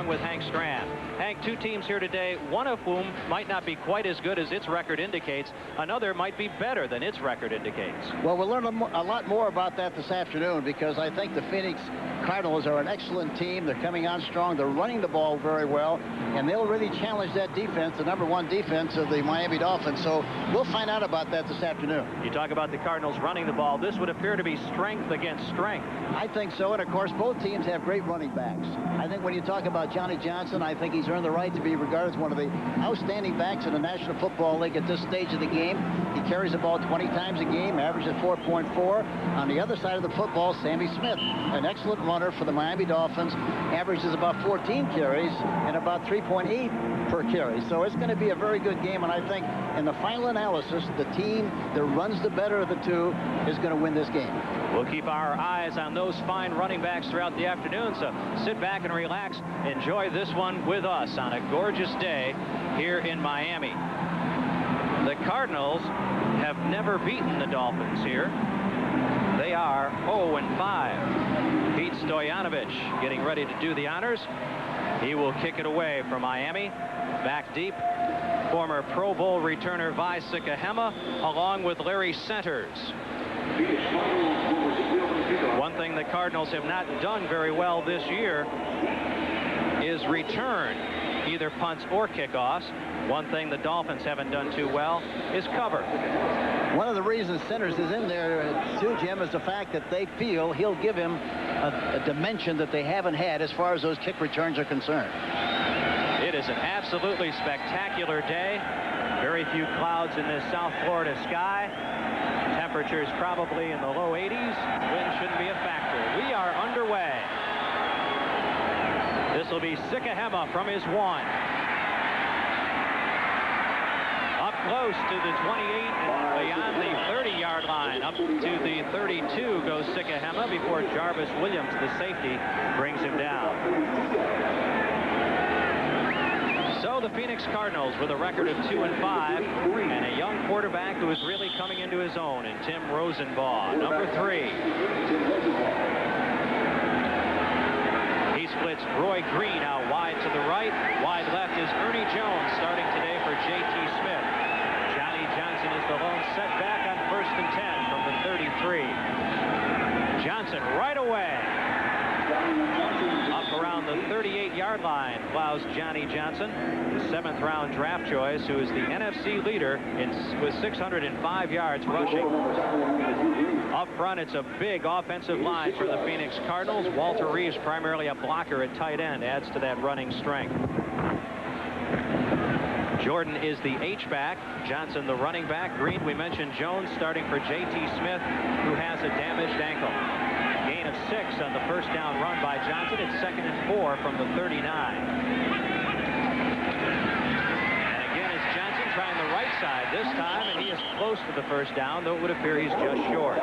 along with Hank Strand. Hank, two teams here today, one of whom might not be quite as good as its record indicates. Another might be better than its record indicates. Well, we'll learn a lot more about that this afternoon, because I think the Phoenix Cardinals are an excellent team. They're coming on strong. They're running the ball very well, and they'll really challenge that defense, the #1 defense of the Miami Dolphins. So we'll find out about that this afternoon. You talk about the Cardinals running the ball. This would appear to be strength against strength. I think so, and of course both teams have great running backs. I think when you talk about Johnny Johnson, I think he's earned the right to be regarded as one of the outstanding backs in the National Football League at this stage of the game. He carries the ball 20 times a game, averages 4.4. On the other side of the football, Sammy Smith, an excellent runner for the Miami Dolphins, averages about 14 carries and about 3.8 per carry. So it's going to be a very good game, and I think in the final analysis, the team that runs the better of the two is going to win this game. We'll keep our eyes on those fine running backs throughout the afternoon, so sit back and relax. Enjoy this one with us on a gorgeous day here in Miami. The Cardinals have never beaten the Dolphins here. They are 0-5. Pete Stoyanovich getting ready to do the honors. He will kick it away from Miami. Back deep, former Pro Bowl returner Vi Sikahema, along with Larry Centers. One thing the Cardinals have not done very well this year is return either punts or kickoffs. One thing the Dolphins haven't done too well is cover. One of the reasons Centers is in there, too, Jim, is the fact that they feel he'll give him a dimension that they haven't had as far as those kick returns are concerned. It is an absolutely spectacular day. Very few clouds in this South Florida sky. Temperatures probably in the low 80s. Wind shouldn't be a factor. We are underway. This will be Sikahema from his 1. Up close to the 28 and beyond the 30-yard line. Up to the 32 goes Sikahema before Jarvis Williams, the safety, brings him down. So the Phoenix Cardinals with a record of 2-5 and a young quarterback who is really coming into his own in Tim Rosenbaugh, number 3. He splits Roy Green out wide to the right. Wide left is Ernie Jones starting today for J.T. Smith. Johnny Johnson is the lone setback on 1st and 10 from the 33. Johnson right away. Up around the 38-yard line plows Johnny Johnson, the 7th-round draft choice, who is the NFC leader with 605 yards rushing. Up front, it's a big offensive line for the Phoenix Cardinals. Walter Reeves, primarily a blocker at tight end, adds to that running strength. Jordan is the H-back. Johnson, the running back. Green, we mentioned Jones starting for J.T. Smith, who has a damaged ankle. Gain of 6 on the first down run by Johnson. It's 2nd and 4 from the 39. And again, it's Johnson trying the right side this time, and he is close to the first down, though it would appear he's just short.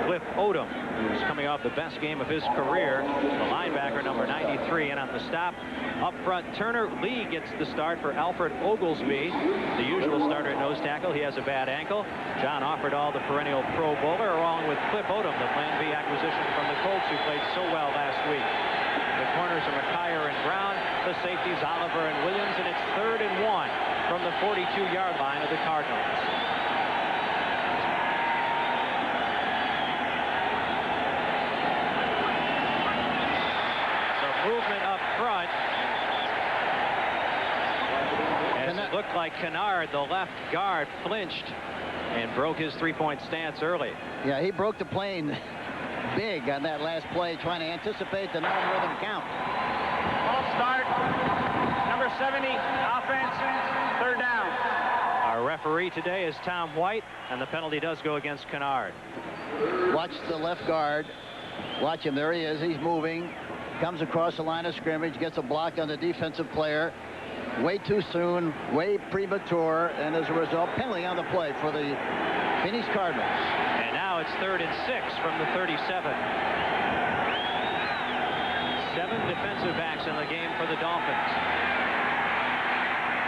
Cliff Odom, who's coming off the best game of his career, the linebacker, number 93, and on the stop, up front, Turner Lee gets the start for Alfred Oglesby, the usual starter at nose tackle. He has a bad ankle. John Offerdahl, the perennial Pro Bowler, along with Cliff Odom, the Plan B acquisition from the Colts, who played so well last week. The corners are McKyer and Brown, the safeties Oliver and Williams, and it's 3rd and 1 from the 42-yard line of the Cardinals. So movement up front. It looked like Kennard, the left guard, flinched and broke his 3-point stance early. Yeah, he broke the plane big on that last play, trying to anticipate the non-rhythm count. Ball start. Number 70, offense, 3rd down. Our referee today is Tom White, and the penalty does go against Kennard. Watch the left guard. Watch him. There he is. He's moving. Comes across the line of scrimmage, gets a block on the defensive player. Way too soon, way premature, and as a result, penalty on the play for the Phoenix Cardinals. And now it's 3rd and 6 from the 37. 7 defensive backs in the game for the Dolphins.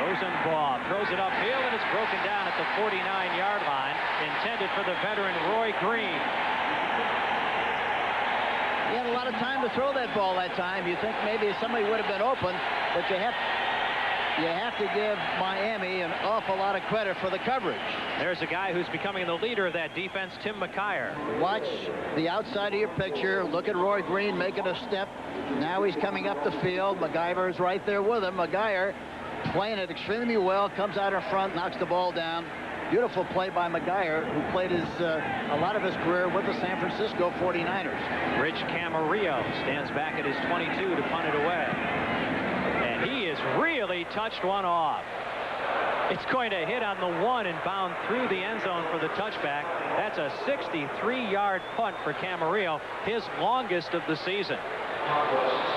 Rosenbaugh throws it upfield, and it's broken down at the 49-yard line, intended for the veteran Roy Green. He had a lot of time to throw that ball that time. You think maybe somebody would have been open, but you have to give Miami an awful lot of credit for the coverage. There's a guy who's becoming the leader of that defense, Tim McKyer. Watch the outside of your picture. Look at Roy Green making a step. Now he's coming up the field. McGyver's right there with him. McGuire playing it extremely well. Comes out in front, knocks the ball down. Beautiful play by McGuire, who played a lot of his career with the San Francisco 49ers. Rich Camarillo stands back at his 22 to punt it away. And he has really touched one off. It's going to hit on the 1 and bound through the end zone for the touchback. That's a 63-yard punt for Camarillo, his longest of the season.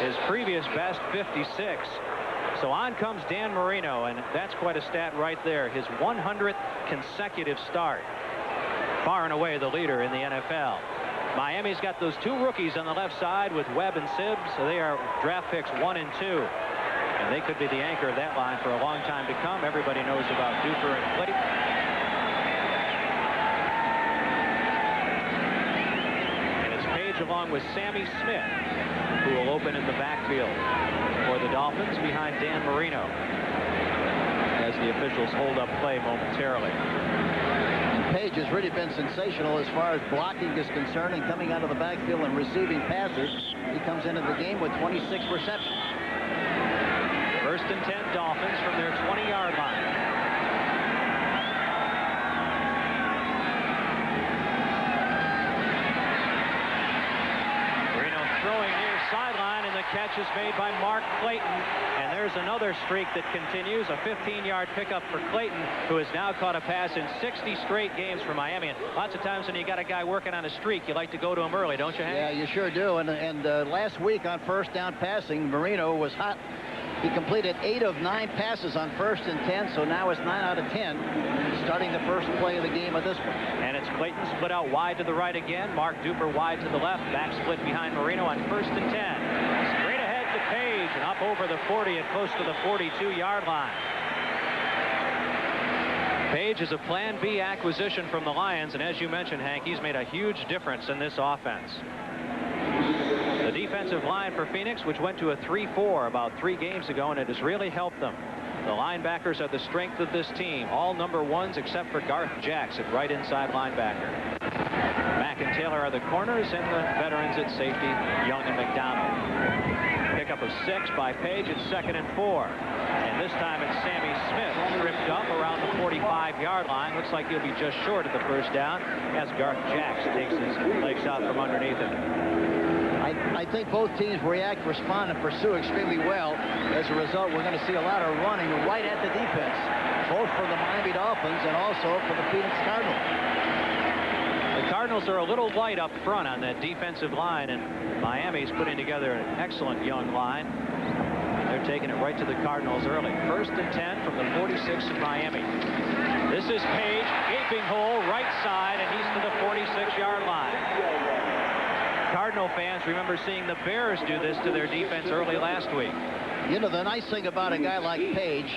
His previous best, 56. So on comes Dan Marino, and that's quite a stat right there. His 100th consecutive start. Far and away the leader in the NFL. Miami's got those 2 rookies on the left side with Webb and Sibbs. So they are draft picks 1 and 2. And they could be the anchor of that line for a long time to come. Everybody knows about Duper and Clayton. And it's Page along with Sammy Smith, who will open in the backfield for the Dolphins behind Dan Marino as the officials hold up play momentarily. And Page has really been sensational as far as blocking is concerned and coming out of the backfield and receiving passes. He comes into the game with 26 receptions. First and 10 Dolphins from their 20-yard line. Marino throwing near sideline, and the catch is made by Mark Clayton. And there's another streak that continues, a 15-yard pickup for Clayton, who has now caught a pass in 60 straight games for Miami. And lots of times when you got a guy working on a streak, you like to go to him early, don't you, Hank? Yeah, you sure do. And last week on first down passing, Marino was hot. He completed 8 of 9 passes on first and 10, so now it's 9 out of 10, starting the first play of the game of this one. And it's Clayton split out wide to the right again. Mark Duper wide to the left. Back split behind Marino on first and 10. Straight ahead to Page and up over the 40 and close to the 42-yard line. Page is a Plan B acquisition from the Lions, and as you mentioned, Hank, he's made a huge difference in this offense. The defensive line for Phoenix, which went to a 3-4 about 3 games ago, and it has really helped them. The linebackers are the strength of this team. All number 1s except for Garth Jackson, right inside linebacker. Mack and Taylor are the corners, and the veterans at safety, Young and McDonald. Pickup of 6 by Page at 2nd and 4. And this time it's Sammy Smith tripped up around the 45-yard line. Looks like he'll be just short of the first down as Garth Jackson takes his legs out from underneath him. I think both teams react, respond, and pursue extremely well. As a result, we're going to see a lot of running right at the defense, both for the Miami Dolphins and also for the Phoenix Cardinals. The Cardinals are a little light up front on that defensive line, and Miami's putting together an excellent young line. They're taking it right to the Cardinals early. First and 10 from the 46 of Miami. This is Page, gaping hole, right side, and he's to the 46-yard line. Cardinal fans remember seeing the Bears do this to their defense early last week. You know, the nice thing about a guy like Page,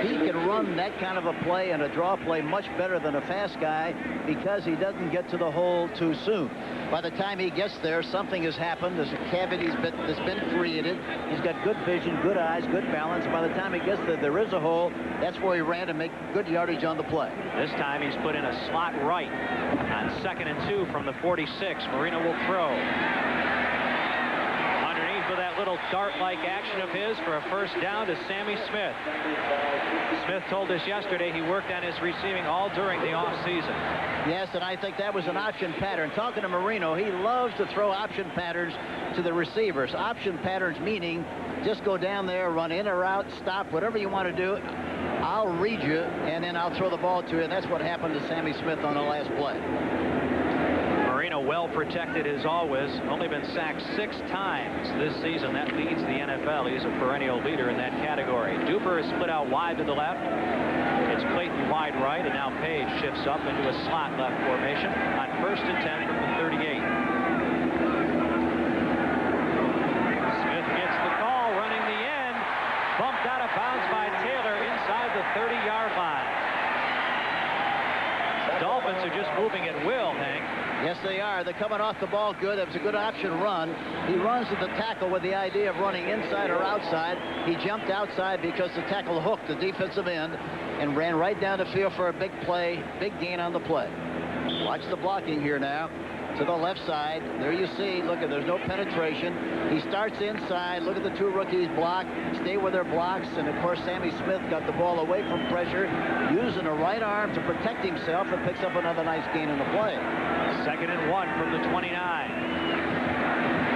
he can run that kind of a play and a draw play much better than a fast guy because he doesn't get to the hole too soon. By the time he gets there, something has happened. There's a cavity that's been created. He's got good vision, good eyes, good balance. By the time he gets there is a hole. That's where he ran to make good yardage on the play. This time he's put in a slot right on 2nd and 2 from the 46. Marino will throw. For that little dart-like action of his for a first down to Sammy Smith. Smith told us yesterday he worked on his receiving all during the offseason. Yes, and I think that was an option pattern. Talking to Marino, he loves to throw option patterns to the receivers. Option patterns meaning just go down there, run in or out, stop, whatever you want to do. I'll read you, and then I'll throw the ball to you. And that's what happened to Sammy Smith on the last play. Marino well protected as always. Only been sacked 6 times this season. That leads the NFL. He's a perennial leader in that category. Duper is split out wide to the left. It's Clayton wide right, and now Page shifts up into a slot left formation on first and 10 from the 38. Smith gets the call, running the end. Bumped out of bounds by Taylor inside the 30-yard line. Dolphins are just moving at will, Hank. Yes, they are. They're coming off the ball good. It was a good option run. He runs to the tackle with the idea of running inside or outside. He jumped outside because the tackle hooked the defensive end and ran right down the field for a big play, big gain on the play. Watch the blocking here now. To the left side. There you see, look, there's no penetration. He starts inside. Look at the two rookies block, stay with their blocks, and of course Sammy Smith got the ball away from pressure, using a right arm to protect himself, and picks up another nice gain in the play. 2nd and 1 from the 29.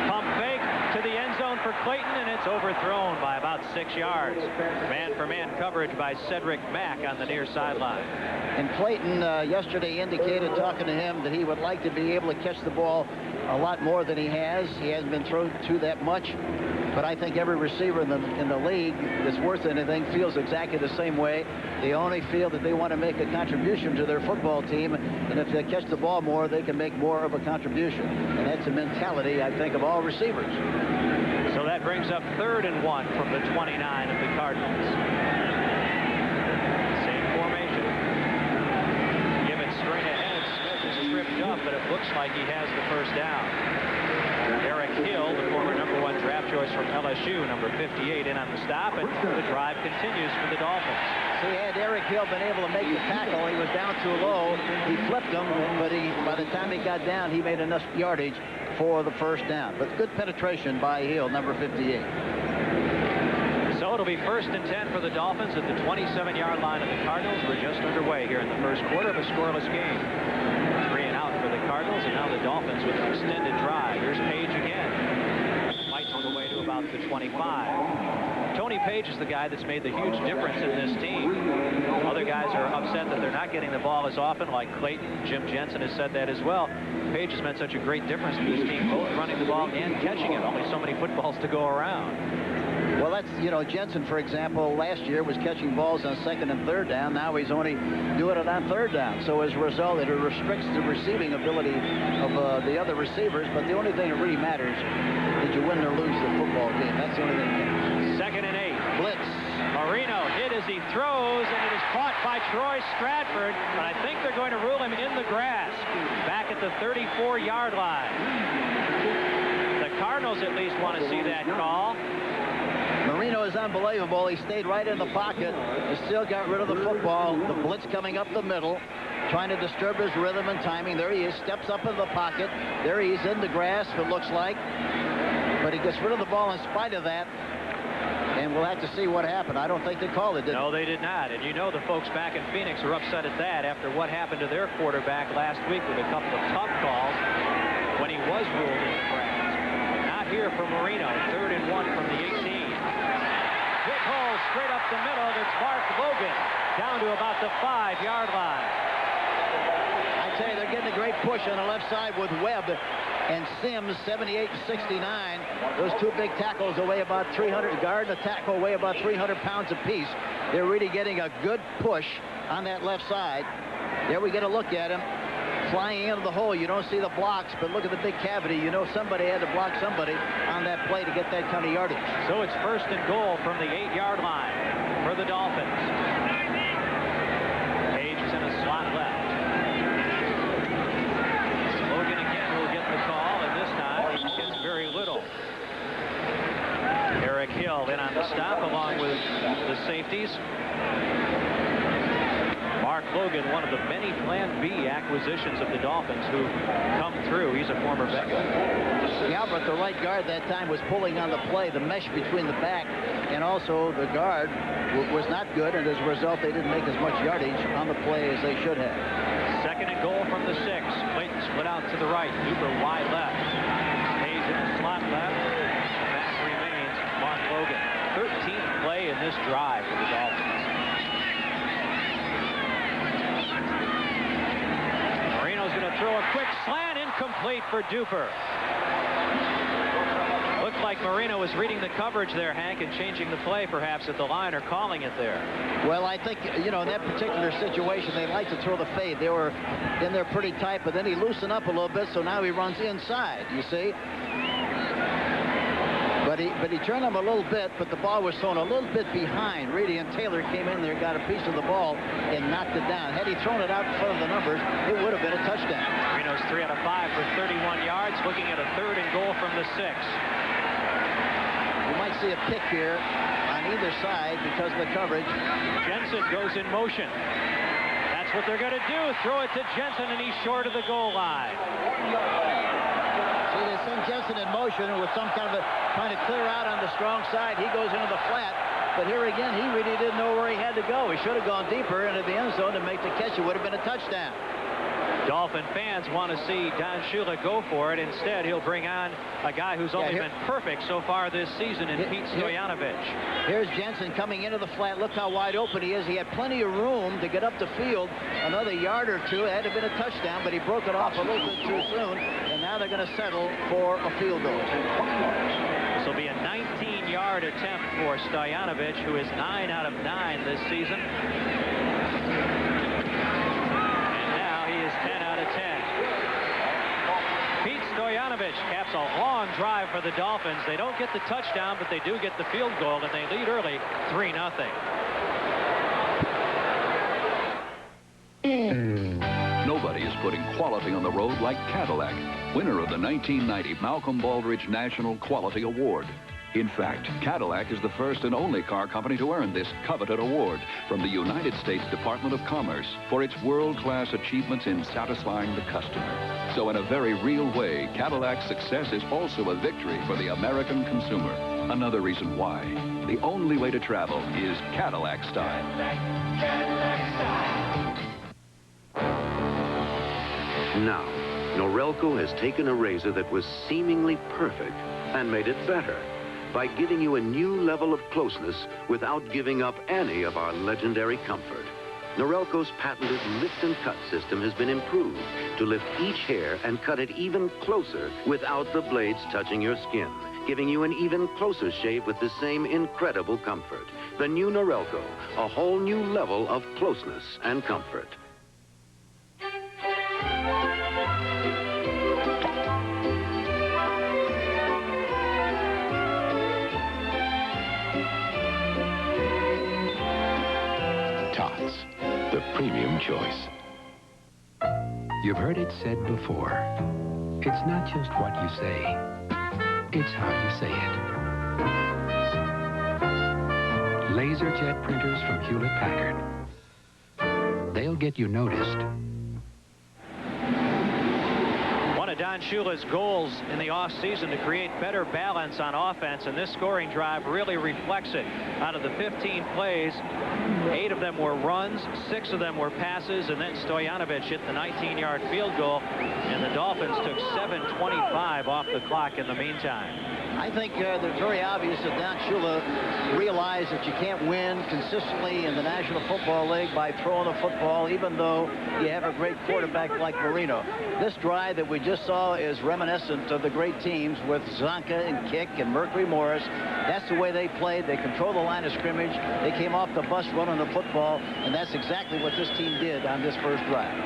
Pump fake to the end zone for Clayton, and it's overthrown by about 6 yards. Man-for-man coverage by Cedric Mack on the near sideline. And Clayton yesterday indicated, talking to him, that he would like to be able to catch the ball a lot more than he has. He hasn't been thrown to that much. But I think every receiver in the league that's worth anything feels exactly the same way. They only feel that they want to make a contribution to their football team. And if they catch the ball more, they can make more of a contribution. And that's a mentality, I think, of all receivers. So that brings up 3rd and 1 from the 29 of the Cardinals. Straight ahead, Smith is stripped up, but it looks like he has the first down. Eric Hill, the former #1 draft choice from LSU, number 58, in on the stop, and the drive continues for the Dolphins. See, had Eric Hill been able to make the tackle, he was down too low. He flipped him, but by the time he got down, he made enough yardage for the first down. But good penetration by Hill, number 58. So it'll be 1st and 10 for the Dolphins at the 27-yard line of the Cardinals. We're just underway here in the first quarter of a scoreless game. 3 and out for the Cardinals, and now the Dolphins with an extended drive. Here's Page again. Fights all the way to about the 25. Tony Page is the guy that's made the huge difference in this team. Other guys are upset that they're not getting the ball as often, like Clayton. Jim Jensen has said that as well. Page has made such a great difference to this team, both running the ball and catching it. Only so many footballs to go around. Well, that's, Jensen, for example, last year was catching balls on 2nd and 3rd down. Now he's only doing it on 3rd down. So as a result, it restricts the receiving ability of the other receivers. But the only thing that really matters, did you win or lose the football game? That's the only thing that counts. 2nd and 8. Blitz. Marino hit as he throws, and it is caught by Troy Stratford. But I think they're going to rule him in the grass, back at the 34-yard line. The Cardinals at least want to see that call. Marino is unbelievable. He stayed right in the pocket and still got rid of the football. The blitz coming up the middle, trying to disturb his rhythm and timing. There he is, steps up in the pocket. There he is in the grass, it looks like. But he gets rid of the ball in spite of that. And we'll have to see what happened. I don't think they called it, did they? No, they did not. And the folks back in Phoenix are upset at that after what happened to their quarterback last week with a couple of tough calls when he was ruled in the grass. Not here for Marino. 3rd and 1 from the 18. Big hole straight up the middle. It's Mark Logan down to about the 5-yard line. I tell you, they're getting a great push on the left side with Webb and Sims, 78 and 69. Those two big tackles weigh about 300. Guard and the tackle weigh about 300 pounds apiece. They're really getting a good push on that left side. There we get a look at him. Flying into the hole. You don't see the blocks, but look at the big cavity. Somebody had to block somebody on that play to get that kind of yardage. So it's 1st and goal from the 8-yard line for the Dolphins. Page is in a slot left. Logan again will get the call, and this time he gets very little. Eric Hill in on the stop along with the safeties. Mark Logan, one of the many Plan B acquisitions of the Dolphins who come through. He's a former Bengal. Yeah, but the right guard that time was pulling on the play. The mesh between the back and also the guard was not good, and as a result, they didn't make as much yardage on the play as they should have. 2nd and goal from the 6. Clayton split out to the right. Duper wide left. Hayes in the slot left. Back remains Mark Logan. 13th play in this drive for the Dolphins. Going to throw a quick slant, incomplete for Duper. Looks like Marino was reading the coverage there, Hank, and changing the play perhaps at the line or calling it there. Well, I think, in that particular situation, they like to throw the fade. They were in there pretty tight, but then he loosened up a little bit, so now he runs inside, you see. But But he turned him a little bit, but the ball was thrown a little bit behind. Reedy and Taylor came in there, got a piece of the ball, and knocked it down. Had he thrown it out in front of the numbers, it would have been a touchdown. Reno's 3 out of 5 for 31 yards, looking at a 3rd and goal from the 6. You might see a pick here on either side because of the coverage. Jensen goes in motion. That's what they're going to do. Throw it to Jensen, and he's short of the goal line. See, they send Jensen in motion, and with some kind of trying to clear out on the strong side, he goes into the flat. But here again, he really didn't know where he had to go. He should have gone deeper into the end zone to make the catch. It would have been a touchdown. Dolphin fans want to see Don Shula go for it. Instead, he'll bring on a guy who's only been perfect so far this season in Pete Stoyanovich. Here's Jensen coming into the flat. Look how wide open he is. He had plenty of room to get up the field. Another yard or two. It had to have been a touchdown, but he broke it off a little bit too soon. And now they're going to settle for a field goal. This will be a 19-yard attempt for Stoyanovich, who is 9 out of 9 this season. 10 out of 10. Pete Stoyanovich caps a long drive for the Dolphins. They don't get the touchdown, but they do get the field goal, and they lead early 3-0. Nobody is putting quality on the road like Cadillac, winner of the 1990 Malcolm Baldrige National Quality Award. In fact, Cadillac is the first and only car company to earn this coveted award from the United States Department of Commerce for its world-class achievements in satisfying the customer. So in a very real way, Cadillac's success is also a victory for the American consumer. Another reason why the only way to travel is Cadillac style. Cadillac style. Now, Norelco has taken a razor that was seemingly perfect and made it better by giving you a new level of closeness without giving up any of our legendary comfort. Norelco's patented lift and cut system has been improved to lift each hair and cut it even closer without the blades touching your skin, giving you an even closer shave with the same incredible comfort. The new Norelco, a whole new level of closeness and comfort. The premium choice. You've heard it said before. It's not just what you say, it's how you say it. LaserJet printers from Hewlett-Packard. They'll get you noticed. One of Don Shula's goals in the offseason to create better balance on offense, and this scoring drive really reflects it. Out of the 15 plays, 8 of them were runs, 6 of them were passes, and then Stoyanovich hit the 19-yard field goal, and the Dolphins took 7:25 off the clock in the meantime. I think it's very obvious that Don Shula realized that you can't win consistently in the National Football League by throwing the football, even though you have a great quarterback like Marino. This drive that we just saw is reminiscent of the great teams with Zonka and Kick and Mercury Morris. That's the way they played. They controlled the line of scrimmage. They came off the bus running the football, and that's exactly what this team did on this first drive.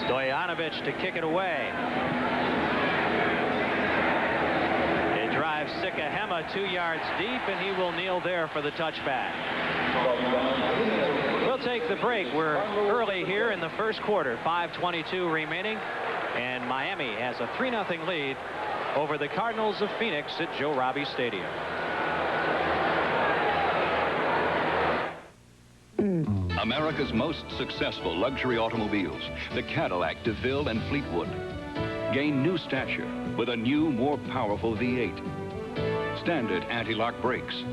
Stoyanovich to kick it away. It drives Sikahema 2 yards deep, and he will kneel there for the touchback. We'll take the break. We're early here in the first quarter. 5:22 remaining, and Miami has a 3-0 lead over the Cardinals of Phoenix at Joe Robbie Stadium. America's most successful luxury automobiles, the Cadillac, DeVille, and Fleetwood, gain new stature with a new, more powerful V8. Standard anti-lock brakes,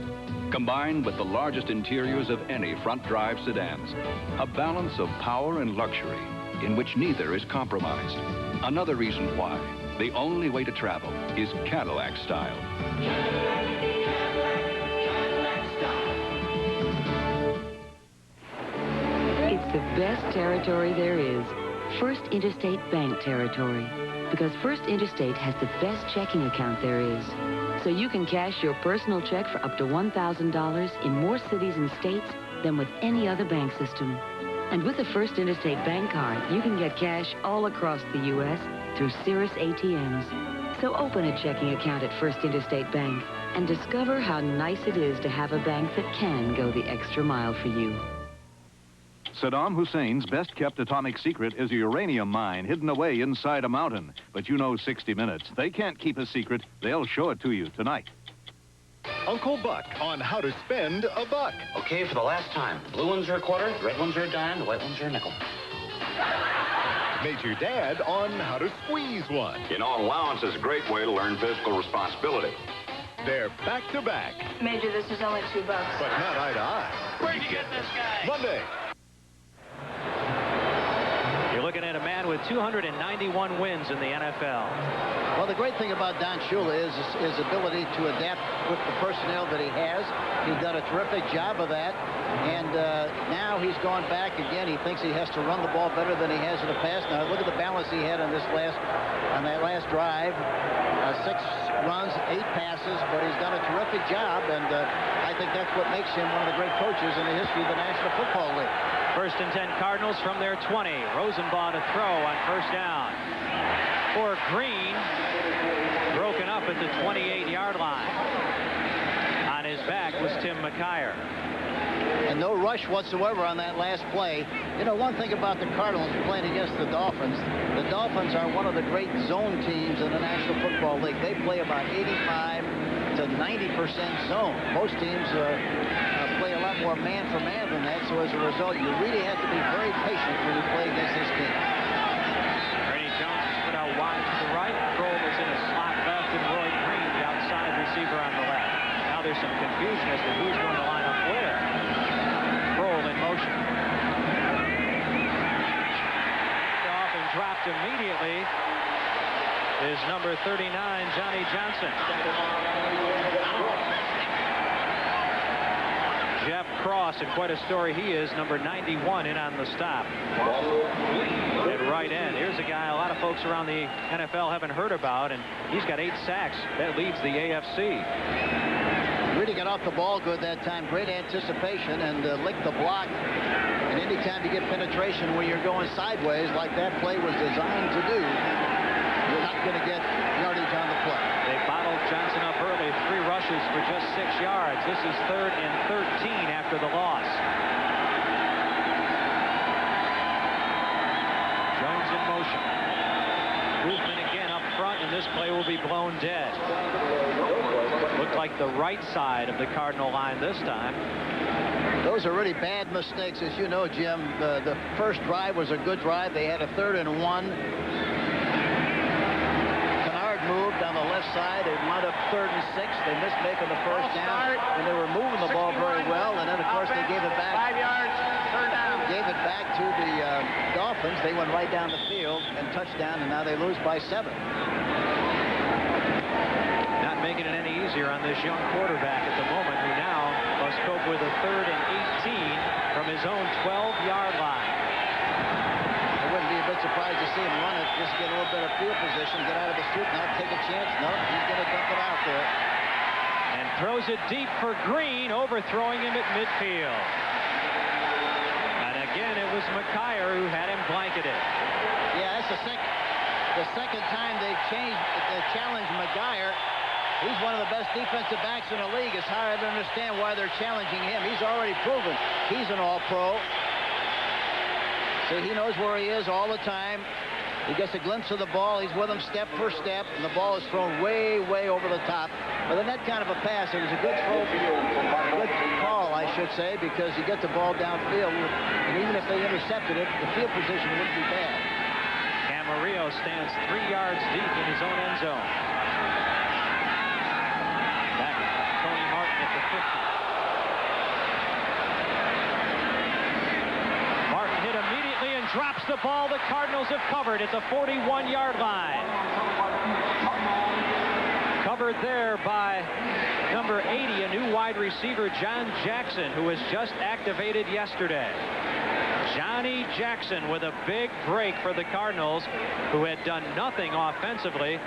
combined with the largest interiors of any front-drive sedans. A balance of power and luxury in which neither is compromised. Another reason why the only way to travel is Cadillac style. It's the best territory there is. First Interstate Bank territory. Because First Interstate has the best checking account there is. So you can cash your personal check for up to $1,000 in more cities and states than with any other bank system. And with the First Interstate Bank card, you can get cash all across the U.S. through Cirrus ATMs. So open a checking account at First Interstate Bank and discover how nice it is to have a bank that can go the extra mile for you. Saddam Hussein's best-kept atomic secret is a uranium mine hidden away inside a mountain. But you know 60 Minutes. They can't keep a secret. They'll show it to you tonight. Uncle Buck on how to spend a buck. Okay, for the last time. Blue ones are a quarter, red ones are a dime, the white ones are a nickel. Major Dad on how to squeeze one. You know, allowance is a great way to learn fiscal responsibility. They're back-to-back. Major, this is only $2. But not eye to eye. Where'd you get this guy? Monday. You're looking at a man with 291 wins in the NFL. Well, the great thing about Don Shula is his ability to adapt with the personnel that he has. He's done a terrific job of that. And now he's gone back again. He thinks he has to run the ball better than he has in the past. Now, look at the balance he had on that last drive. 6 runs, 8 passes, but he's done a terrific job. And I think that's what makes him one of the great coaches in the history of the National Football League. First and 10 Cardinals from their 20. Rosenbaugh to throw on first down. For Green, broken up at the 28-yard line. On his back was Tim McKyer. And no rush whatsoever on that last play. You know, one thing about the Cardinals playing against the Dolphins are one of the great zone teams in the National Football League. They play about 85 to 90% zone. Most teams play a lot more man-for-man than that, so as a result, you really have to be very patient when you play against this team. Ernie Jones is put out wide to the right. Kroll is in a slot left, and Roy Green, the outside receiver, on the left. Now there's some confusion as to who's going to line up where. Kroll in motion. Off and dropped immediately is number 39, Johnny Johnson. Jeff Cross, and quite a story he is, number 91 in on the stop. At right end. Here's a guy a lot of folks around the NFL haven't heard about, and he's got 8 sacks. That leads the AFC. Really got off the ball good that time. Great anticipation and licked the block. And anytime you get penetration when you're going sideways like that play was designed to do, you're not going to get yardage on the play. They bottled Johnson up early. 3 rushes for just 6 yards. This is 3rd and 13 after the loss. Jones in motion. Movement again up front, and this play will be blown dead. Looked like the right side of the Cardinal line this time. Those are really bad mistakes, as you know, Jim. The first drive was a good drive. They had a 3rd and 1. Moved on the left side. They wound up 3rd and 6. They missed making the first down, and they were moving the ball very well. And then, of course, they gave it back. 5 yards, 3rd down. Gave it back to the Dolphins. They went right down the field and touchdown, and now they lose by 7. Not making it any easier on this young quarterback at the moment, who now must cope with a 3rd and 18 from his own 12-yard line. I wouldn't be a bit surprised to see him run it, just get a little bit of field position, get out of the chute, not take a chance. No, he's going to dump it out there. And throws it deep for Green, overthrowing him at midfield. And again, it was McKyer who had him blanketed. Yeah, that's the second time they've challenged McGuire. He's one of the best defensive backs in the league. It's hard to understand why they're challenging him. He's already proven he's an all-pro. So he knows where he is all the time. He gets a glimpse of the ball. He's with him step for step, and the ball is thrown way, way over the top. But in that kind of a pass, it was a good throw, good call, I should say, because you get the ball downfield, and even if they intercepted it, the field position wouldn't be bad. Camarillo stands 3 yards deep in his own end zone. Back Tony Martin at the 50. Immediately and drops the ball. The Cardinals have covered at the 41-yard line. Covered there by number 80, a new wide receiver, John Jackson, who was just activated yesterday. Johnny Jackson with a big break for the Cardinals, who had done nothing offensively,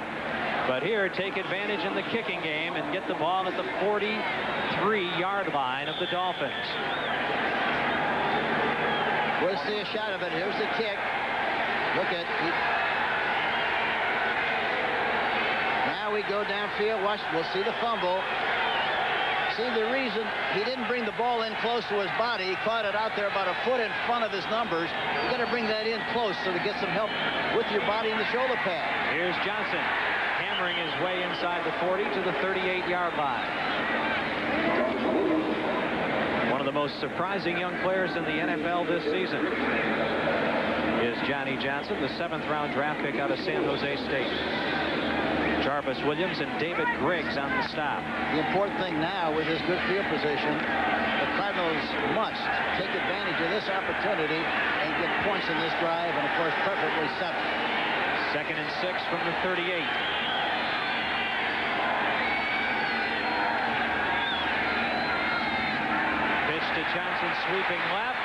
but here take advantage in the kicking game and get the ball at the 43-yard line of the Dolphins. We'll see a shot of it. Here's the kick. Look at it. Now we go downfield. Watch, we'll see the fumble. See, the reason he didn't bring the ball in close to his body, he caught it out there about a foot in front of his numbers. You got to bring that in close so to get some help with your body in the shoulder pad. Here's Johnson hammering his way inside the 40 to the 38-yard line. One of the most surprising young players in the NFL this season is Johnny Johnson, the 7th-round draft pick out of San Jose State. Jarvis Williams and David Griggs on the stop. The important thing now with his good field position, the Cardinals must take advantage of this opportunity and get points in this drive, and of course, preferably 7. 2nd and 6 from the 38. Pitch to Johnson, sweeping left.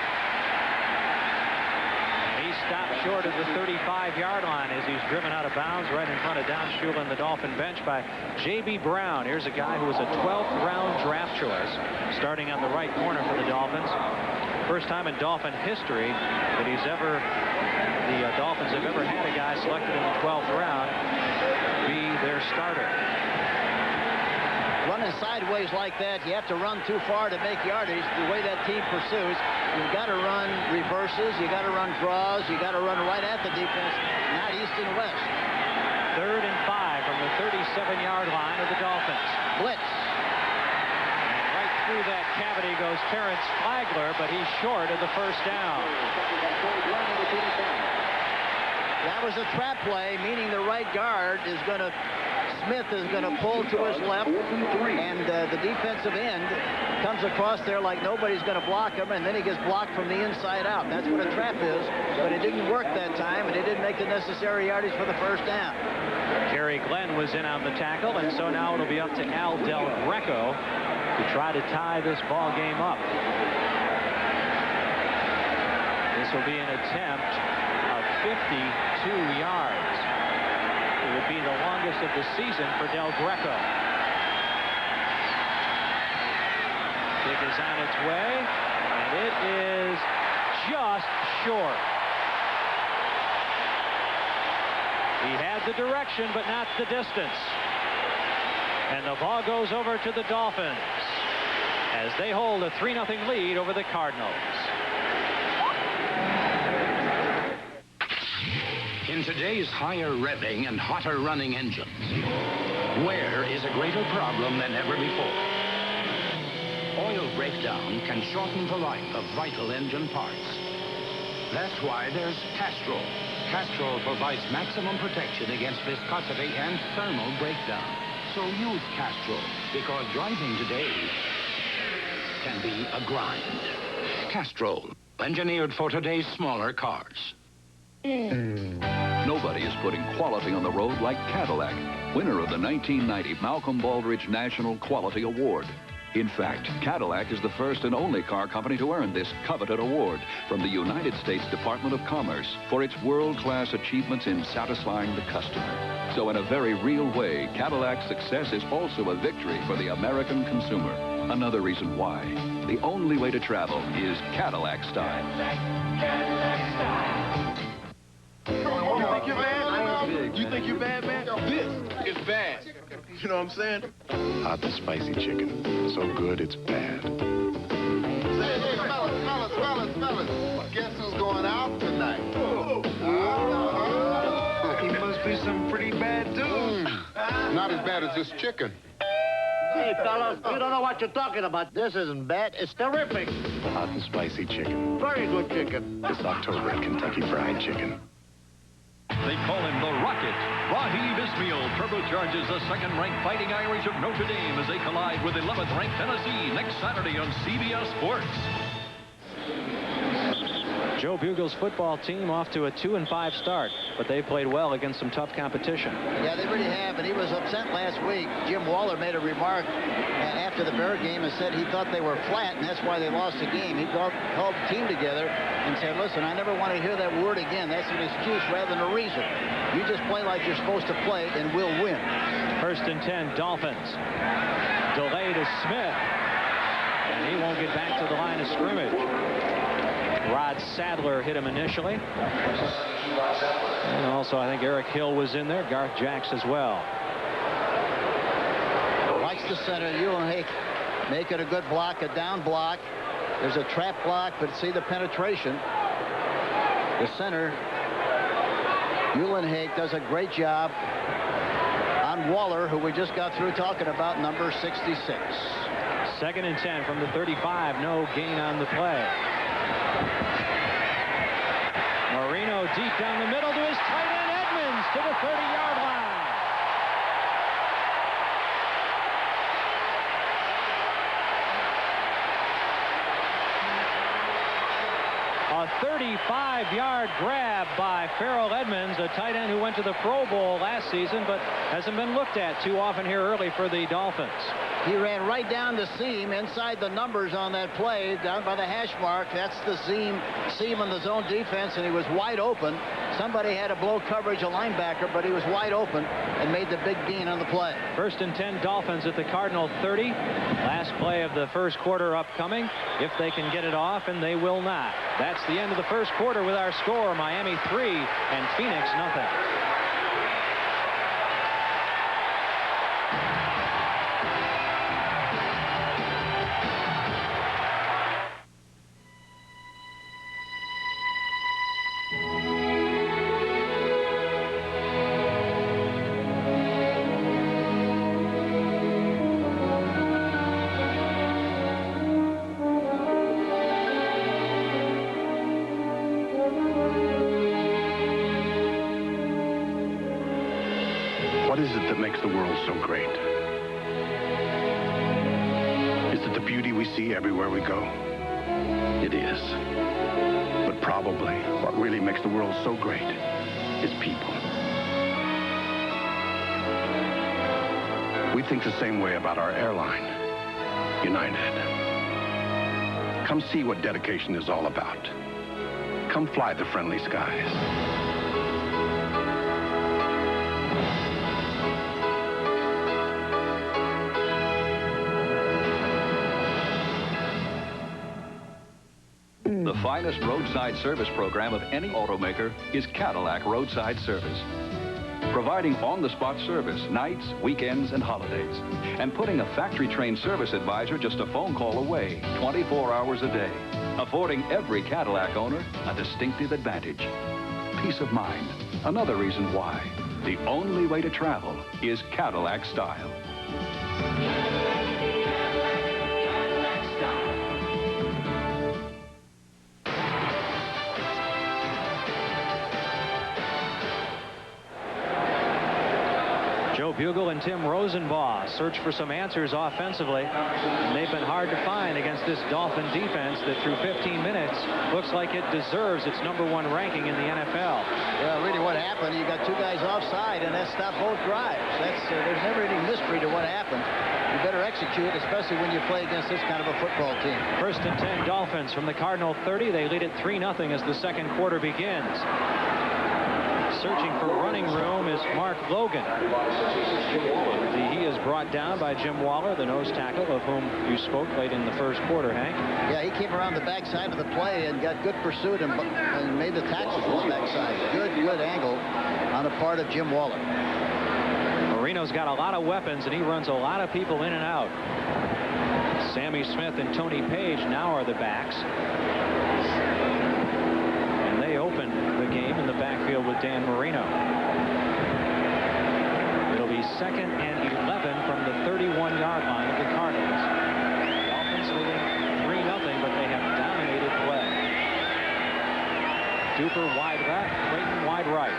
He stopped short of the 35-yard line as he's driven out of bounds right in front of Don Shula and the Dolphin bench by J.B. Brown. Here's a guy who was a 12th-round draft choice, starting on the right corner for the Dolphins. First time in Dolphin history that the Dolphins have ever had a guy selected in the 12th round be their starter. Running sideways like that, you have to run too far to make yardage. The way that team pursues, you've got to run reverses, you got to run draws, you got to run right at the defense, not east and west. 3rd and 5 from the 37-yard line of the Dolphins. Blitz. And right through that cavity goes Terrence Flagler, but he's short of the first down. That was a trap play, meaning the right guard is going to Smith is going to pull to his left, and the defensive end comes across there like nobody's going to block him, and then he gets blocked from the inside out. That's what a trap is, but it didn't work that time, and it didn't make the necessary yardage for the first down. Kerry Glenn was in on the tackle, and so now it'll be up to Al Del Greco to try to tie this ball game up. This will be an attempt of 52 yards. It would be the longest of the season for Del Greco. Kick is on its way, and it is just short. He had the direction, but not the distance. And the ball goes over to the Dolphins as they hold a 3-0 lead over the Cardinals. In today's higher revving and hotter running engines, wear is a greater problem than ever before. Oil breakdown can shorten the life of vital engine parts. That's why there's Castrol. Castrol provides maximum protection against viscosity and thermal breakdown. So use Castrol, because driving today can be a grind. Castrol, engineered for today's smaller cars. Nobody is putting quality on the road like Cadillac, winner of the 1990 Malcolm Baldrige National Quality Award. In fact, Cadillac is the first and only car company to earn this coveted award from the United States Department of Commerce for its world-class achievements in satisfying the customer. So in a very real way, Cadillac's success is also a victory for the American consumer. Another reason why the only way to travel is Cadillac style. Cadillac style. You think you're bad? You think you're bad, man? This is bad. You know what I'm saying? Hot and spicy chicken. So good, it's bad. Hey, fellas. Guess who's going out tonight? He must be some pretty bad dude. Not as bad as this chicken. Hey, fellas, you don't know what you're talking about. This isn't bad. It's terrific. Hot and spicy chicken. Very good chicken. This October at Kentucky Fried Chicken. They call him the Rocket. Raheem Ismail turbocharges the second-ranked Fighting Irish of Notre Dame as they collide with 11th-ranked Tennessee next Saturday on CBS Sports. Joe Bugle's football team off to a 2-5 start, but they played well against some tough competition. Yeah, they really have, and he was upset last week. Jim Waller made a remark after the Bear game and said he thought they were flat, and that's why they lost the game. He called the team together and said, listen, I never want to hear that word again. That's an excuse rather than a reason. You just play like you're supposed to play, and we'll win. 1st and 10, Dolphins. Delay to Smith, and he won't get back to the line of scrimmage. Rod Sadler hit him initially. And also, I think Eric Hill was in there. Garth Jacks as well. the center. Uhlenhake making a good block, a down block. There's a trap block, but see the penetration. The center, Uhlenhake, does a great job on Waller, who we just got through talking about, number 66. 2nd and 10 from the 35. No gain on the play. Marino deep down the middle to his tight end Edmonds to the 30-yard line. A 35-yard grab by Farrell Edmonds, a tight end who went to the Pro Bowl last season, but hasn't been looked at too often here early for the Dolphins. He ran right down the seam inside the numbers on that play, down by the hash mark. That's the seam in the zone defense, and he was wide open. Somebody had to blow coverage, a linebacker, but he was wide open and made the big gain on the play. 1st and 10 Dolphins at the Cardinal 30. Last play of the first quarter upcoming. If they can get it off, and they will not. That's the end of the first quarter with our score. Miami 3 and Phoenix nothing. What is it that makes the world so great? Is it the beauty we see everywhere we go? It is. But probably what really makes the world so great is people. We think the same way about our airline, United. Come see what dedication is all about. Come fly the friendly skies. The finest roadside service program of any automaker is Cadillac Roadside Service. Providing on-the-spot service nights, weekends, and holidays. And putting a factory-trained service advisor just a phone call away, 24 hours a day. Affording every Cadillac owner a distinctive advantage. Peace of mind. Another reason why the only way to travel is Cadillac style. Joe Bugle and Tim Rosenbaugh search for some answers offensively. And they've been hard to find against this Dolphin defense that through 15 minutes looks like it deserves its #1 ranking in the NFL. Yeah, really what happened, you got two guys offside, and that stopped both drives. There's never any mystery to what happened. You better execute, especially when you play against this kind of a football team. 1st and 10 Dolphins from the Cardinal 30. They lead it 3-0 as the second quarter begins. Searching for running room is Mark Logan. He is brought down by Jim Waller, the nose tackle, of whom you spoke late in the first quarter, Hank. Yeah, he came around the backside of the play and got good pursuit and made the tackle from the backside. Good angle on the part of Jim Waller. Marino's got a lot of weapons, and he runs a lot of people in and out. Sammy Smith and Tony Page now are the backs. And they open the game in the backfield with Dan Marino. It'll be 2nd and 11 from the 31-yard line of the Cardinals. Dolphins leading 3-0, but they have dominated play. Duper wide left, Clayton wide right.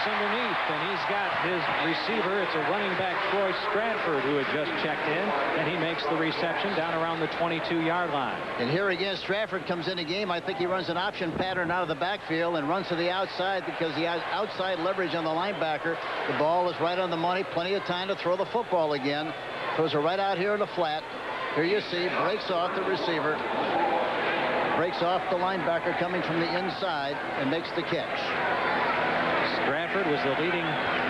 Underneath, and he's got his receiver. It's a running back, Troy Stratford, who had just checked in, and he makes the reception down around the 22-yard line. And here again, Stratford comes in the game. I think he runs an option pattern out of the backfield and runs to the outside because he has outside leverage on the linebacker. The ball is right on the money. Plenty of time to throw the football again. Throws it right out here in the flat. Here you see, breaks off the receiver. Breaks off the linebacker coming from the inside and makes the catch. Stratford was the leading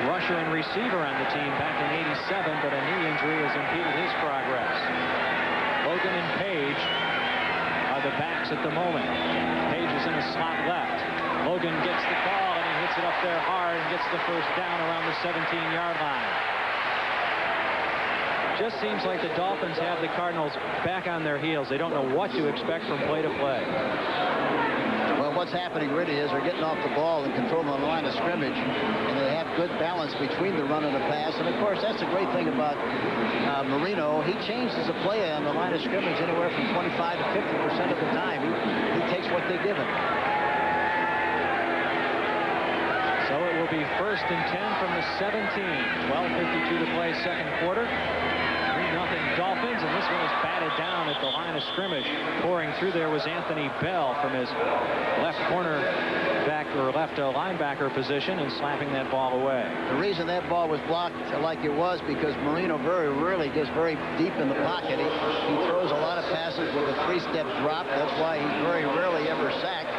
rusher and receiver on the team back in '87, but a knee injury has impeded his progress. Logan and Page are the backs at the moment. Page is in a slot left. Logan gets the call, and he hits it up there hard and gets the first down around the 17-yard line. just seems like the Dolphins have the Cardinals back on their heels. They don't know what to expect from play to play. Well, what's happening really is they're getting off the ball and controlling the line of scrimmage, and they have good balance between the run and the pass. And, of course, that's the great thing about Marino. He changes the play on the line of scrimmage anywhere from 25 to 50% of the time. He takes what they give him. So it will be 1st and 10 from the 17. 12:52 to play, second quarter. 3-0 Dolphins, and this one is batted down at the line of scrimmage. Pouring through there was Anthony Bell from his left corner back or left linebacker position and slapping that ball away. The reason that ball was blocked like it was because Marino very rarely gets very deep in the pocket. He throws a lot of passes with a 3-step drop. That's why he's very rarely ever sacked.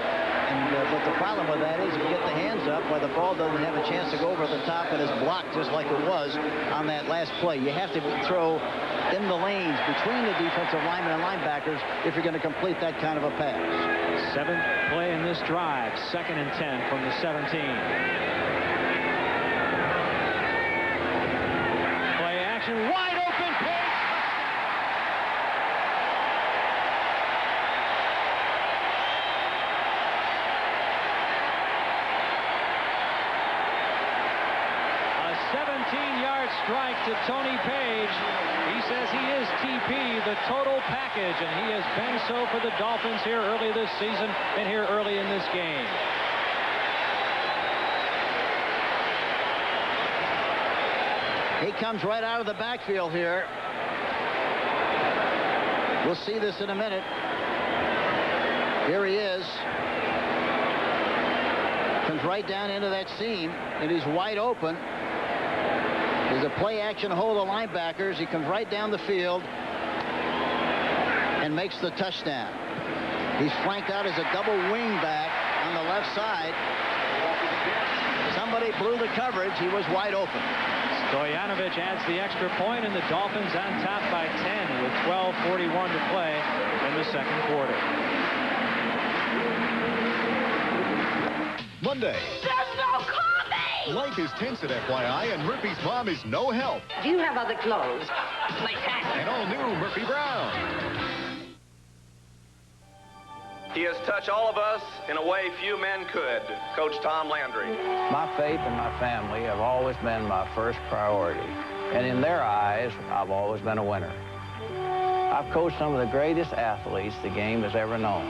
But the problem with that is if you get the hands up where the ball doesn't have a chance to go over the top and is blocked just like it was on that last play. You have to throw in the lanes between the defensive linemen and linebackers if you're going to complete that kind of a pass. 7th play in this drive, 2nd and 10 from the 17. Play action, wide open pitch. A 17-yard strike to Tony Page. He says he is TP, the total package, and he has been so for the Dolphins here early this season and here early in this game. He comes right out of the backfield here. We'll see this in a minute. Here he is. Comes right down into that seam, and he's wide open. There's a play-action hold of linebackers. He comes right down the field and makes the touchdown. He's flanked out as a double wing back on the left side. Somebody blew the coverage. He was wide open. Stoyanovich adds the extra point, and the Dolphins on top by 10 with 12:41 to play in the second quarter. Monday. There's no coffee! Life is tense at FYI, and Murphy's mom is no help. Do you have other clothes? Like that. And all new Murphy Brown. He has touched all of us in a way few men could. Coach Tom Landry. My faith and my family have always been my first priority. And in their eyes, I've always been a winner. I've coached some of the greatest athletes the game has ever known.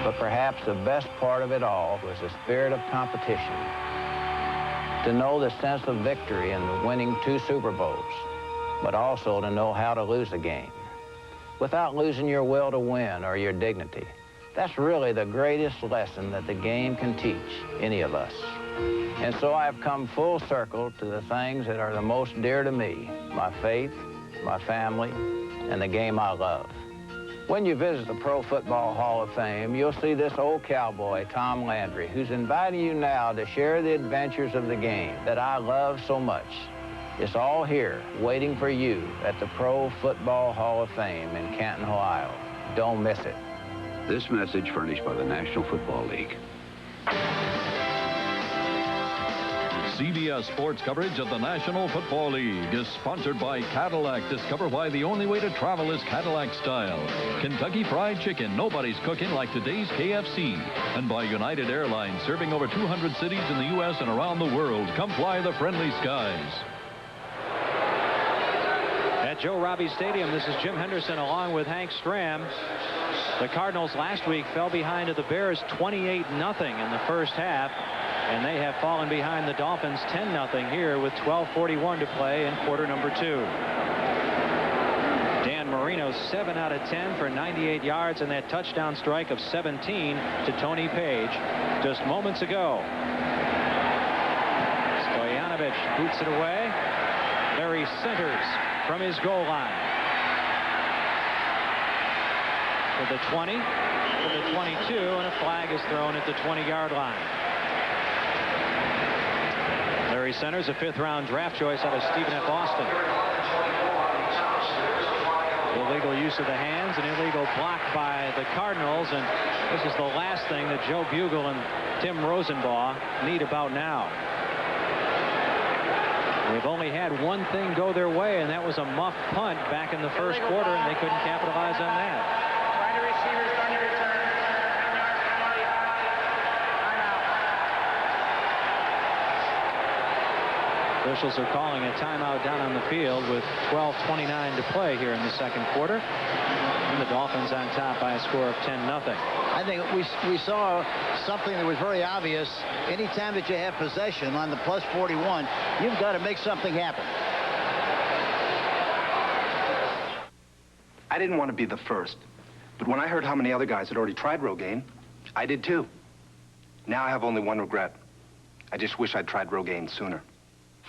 But perhaps the best part of it all was the spirit of competition. To know the sense of victory in winning 2 Super Bowls, but also to know how to lose a game without losing your will to win or your dignity. That's really the greatest lesson that the game can teach any of us. And so I've come full circle to the things that are the most dear to me, my faith, my family, and the game I love. When you visit the Pro Football Hall of Fame, you'll see this old cowboy, Tom Landry, who's inviting you now to share the adventures of the game that I love so much. It's all here, waiting for you at the Pro Football Hall of Fame in Canton, Ohio. Don't miss it. This message furnished by the National Football League. CBS Sports coverage of the National Football League is sponsored by Cadillac. Discover why the only way to travel is Cadillac style. Kentucky Fried Chicken, nobody's cooking like today's KFC. And by United Airlines, serving over 200 cities in the U.S. and around the world. Come fly the friendly skies. At Joe Robbie Stadium, this is Jim Henderson along with Hank Stram. The Cardinals last week fell behind to the Bears 28-0 in the first half. And they have fallen behind the Dolphins 10-0 here with 12:41 to play in quarter number 2. Dan Marino 7 out of 10 for 98 yards and that touchdown strike of 17 to Tony Page just moments ago. Stoyanovich boots it away. Larry centers from his goal line. To the 20, to the 22, and a flag is thrown at the 20-yard line. Larry centers, a 5th-round draft choice out of Stephen F. Austin. Illegal use of the hands, an illegal block by the Cardinals, and this is the last thing that Joe Bugle and Tim Rosenbaugh need about now. They've only had one thing go their way, and that was a muff punt back in the first quarter, and they couldn't capitalize on that. Try to receivers on your return. 10-yard penalty. Timeout. Officials are calling a timeout down on the field with 12:29 to play here in the second quarter. And the Dolphins on top by a score of 10-0. I think we saw something that was very obvious. Anytime that you have possession on the plus 41, you've got to make something happen. I didn't want to be the first, but when I heard how many other guys had already tried Rogaine, I did too. Now I have only one regret. I just wish I'd tried Rogaine sooner.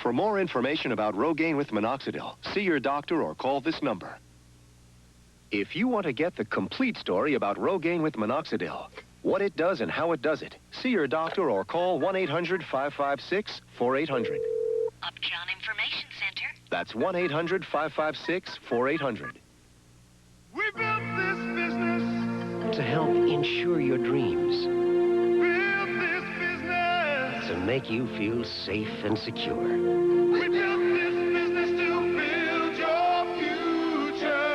For more information about Rogaine with minoxidil, see your doctor or call this number. If you want to get the complete story about Rogaine with minoxidil, what it does and how it does it, see your doctor or call 1-800-556-4800. Upjohn Information Center. That's 1-800-556-4800. We built this business. To help insure your dreams. Built this business. To make you feel safe and secure. We built this business to build your future.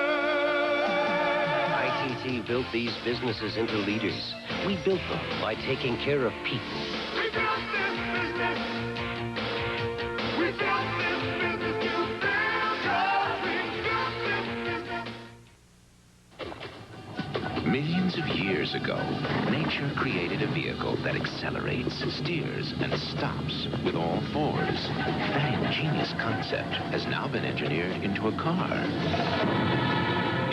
ITT built these businesses into leaders. We built them by taking care of people. We built this business. We built this business to build your dreams. Built this business. Millions of years ago, nature created a vehicle that accelerates, steers, and stops with all fours. That ingenious concept has now been engineered into a car.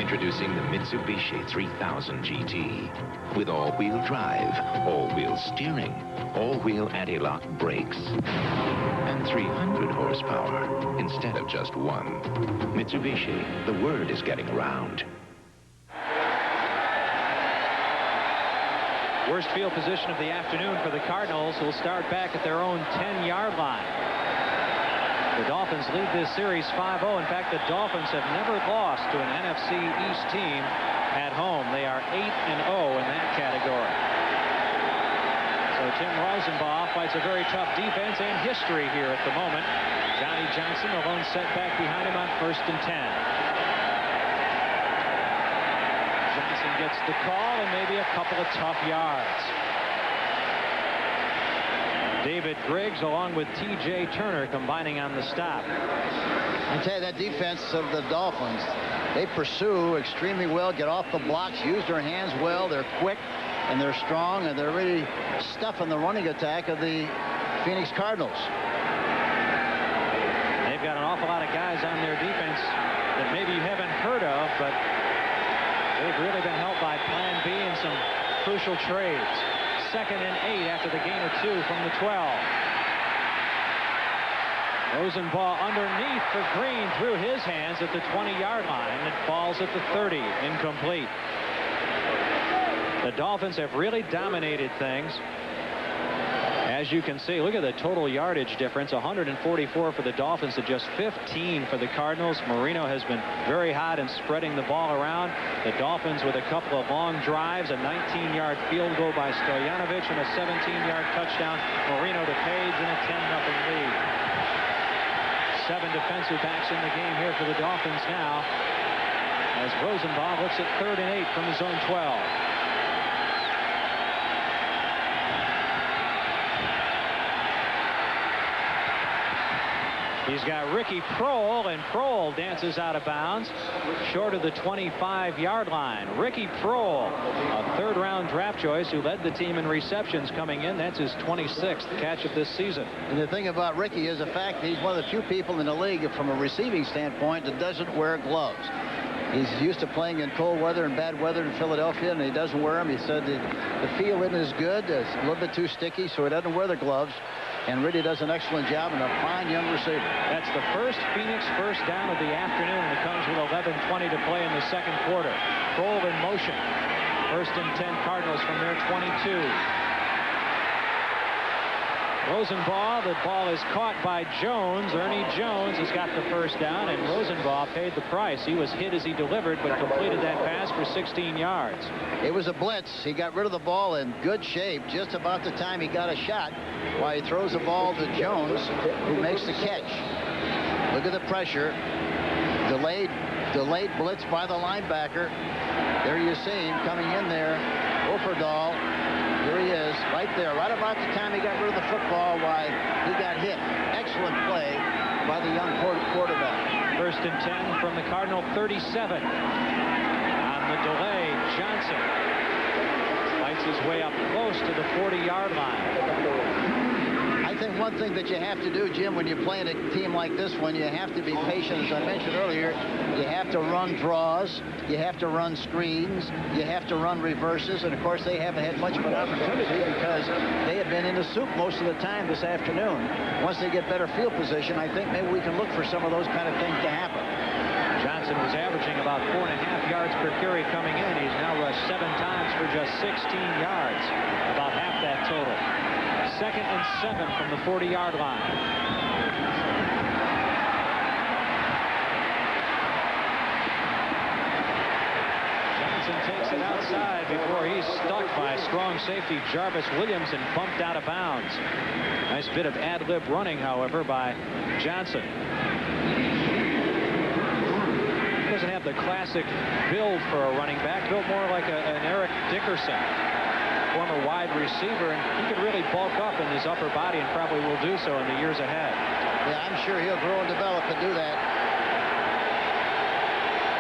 Introducing the Mitsubishi 3000 GT. With all-wheel drive, all-wheel steering, all-wheel anti-lock brakes, and 300 horsepower instead of just one. Mitsubishi, the word is getting around. Worst field position of the afternoon for the Cardinals, who will start back at their own 10-yard line. The Dolphins lead this series 5-0. In fact, the Dolphins have never lost to an NFC East team at home. They are 8-0 in that category. So Tim Rosenbaugh fights a very tough defense and history here at the moment. Johnny Johnson, the lone setback behind him on 1st and 10. Johnson gets the call and maybe a couple of tough yards. David Griggs along with T.J. Turner combining on the stop. I tell you, that defense of the Dolphins, they pursue extremely well, get off the blocks, use their hands well. They're quick and they're strong, and they're really stuffing the running attack of the Phoenix Cardinals. They've got an awful lot of guys on their defense that maybe you haven't heard of, but they've really been helped by Plan B and some crucial trades. 2nd and 8 after the gain of 2 from the 12. Rosenbaugh underneath for Green through his hands at the 20-yard line. It falls at the 30, incomplete. The Dolphins have really dominated things. As you can see, look at the total yardage difference, 144 for the Dolphins to just 15 for the Cardinals. Marino has been very hot in spreading the ball around. The Dolphins with a couple of long drives, a 19-yard field goal by Stoyanovich, and a 17-yard touchdown. Marino to Page, and a 10-0 lead. 7 defensive backs in the game here for the Dolphins now, as Rosenbaugh looks at 3rd and 8 from his own 12. He's got Ricky Prohl, and Prohl dances out of bounds short of the 25-yard line. Ricky Prohl, a 3rd-round draft choice who led the team in receptions coming in. That's his 26th catch of this season. And the thing about Ricky is the fact that he's one of the few people in the league from a receiving standpoint that doesn't wear gloves. He's used to playing in cold weather and bad weather in Philadelphia, and he doesn't wear them. He said the feel isn't as good. It's a little bit too sticky, so he doesn't wear the gloves. And really does an excellent job, and a fine young receiver. That's the first Phoenix first down of the afternoon, and it comes with 11:20 to play in the second quarter. Prohl in motion. 1st and 10 Cardinals from their 22. Rosenbaugh, the ball is caught by Jones. Ernie Jones has got the first down, and Rosenbaugh paid the price. He was hit as he delivered, but completed that pass for 16 yards. It was a blitz. He got rid of the ball in good shape just about the time he got a shot, while he throws the ball to Jones, who makes the catch. Look at the pressure. Delayed blitz by the linebacker. There you see him coming in there. Operdal. Here he is, right there. Right about the time he got rid of the football, why he got hit. Excellent play by the young quarterback. 1st and 10 from the Cardinal 37. On the delay, Johnson fights his way up close to the 40-yard line. I think one thing that you have to do, Jim, when you're playing a team like this one, you have to be patient. As I mentioned earlier, you have to run draws, you have to run screens, you have to run reverses, and of course they haven't had much of an opportunity because they have been in the soup most of the time this afternoon. Once they get better field position, I think maybe we can look for some of those kind of things to happen. Johnson was averaging about 4.5 yards per carry coming in. He's now rushed 7 times for just 16 yards, about half that total. 2nd and 7 from the 40-yard line. Johnson takes it outside before he's stuck by strong safety Jarvis Williams and bumped out of bounds. Nice bit of ad-lib running, however, by Johnson. Doesn't have the classic build for a running back, built more like an Eric Dickerson, former wide receiver, and he could really bulk up in his upper body and probably will do so in the years ahead. Yeah, I'm sure he'll grow and develop and do that.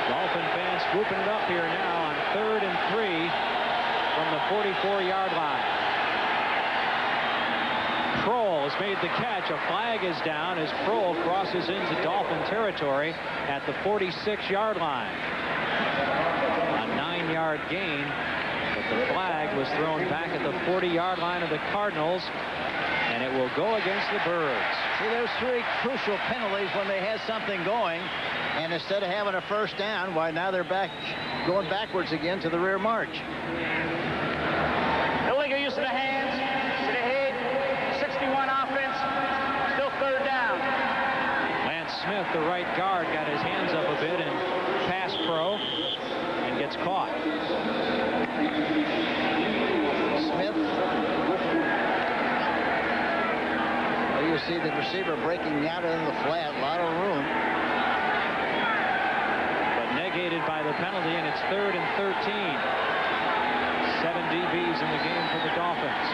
Dolphin fans swooping it up here now on 3rd and 3 from the 44-yard line. Kroll has made the catch. A flag is down as Kroll crosses into Dolphin territory at the 46-yard line. A 9-yard gain. The flag was thrown back at the 40-yard line of the Cardinals, and it will go against the Birds. See, there's 3 crucial penalties when they had something going, and instead of having a first down, why now they're going backwards again to the rear march. Illegal use of the hands, to the head, 61 offense, still 3rd down. Lance Smith, the right guard, got his hands up a bit and pass pro and gets caught. Smith. Well, you see the receiver breaking out into the flat. A lot of room. But negated by the penalty, and it's 3rd and 13. 7 DBs in the game for the Dolphins.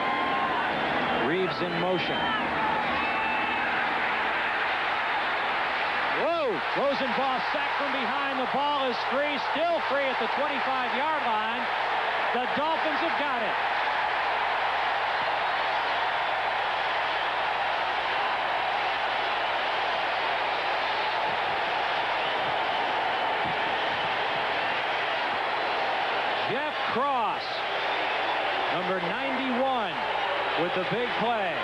Reeves in motion. Whoa! Rosenbach sacked from behind. The ball is free. Still free at the 25-yard line. The Dolphins have got it. Jeff Cross, number 91, with the big play.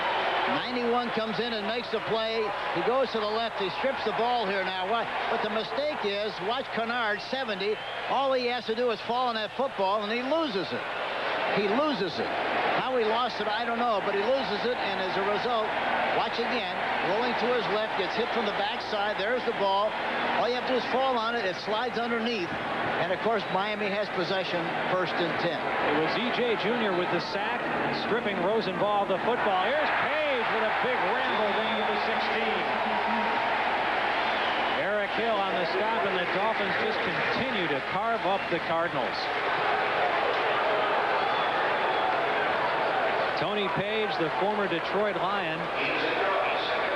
91 comes in and makes the play. He goes to the left. He strips the ball here now. But the mistake is, watch Kennard, 70. All he has to do is fall on that football, and he loses it. He loses it. How he lost it, I don't know, but he loses it, and as a result, watch again, rolling to his left, gets hit from the backside. There's the ball. All you have to do is fall on it. It slides underneath. And, of course, Miami has possession, 1st and 10. It was E.J. Jr. with the sack, stripping Rosenbach of the football. Here's Page with a big ramble down to the 16. Eric Hill on the stop, and the Dolphins just continue to carve up the Cardinals. Tony Page, the former Detroit Lion,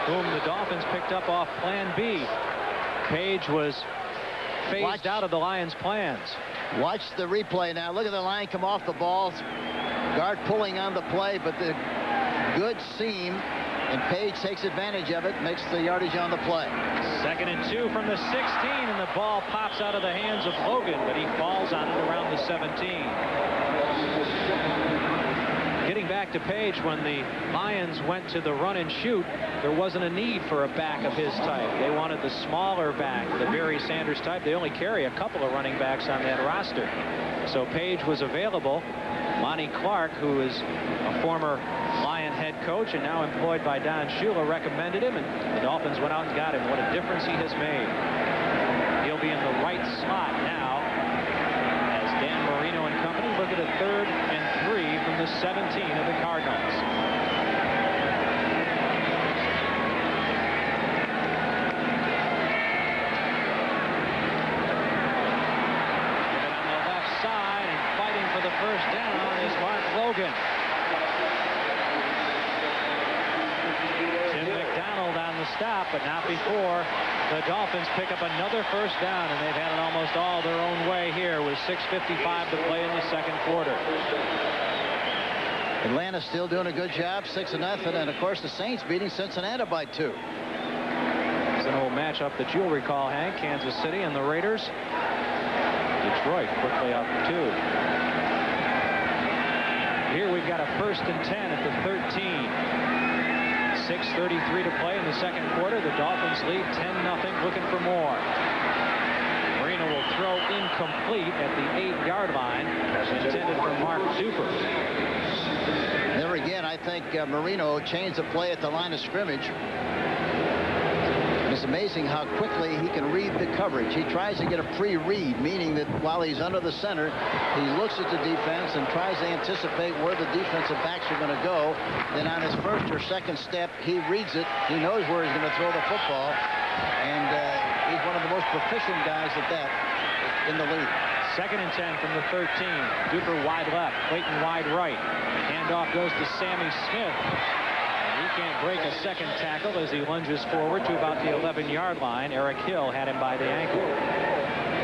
whom the Dolphins picked up off Plan B. Page was phased out of the Lions' plans. Watch the replay now. Look at the line come off the ball. Guard pulling on the play, but the good seam, and Page takes advantage of it, makes the yardage on the play. 2nd and 2 from the 16, and the ball pops out of the hands of Logan, but he falls on it around the 17. Getting back to Page, when the Lions went to the run and shoot, there wasn't a need for a back of his type. They wanted the smaller back, the Barry Sanders type. They only carry a couple of running backs on that roster. So Page was available. Lonnie Clark, who is a former Lion head coach and now employed by Don Shula, recommended him, and the Dolphins went out and got him. What a difference he has made. He'll be in the right slot now as Dan Marino and company look at a 3rd and 3 from the 17 of the Cardinals. but not before the Dolphins pick up another first down, and they've had it almost all their own way here with 6:55 to play in the second quarter. Atlanta's still doing a good job, 6-0, and of course the Saints beating Cincinnati by 2. It's an old matchup that you'll recall, Hank. Kansas City and the Raiders. Detroit quickly up 2. Here we've got a 1st and 10 at the 13. 6:33 to play in the second quarter. The Dolphins lead 10-0, looking for more. Marino will throw incomplete at the 8-yard line, intended for Mark Duper. There again, I think Marino changed the play at the line of scrimmage. It's amazing how quickly he can read the coverage. He tries to get a pre-read, meaning that while he's under the center, he looks at the defense and tries to anticipate where the defensive backs are going to go. Then on his first or second step, he reads it. He knows where he's going to throw the football. And he's one of the most proficient guys at that in the league. 2nd and 10 from the 13. Duper wide left, Clayton wide right. Handoff goes to Sammy Smith. He can't break a second tackle as he lunges forward to about the 11-yard line. Eric Hill had him by the ankle.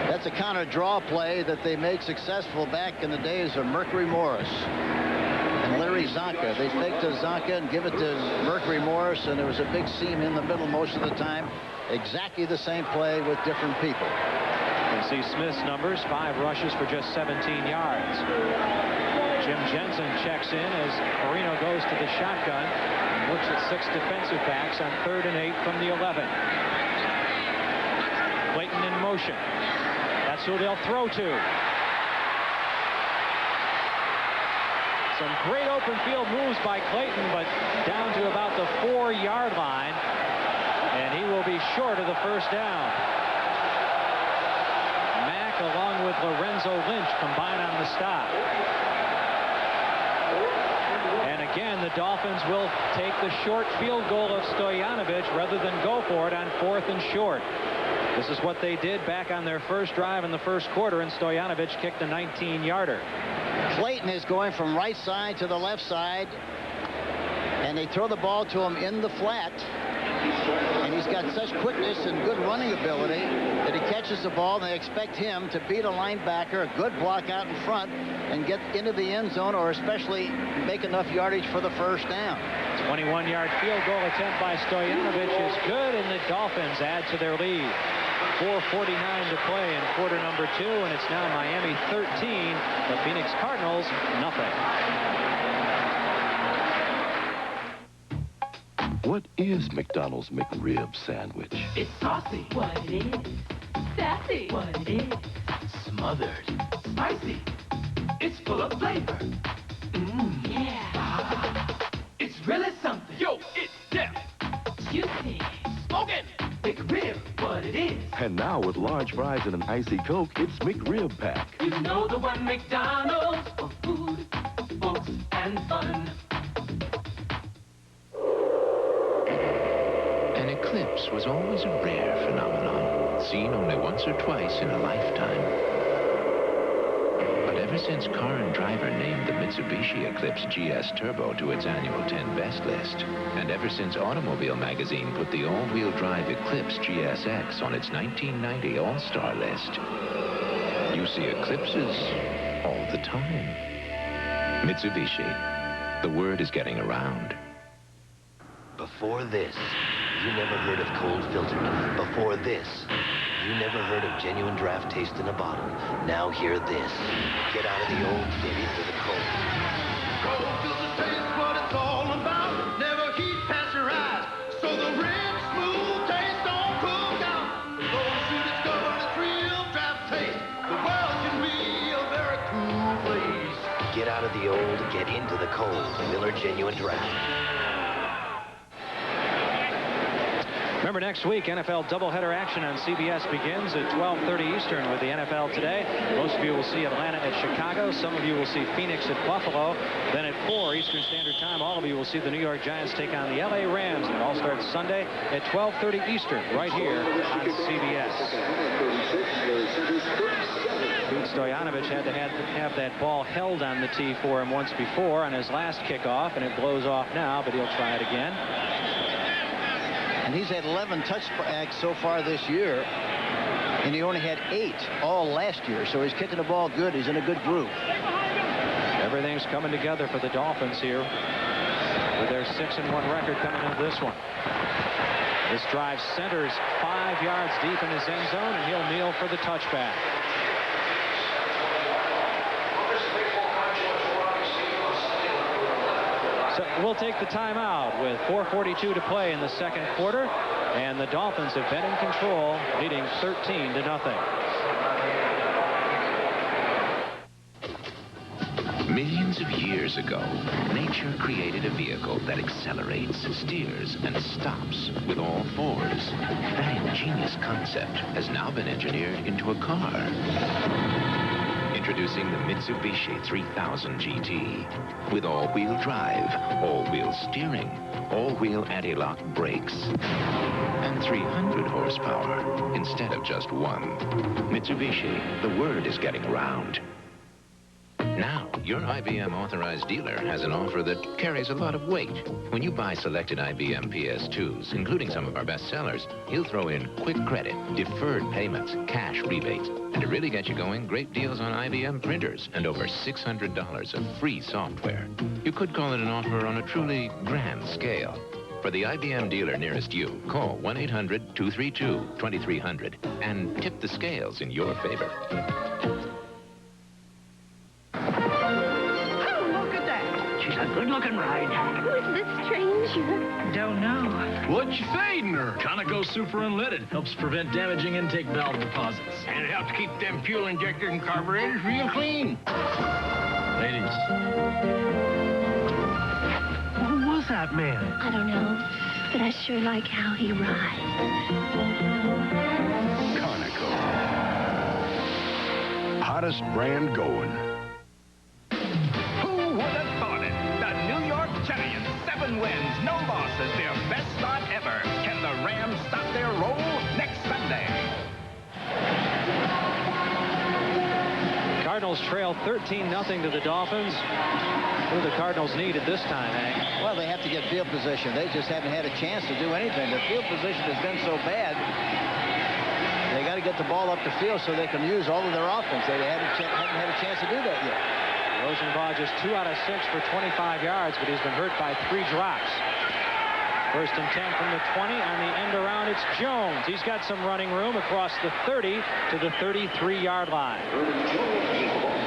That's a counter draw play that they made successful back in the days of Mercury Morris and Larry Zonka. They fake to Zonka and give it to Mercury Morris, and there was a big seam in the middle most of the time. Exactly the same play with different people. You can see Smith's numbers, 5 rushes for just 17 yards. Jim Jensen checks in as Marino goes to the shotgun and looks at 6 defensive backs on 3rd and 8 from the 11. Clayton in motion. That's who they'll throw to. Some great open field moves by Clayton, but down to about the 4-yard line, and he will be short of the first down. Mack along with Lorenzo Lynch combine on the stop. And again, the Dolphins will take the short field goal of Stoyanovich rather than go for it on 4th and short. This is what they did back on their first drive in the first quarter, and Stoyanovich kicked a 19-yarder. Clayton is going from right side to the left side, and they throw the ball to him in the flat. And he's got such quickness and good running ability that he catches the ball, and they expect him to beat a linebacker, a good block out in front, and get into the end zone, or especially make enough yardage for the first down. 21-yard field goal attempt by Stoyanovich is good, and the Dolphins add to their lead. 4:49 to play in quarter number 2, and it's now Miami 13, the Phoenix Cardinals nothing. What is McDonald's McRib sandwich? It's saucy. What it is. Sassy. What it is. Smothered. Spicy. It's full of flavor. Yeah. It's really something. Yo, it's depth. Juicy. Smoking. McRib. What it is. And now with large fries and an icy Coke, it's McRib Pack. You know the one McDonald's for food, books, and fun. An eclipse was always a rare phenomenon, seen only once or twice in a lifetime. But ever since Car and Driver named the Mitsubishi Eclipse GS Turbo to its annual 10 Best list, and ever since Automobile Magazine put the all-wheel drive Eclipse GSX on its 1990 All-Star list, you see eclipses all the time. Mitsubishi. The word is getting around. Before this, you never heard of cold filtered. Before this, you never heard of genuine draft taste in a bottle. Now hear this. Get out of the old, get into the cold. Cold filter taste what it's all about. Never heat pasteurized, so the rich, smooth taste don't cook out. For those who discover its real draft taste, the world can be a very cool place. Get out of the old, get into the cold. Miller Genuine Draft. Remember, next week, NFL doubleheader action on CBS begins at 12:30 Eastern with the NFL Today. Most of you will see Atlanta at Chicago. Some of you will see Phoenix at Buffalo. Then at 4 Eastern Standard Time, all of you will see the New York Giants take on the LA Rams. And it all starts Sunday at 12:30 Eastern right here on CBS. Pete Stoyanovich had to have that ball held on the tee for him once before on his last kickoff, and it blows off now, but he'll try it again. And And he's had 11 touchbacks so far this year. And he only had 8 all last year. So he's kicking the ball good. He's in a good group. Everything's coming together for the Dolphins here with their 6-1 record coming into this one. This drive centers 5 yards deep in his end zone, and he'll kneel for the touchback. So we'll take the timeout with 4:42 to play in the second quarter, and the Dolphins have been in control, leading 13-0. Millions of years ago, nature created a vehicle that accelerates, steers, and stops with all fours. That ingenious concept has now been engineered into a car. Introducing the Mitsubishi 3000 GT. With all-wheel drive, all-wheel steering, all-wheel anti-lock brakes, and 300 horsepower instead of just 1. Mitsubishi, the word is getting around. Now, your IBM authorized dealer has an offer that carries a lot of weight. When you buy selected IBM PS2s, including some of our best sellers, he'll throw in quick credit, deferred payments, cash rebates. And to really get you going, great deals on IBM printers and over $600 of free software. You could call it an offer on a truly grand scale. For the IBM dealer nearest you, call 1-800-232-2300 and tip the scales in your favor. She's a good-looking ride. Who's this stranger? Don't know. What you feeding her? Conoco Super Unleaded. Helps prevent damaging intake valve deposits. And it helps keep them fuel injectors and carburetors real clean. Ladies. Who was that man? I don't know, but I sure like how he rides. Conoco. Hottest brand going. Who would have thought it? The New York Giants, 7 wins, no losses, their best start ever. Can the Rams stop their roll next Sunday? Cardinals trail 13-0 to the Dolphins. Who the Cardinals need at this time, Hank? Well, they have to get field position. They just haven't had a chance to do anything. The field position has been so bad. They got to get the ball up the field so they can use all of their offense. They haven't had a chance to do that yet. Rosenbaugh just 2 out of 6 for 25 yards, but he's been hurt by 3 drops. First and 10 from the 20. On the end around, it's Jones. He's got some running room across the 30 to the 33-yard line.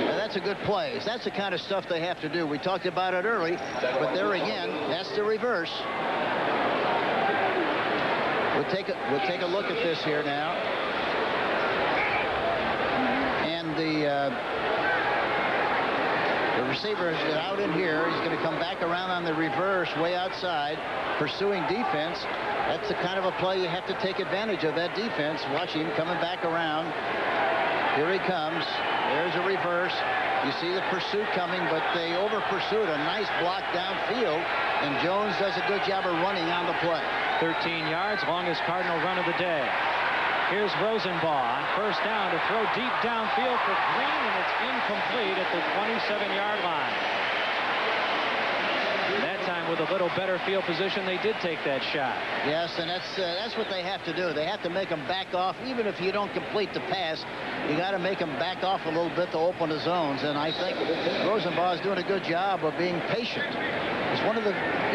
Now, that's a good play. That's the kind of stuff they have to do. We talked about it early, but there again, that's the reverse. We'll take a look at this here now. And the receiver is out in here. He's going to come back around on the reverse way outside, pursuing defense. That's the kind of a play you have to take advantage of, that defense. Watch him coming back around. Here he comes. There's a reverse. You see the pursuit coming, but they over-pursued. A nice block downfield, and Jones does a good job of running on the play. 13 yards, longest Cardinal run of the day. Here's Rosenbaugh on first down to throw deep downfield for Green, and it's incomplete at the 27-yard line. That time with a little better field position, they did take that shot. Yes, and that's what they have to do. They have to make them back off. Even if you don't complete the pass, you got to make them back off a little bit to open the zones. And I think Rosenbaugh is doing a good job of being patient.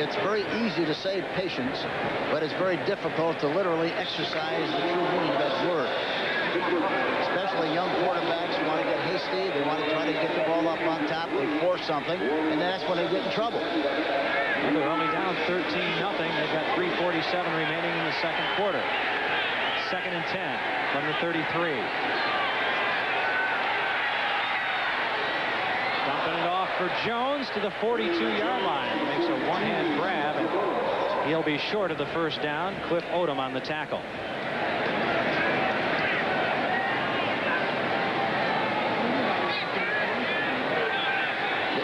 It's very easy to say patience, but it's very difficult to literally exercise the true meaning of that word. Especially young quarterbacks who want to get hasty. They want to try to get the ball up on top. They force something, and that's when they get in trouble. Well, they're only down 13-0. They've got 3:47 remaining in the second quarter. Second and 10 from the 33. Dumping it off for Jones to the 42-yard line. Makes a one-hand grab, and he'll be short of the first down. Cliff Odom on the tackle.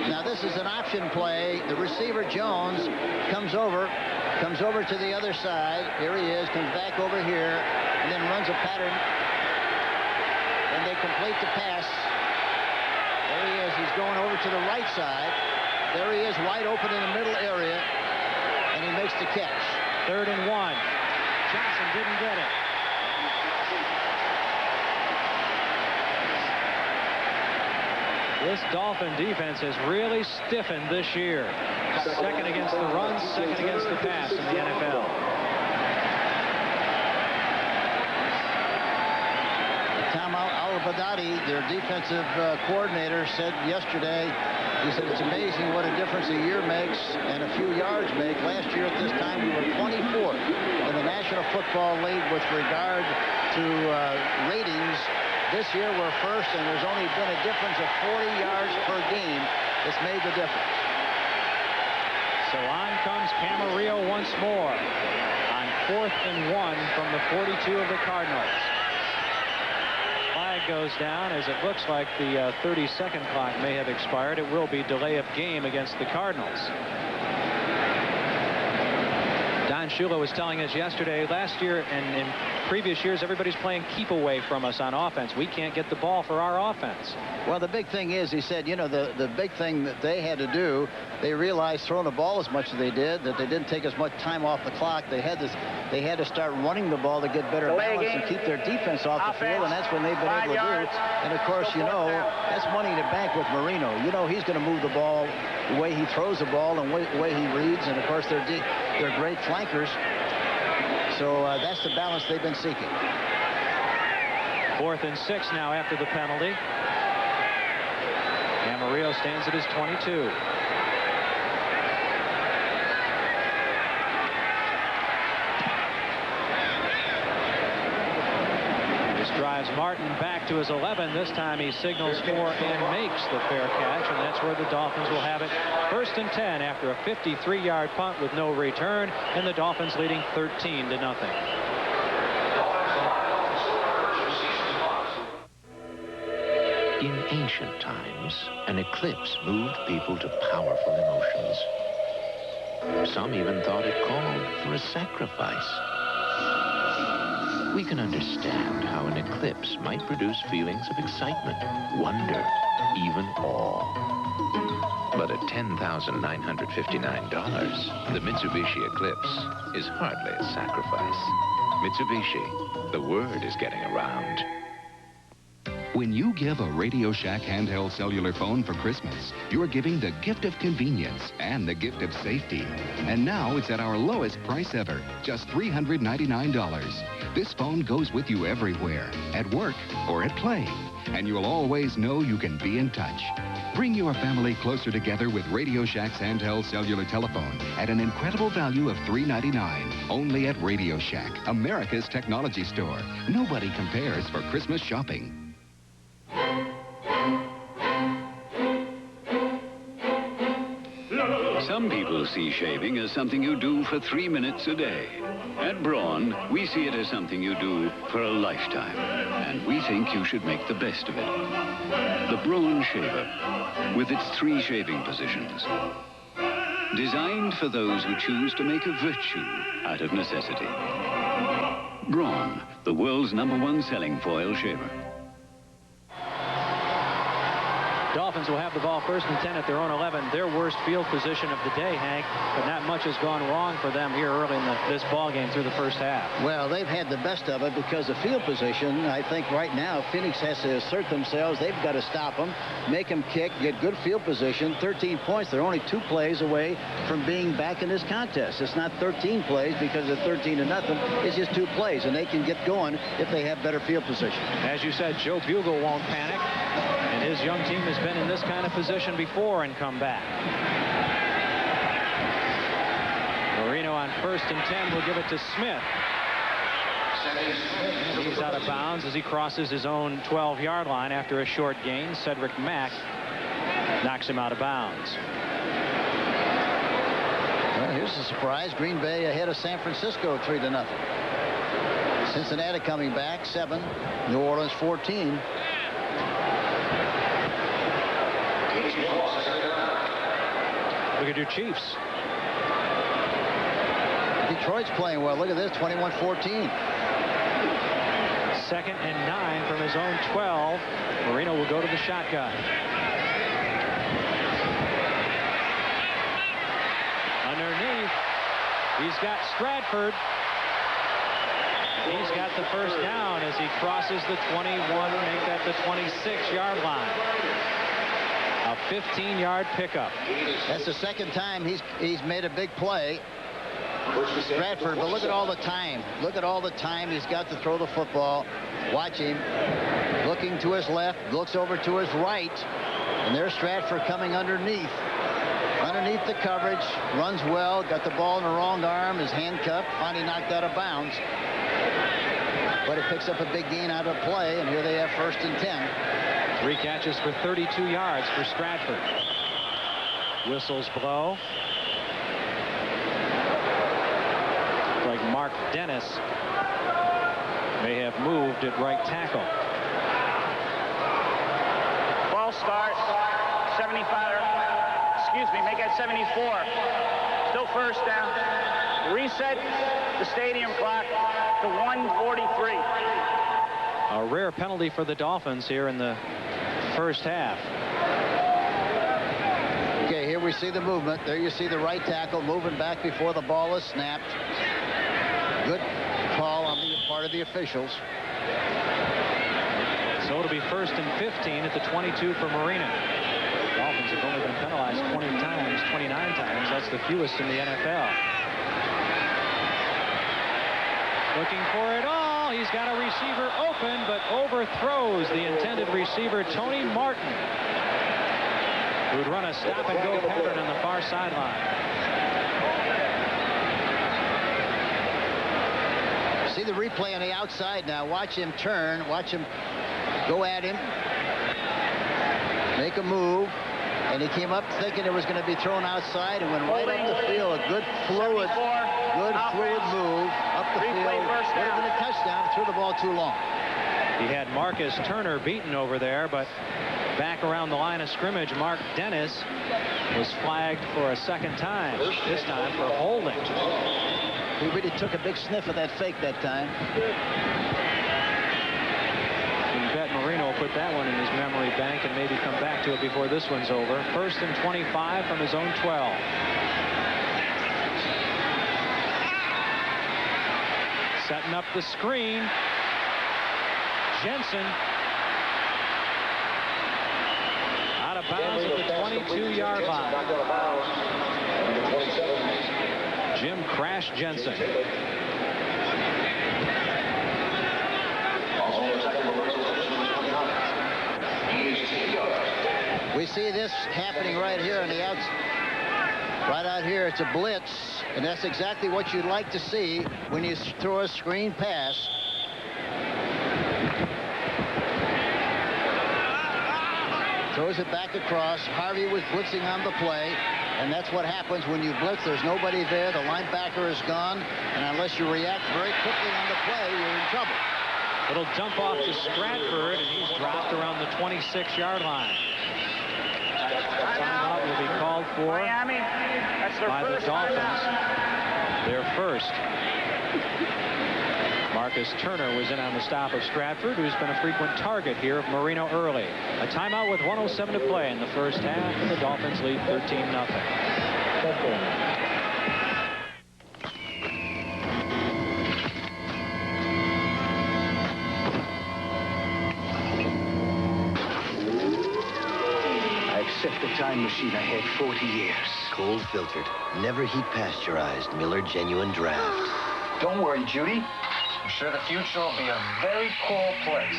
Now this is an option play. The receiver Jones comes over to the other side. Here he is, comes back over here, and then runs a pattern. And they complete the pass. There he is. He's going over to the right side. There he is, wide open in the middle area, and he makes the catch. 3rd and 1. Johnson didn't get it. This Dolphin defense has really stiffened this year. Second against the run, second against the pass in the NFL. Tom Al-Badati, their defensive coordinator, said yesterday, he said it's amazing what a difference a year makes and a few yards make. Last year at this time, we were 24th in the National Football League with regard to ratings. This year we're first, and there's only been a difference of 40 yards per game that's made the difference. So on comes Camarillo once more on 4th and 1 from the 42 of the Cardinals. Flag goes down as it looks like the 30-second clock may have expired. It will be delay of game against the Cardinals. Don Shula was telling us yesterday, last year and in previous years, everybody's playing keep away from us on offense. We can't get the ball for our offense. Well, the big thing is, he said, you know, the big thing that they had to do, they realized throwing the ball as much as they did, that they didn't take as much time off the clock. They had to start running the ball to get better balance and keep their defense off the field, and that's when they've been able to do. And of course, you know, that's money to bank with Marino. You know, he's going to move the ball the way he throws the ball and the way he reads, and of course they're great flankers. So that's the balance they've been seeking. 4th and 6 now after the penalty. Camarillo stands at his 22. This drives Martin back to his 11. This time he signals for and makes the fair catch, and that's where the Dolphins will have it. 1st and 10 after a 53-yard punt with no return, and the Dolphins leading 13-0. In ancient times, an eclipse moved people to powerful emotions. Some even thought it called for a sacrifice. We can understand how an eclipse might produce feelings of excitement, wonder, even awe. But at $10,959, the Mitsubishi Eclipse is hardly a sacrifice. Mitsubishi, the word is getting around. When you give a Radio Shack handheld cellular phone for Christmas, you're giving the gift of convenience and the gift of safety. And now it's at our lowest price ever, just $399. This phone goes with you everywhere, at work or at play. And you'll always know you can be in touch. Bring your family closer together with Radio Shack's handheld cellular telephone at an incredible value of $399. Only at Radio Shack, America's technology store. Nobody compares for Christmas shopping. Some people see shaving as something you do for 3 minutes a day. At Braun, we see it as something you do for a lifetime. And we think you should make the best of it. The Braun Shaver, with its 3 shaving positions. Designed for those who choose to make a virtue out of necessity. Braun, the world's #1 selling foil shaver. Dolphins will have the ball 1st and 10 at their own 11. Their worst field position of the day, Hank, but not much has gone wrong for them here early in this ball game through the first half. Well, they've had the best of it because of field position. I think right now Phoenix has to assert themselves. They've got to stop them, make them kick, get good field position. 13 points. They're only 2 plays away from being back in this contest. It's not 13 plays because of 13-0. It's just 2 plays, and they can get going if they have better field position. As you said, Joe Bugle won't panic, and his young team has been in this kind of position before and come back. Marino on 1st and 10 will give it to Smith. He's out of bounds as he crosses his own 12-yard line after a short gain. Cedric Mack knocks him out of bounds. Well, here's a surprise. Green Bay ahead of San Francisco 3-0. Cincinnati coming back 7. New Orleans 14. Look at your Chiefs. Detroit's playing well. Look at this, 21-14. 2nd and 9 from his own 12. Marino will go to the shotgun. Underneath, he's got Stratford. He's got the first down as he crosses the 21, make that the 26-yard line. A 15-yard pickup. That's the second time he's made a big play. Stratford, but look at all the time. Look at all the time he's got to throw the football. Watch him. Looking to his left, looks over to his right, and there's Stratford coming underneath the coverage, runs well, got the ball in the wrong arm, is handcuffed, finally knocked out of bounds. But it picks up a big gain out of play, and here they have 1st and 10. 3 catches for 32 yards for Stratford. Whistles blow. Like Mark Dennis may have moved at right tackle. Ball start, 75, excuse me, make that 74. Still 1st down. Reset the stadium clock to 1:43. A rare penalty for the Dolphins here in the first half. Okay, here we see the movement. There you see the right tackle moving back before the ball is snapped. Good call on the part of the officials. So it'll be 1st and 15 at the 22 for Marina. The Dolphins have only been penalized 29 times. That's the fewest in the NFL. Looking for it all. He's got a receiver open, but overthrows the intended receiver, Tony Martin, who'd run a stop-and-go pattern on the far sideline. See the replay on the outside now. Watch him turn. Watch him go at him. Make a move. And he came up thinking it was going to be thrown outside and went right up the field. A good fluid move up the field. Would have been a touchdown. Threw the ball too long. He had Marcus Turner beaten over there, but back around the line of scrimmage, Mark Dennis was flagged for a second time, this time for holding. He really took a big sniff of that fake that time. You bet Marino will put that one in his memory bank and maybe come back to it before this one's over. 1st and 25 from his own 12. Setting up the screen. Jensen out of bounds at the 22-yard line. Jim Crash Jensen. We see this happening right here on the outside. Right out here, it's a blitz, and that's exactly what you'd like to see when you throw a screen pass. Throws it back across. Harvey was blitzing on the play, and that's what happens when you blitz. There's nobody there. The linebacker is gone, and unless you react very quickly on the play, you're in trouble. It'll jump off to Stratford, and he's dropped around the 26-yard line. Timeout will be called for Miami. That's their by the first Dolphins. timeout. Their first. Marcus Turner was in on the stop of Stratford, who's been a frequent target here of Marino early. A timeout with 1:07 to play in the first half, and the Dolphins lead 13-0. I've set the time machine ahead 40 years. Cold filtered, never heat pasteurized Miller Genuine Draft. Don't worry, Judy. I'm sure the future will be a very cool place.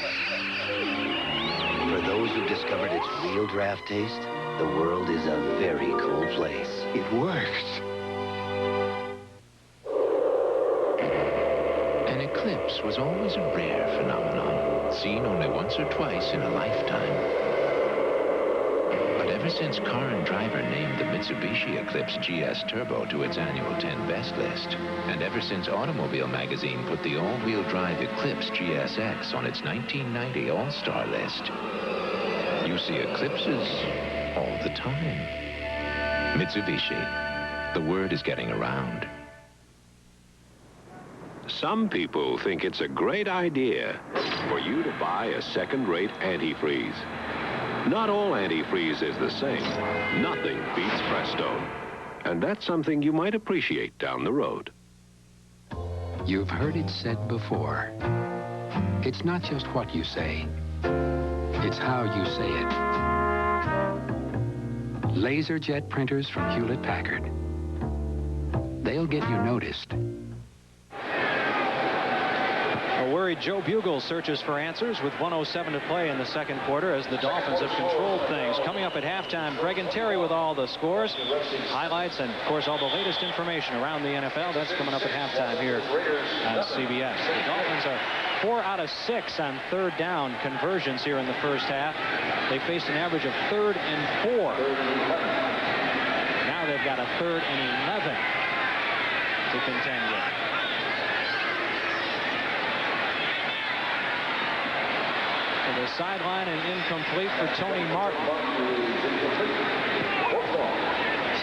For those who've discovered its real draft taste, the world is a very cool place. It works. An eclipse was always a rare phenomenon, seen only once or twice in a lifetime. But ever since Car and Driver named the Mitsubishi Eclipse GS Turbo to its annual 10 best list, and ever since Automobile Magazine put the all-wheel drive Eclipse GSX on its 1990 All-Star list, you see eclipses all the time. Mitsubishi. The word is getting around. Some people think it's a great idea for you to buy a second-rate antifreeze. Not all antifreeze is the same. Nothing beats Presto. And that's something you might appreciate down the road. You've heard it said before. It's not just what you say. It's how you say it. LaserJet printers from Hewlett-Packard. They'll get you noticed. A worried Joe Bugel searches for answers with 1:07 to play in the second quarter as the Dolphins have controlled things. Coming up at halftime, Greg and Terry with all the scores, highlights, and, of course, all the latest information around the NFL. That's coming up at halftime here on CBS. The Dolphins are 4 out of 6 on third down conversions here in the first half. They faced an average of 3rd and 4. Now they've got a 3rd and 11 to contend with. To the sideline and incomplete for Tony Martin.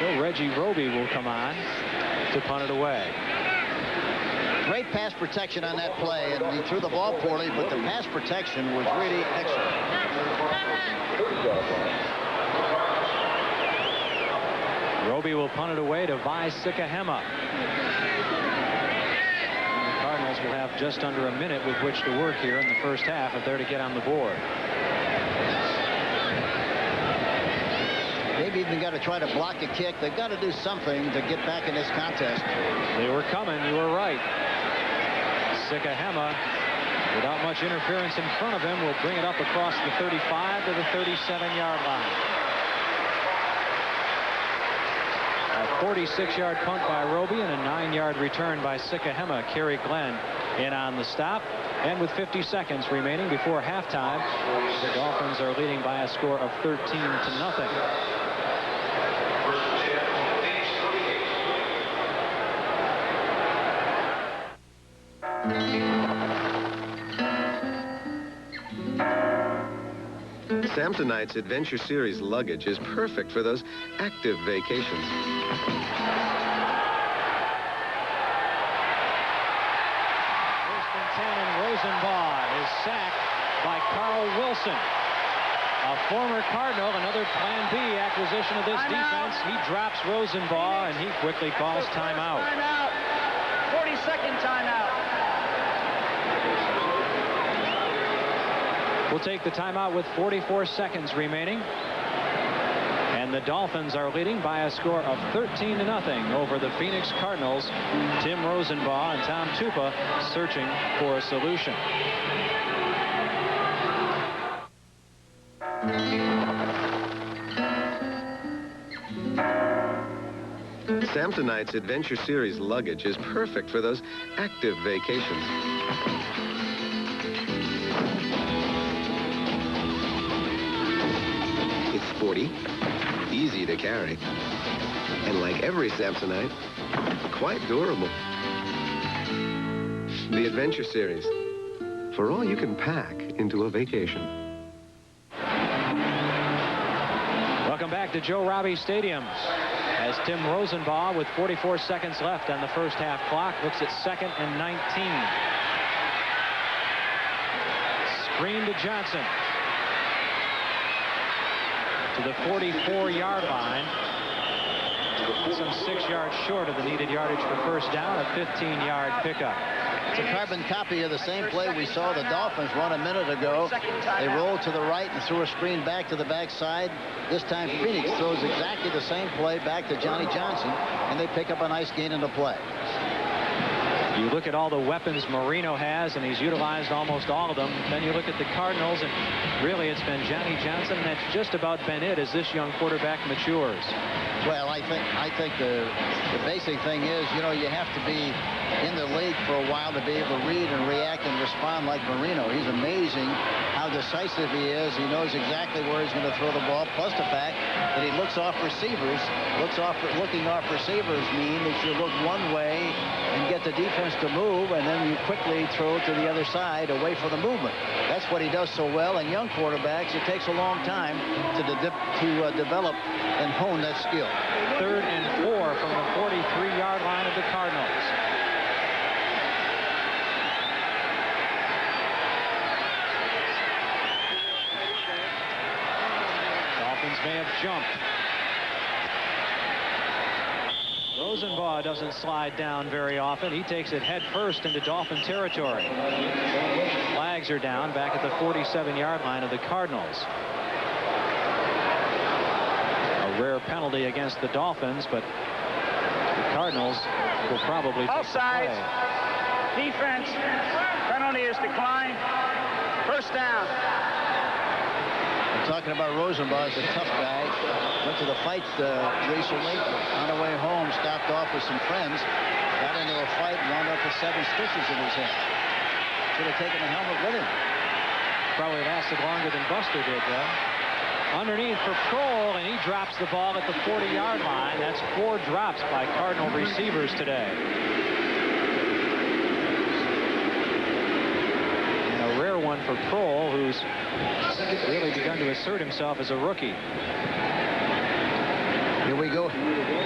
So Reggie Roby will come on to punt it away. Great pass protection on that play, and he threw the ball poorly, but the pass protection was really excellent. Roby will punt it away to Vi Sikahema. The Cardinals will have just under a minute with which to work here in the first half if they're to get on the board. They've even got to try to block a kick. They've got to do something to get back in this contest. They were coming. You were right. Sikahema, without much interference in front of him, will bring it up across the 35 to the 37-yard line. A 46-yard punt by Roby and a 9-yard return by Sikahema. Kerry Glenn in on the stop. And with 50 seconds remaining before halftime, the Dolphins are leading by a score of 13-0. Samsonite's Adventure Series luggage is perfect for those active vacations. First and 10, and Rosenbaugh is sacked by Carl Wilson. A former Cardinal, another Plan B acquisition of this defense. He drops Rosenbaugh, and he quickly calls timeout. Timeout. 40-second timeout. We'll take the timeout with 44 seconds remaining. And the Dolphins are leading by a score of 13-0 over the Phoenix Cardinals. Tim Rosenbaugh and Tom Tupa searching for a solution. Samsonite's Adventure Series luggage is perfect for those active vacations. It's sporty, easy to carry, and like every Samsonite, quite durable. The Adventure Series, for all you can pack into a vacation. Welcome back to Joe Robbie Stadium as Tim Rosenbaugh, with 44 seconds left on the first half clock, looks at 2nd and 19. Screen to Johnson. To the 44-yard line. Some 6 yards short of the needed yardage for first down, a 15-yard pickup. It's a carbon copy of the same play we saw the Dolphins run a minute ago. They rolled to the right and threw a screen back to the backside. This time Phoenix throws exactly the same play back to Johnny Johnson, and they pick up a nice gain in the play. You look at all the weapons Marino has, and he's utilized almost all of them. Then you look at the Cardinals, and really it's been Johnny Johnson, and that's just about been it as this young quarterback matures. Well, I think the basic thing is, you know, you have to be in the league for a while to be able to read and react and respond like Marino. He's amazing how decisive he is. He knows exactly where he's going to throw the ball, plus the fact that he looks off receivers. Looking off receivers mean that you look one way and get the defense to move, and then you quickly throw to the other side away from the movement. That's what he does so well. And young quarterbacks, it takes a long time to develop and hone that skill. 3rd and 4 from the 43-yard line of the Cardinals. Dolphins may have jumped. Rosenbaugh doesn't slide down very often. He takes it head first into Dolphin territory. Flags are down back at the 47-yard line of the Cardinals. A rare penalty against the Dolphins, but the Cardinals will probably take the Offside. play. Defense. Penalty is declined. First down. I'm talking about Rosenbaugh as a tough guy. Went to the fight recently. On the way home, stopped off with some friends. Got into a fight, wound up with 7 stitches in his head. Should have taken the helmet with him. Probably lasted longer than Buster did, though. Underneath for Kroll, and he drops the ball at the 40-yard line. That's 4 drops by Cardinal receivers today. And a rare one for Kroll, who's really begun to assert himself as a rookie. Here we go.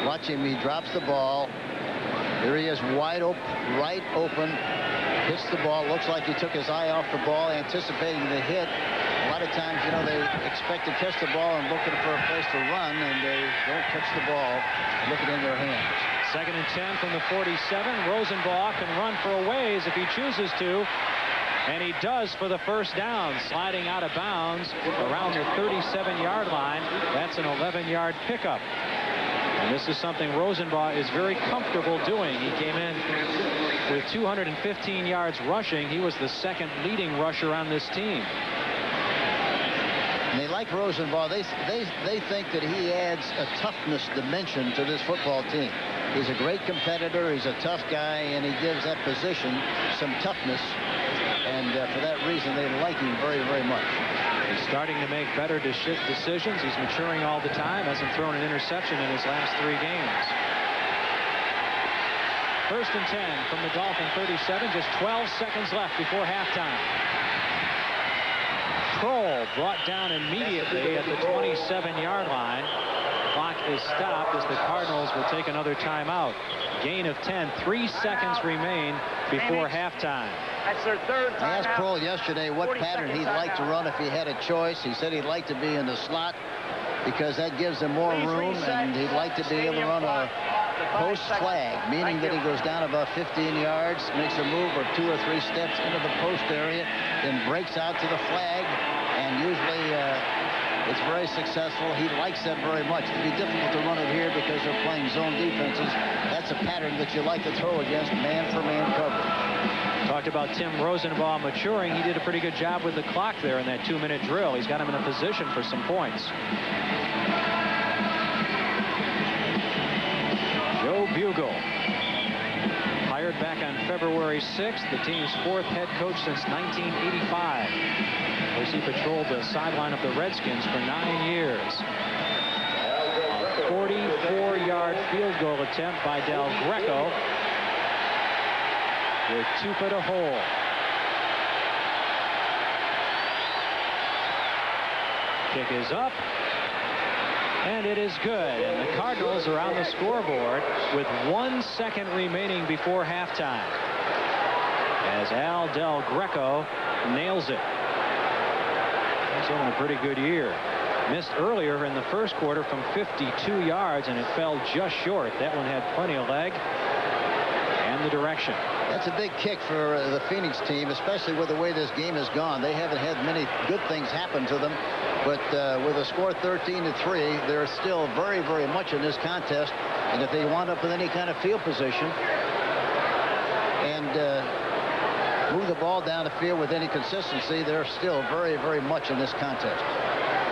Watch him. He drops the ball. Here he is, wide open, right open. Hits the ball. Looks like he took his eye off the ball, anticipating the hit. A lot of times, you know, they expect to catch the ball and looking for a place to run, and they don't catch the ball, looking in their hands. 2nd and 10 from the 47. Rosenbaugh can run for a ways if he chooses to. And he does for the first down, sliding out of bounds around the 37-yard line. That's an 11-yard pickup. And this is something Rosenbaugh is very comfortable doing. He came in with 215 yards rushing. He was the 2nd leading rusher on this team. And they like Rosenbaugh. They think that he adds a toughness dimension to this football team. He's a great competitor. He's a tough guy, and he gives that position some toughness. And for that reason, they like him very, very much. He's starting to make better decisions. He's maturing all the time. Hasn't thrown an interception in his last 3 games. 1st and 10 from the Dolphin 37. Just 12 seconds left before halftime. Kroll brought down immediately at the 27-yard line. Clock is stopped as the Cardinals will take another timeout. Gain of 10. 3 seconds remain before halftime. That's their 3rd timeout. I asked Kroll yesterday what pattern he'd like to run if he had a choice. He said he'd like to be in the slot because that gives him more room, and he'd like to be able to run a post flag, meaning that he goes down about 15 yards, makes a move or 2 or 3 steps into the post area, then breaks out to the flag, and usually it's very successful. He likes that very much. It'd be difficult to run it here because they're playing zone defenses. That's a pattern that you like to throw against man-for-man coverage. Talked about Tim Rosenbaugh maturing. He did a pretty good job with the clock there in that 2-minute drill. He's got him in a position for some points. Joe Bugle, hired back on February 6th, the team's 4th head coach since 1985. Of course, he patrolled the sideline of the Redskins for 9 years. A 44-yard field goal attempt by Del Greco with 2 foot a hole. Kick is up, and it is good. And the Cardinals are on the scoreboard with 1 second remaining before halftime, as Al Del Greco nails it. He's having a pretty good year. Missed earlier in the first quarter from 52 yards, and it fell just short. That one had plenty of leg and the direction. That's a big kick for the Phoenix team, especially with the way this game has gone. They haven't had many good things happen to them, but with a score 13-3, they're still very, very much in this contest. And if they wind up with any kind of field position and move the ball down the field with any consistency, they're still very, very much in this contest.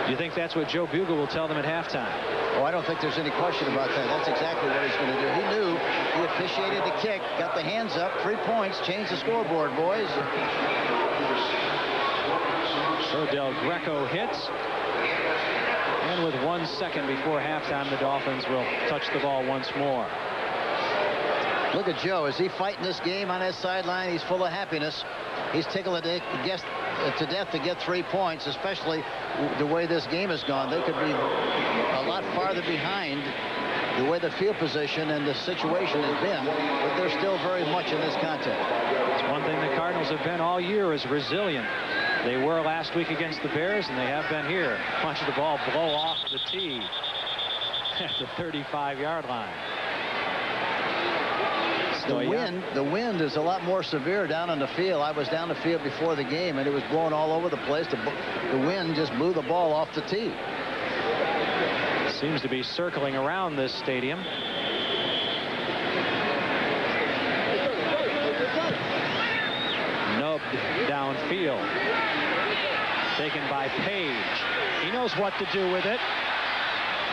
Do you think that's what Joe Bugle will tell them at halftime? Oh, I don't think there's any question about that. That's exactly what he's going to do. He knew. He officiated the kick, got the hands up, 3 points, changed the scoreboard, boys. So Del Greco hits. And with 1 second before halftime, the Dolphins will touch the ball once more. Look at Joe. Is he fighting this game on that sideline? He's full of happiness. He's tickled to death to get 3 points, especially the way this game has gone. They could be a lot farther behind the way the field position and the situation has been, but they're still very much in this contest. It's one thing the Cardinals have been all year, is resilient. They were last week against the Bears, and they have been here. Watch the ball blow off the tee at the 35-yard line. The wind is a lot more severe down on the field. I was down the field before the game, and it was blowing all over the place. The wind just blew the ball off the tee. Seems to be circling around this stadium. Nubbed downfield. Taken by Page. He knows what to do with it.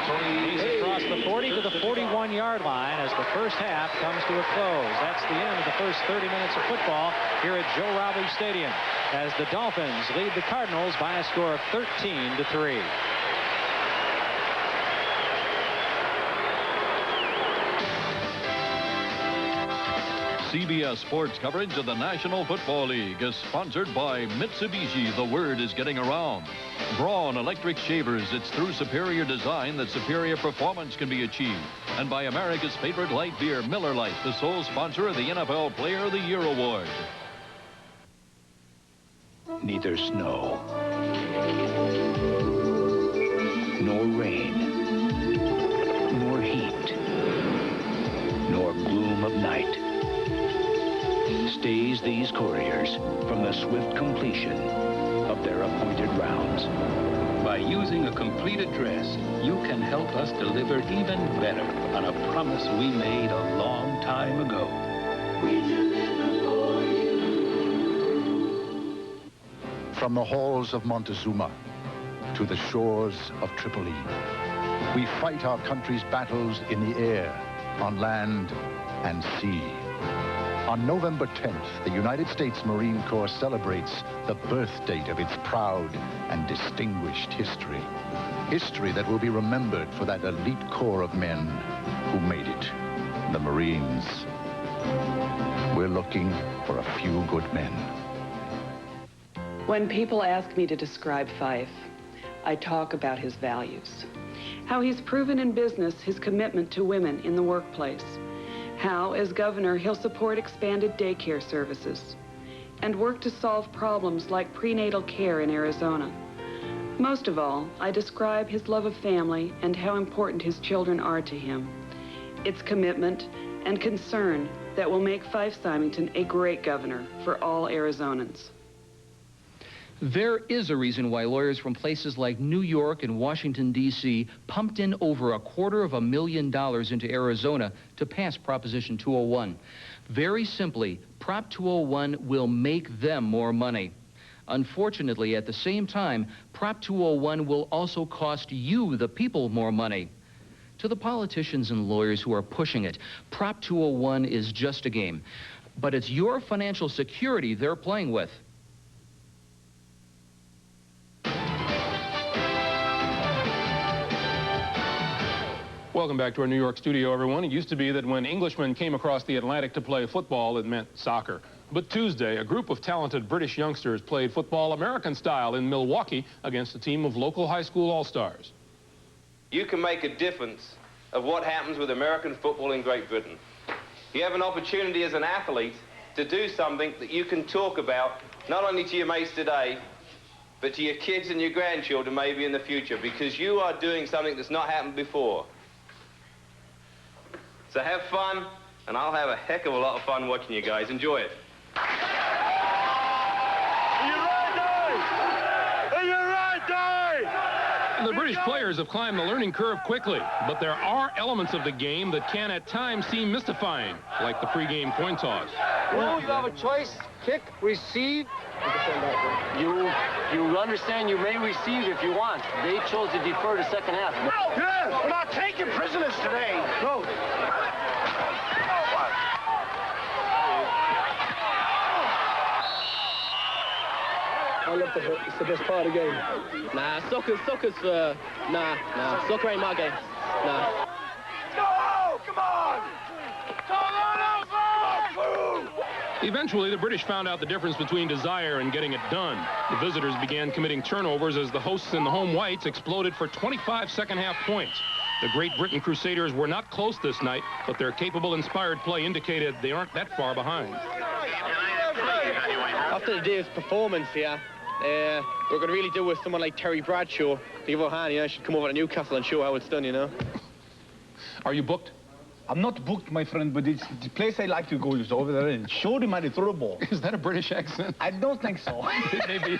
He's across the 40 to the 41-yard line as the first half comes to a close. That's the end of the first 30 minutes of football here at Joe Robbie Stadium as the Dolphins lead the Cardinals by a score of 13-3. CBS Sports coverage of the National Football League is sponsored by Mitsubishi. The word is getting around. Braun electric shavers. It's through superior design that superior performance can be achieved. And by America's favorite light beer, Miller Lite, the sole sponsor of the NFL Player of the Year Award. Neither snow nor rain nor heat nor gloom of night stays these couriers from the swift completion of their appointed rounds. By using a complete address, you can help us deliver even better on a promise we made a long time ago. We deliver for you. From the halls of Montezuma to the shores of Tripoli, we fight our country's battles in the air, on land, and sea. On November 10th, the United States Marine Corps celebrates the birth date of its proud and distinguished history. History that will be remembered for that elite corps of men who made it, the Marines. We're looking for a few good men. When people ask me to describe Fife, I talk about his values. How he's proven in business his commitment to women in the workplace. How, as governor, he'll support expanded daycare services and work to solve problems like prenatal care in Arizona. Most of all, I describe his love of family and how important his children are to him. It's commitment and concern that will make Fife Symington a great governor for all Arizonans. There is a reason why lawyers from places like New York and Washington, D.C. pumped in over $250,000 into Arizona to pass Proposition 201. Very simply, Prop 201 will make them more money. Unfortunately, at the same time, Prop 201 will also cost you, the people, more money. To the politicians and lawyers who are pushing it, Prop 201 is just a game. But it's your financial security they're playing with. Welcome back to our New York studio, everyone. It used to be that when Englishmen came across the Atlantic to play football, it meant soccer. But Tuesday, a group of talented British youngsters played football American style in Milwaukee against a team of local high school all-stars. You can make a difference of what happens with American football in Great Britain. You have an opportunity as an athlete to do something that you can talk about, not only to your mates today, but to your kids and your grandchildren maybe in the future, because you are doing something that's not happened before. So have fun, and I'll have a heck of a lot of fun watching you guys. Enjoy it. The British players have climbed the learning curve quickly, but there are elements of the game that can at times seem mystifying, like the pregame coin toss. Well, you have a choice, kick, receive. You understand you may receive if you want. They chose to defer the second half. Yeah, we're not taking prisoners today. No. I love the hit. It's the best part of the game. Nah, soccer ain't my game. Nah. No, come on! Eventually, the British found out the difference between desire and getting it done. The visitors began committing turnovers as the hosts and the home whites exploded for 25 second-half points. The Great Britain Crusaders were not close this night, but their capable, inspired play indicated they aren't that far behind. After the day's performance here, we're going to really do with someone like Terry Bradshaw. To give her a hand, you know, should come over to Newcastle and show how it's done, you know. Are you booked? I'm not booked, my friend, but it's the place I like to go is over there and show them how to throw the ball. Is that a British accent? I don't think so. Maybe.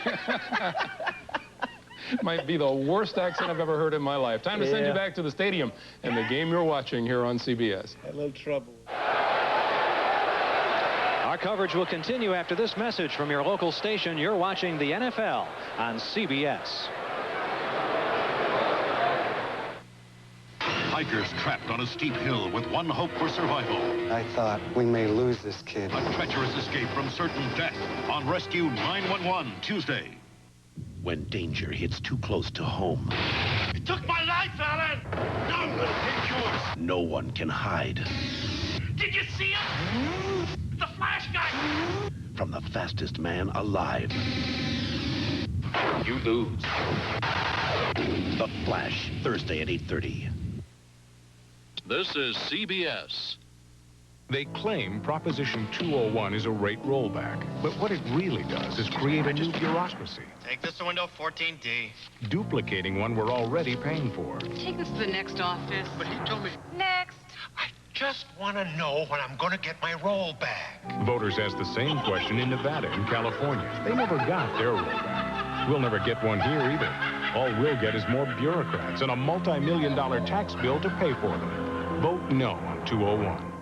Might be the worst accent I've ever heard in my life. Time to send you back to the stadium and the game you're watching here on CBS. A little trouble. Our coverage will continue after this message from your local station. You're watching the NFL on CBS. Hikers trapped on a steep hill with one hope for survival. I thought we may lose this kid. A treacherous escape from certain death on Rescue 911 Tuesday. When danger hits too close to home, You took my life, Alan! Now I'm gonna take yours! no one can hide Did you see him? The Flash guy! from the fastest man alive. You lose. The Flash, Thursday at 8:30. This is CBS. They claim Proposition 201 is a rate rollback, but what it really does is create a new bureaucracy, Take this to window 14D. duplicating one we're already paying for. Take this to the next office. But he told me... Next. Just want to know when I'm going to get my roll back. Voters asked the same question in Nevada and California. They never got their rollback. We'll never get one here either. All we'll get is more bureaucrats and a multi-million-dollar tax bill to pay for them. Vote no on 201.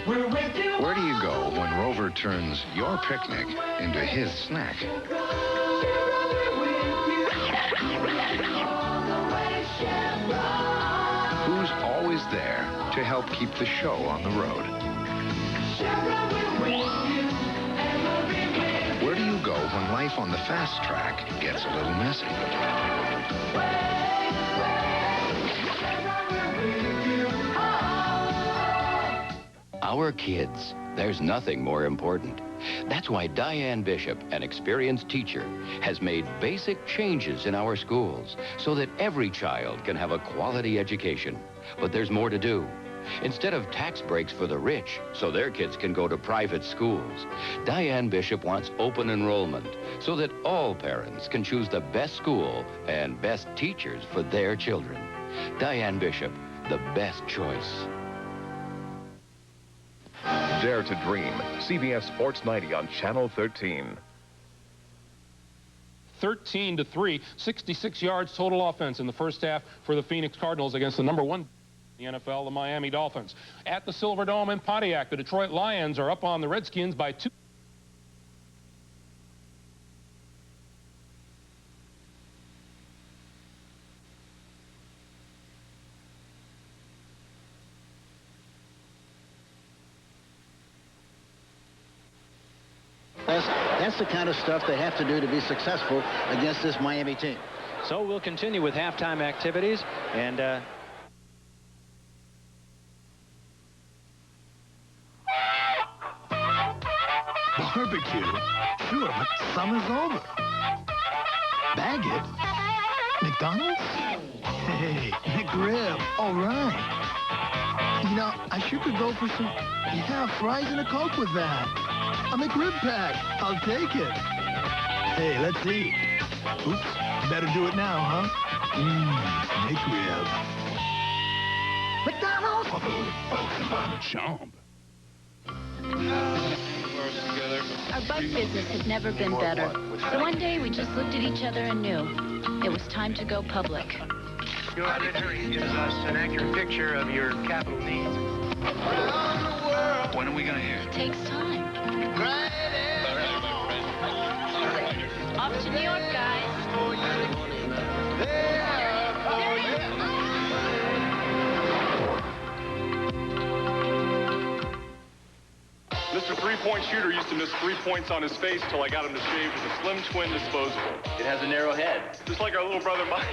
Where do you go when Rover turns your picnic into his snack? Who's always there to help keep the show on the road? Where do you go when life on the fast track gets a little messy? Our kids. There's nothing more important. That's why Diane Bishop, an experienced teacher, has made basic changes in our schools so that every child can have a quality education. But there's more to do. Instead of tax breaks for the rich so their kids can go to private schools, Diane Bishop wants open enrollment so that all parents can choose the best school and best teachers for their children. Diane Bishop, the best choice. Dare to Dream, CBS Sports 90 on Channel 13. 13-3, 66 yards total offense in the first half for the Phoenix Cardinals against the number 1 in the NFL, the Miami Dolphins. At the Silverdome in Pontiac, the Detroit Lions are up on the Redskins by 2. That's the kind of stuff they have to do to be successful against this Miami team. So we'll continue with halftime activities, and Barbecue? Sure, but summer's over. Baggett? McDonald's? Hey, McRib. All right. You know, I sure could go for some, fries and a Coke with that. A McRib pack. I'll take it. Hey, let's eat. Oops, better do it now, huh? McRib. McDonald's? Chomp. Our bike business had never been better. So one day we just looked at each other and knew it was time to go public. Your auditor gives us an accurate picture of your capital needs. When are we going to hear? It takes time. Off to New York, guys. Mr. Three-Point Shooter used to miss 3 points on his face till I got him to shave with a Slim Twin disposable. It has a narrow head. Just like our little brother Mike.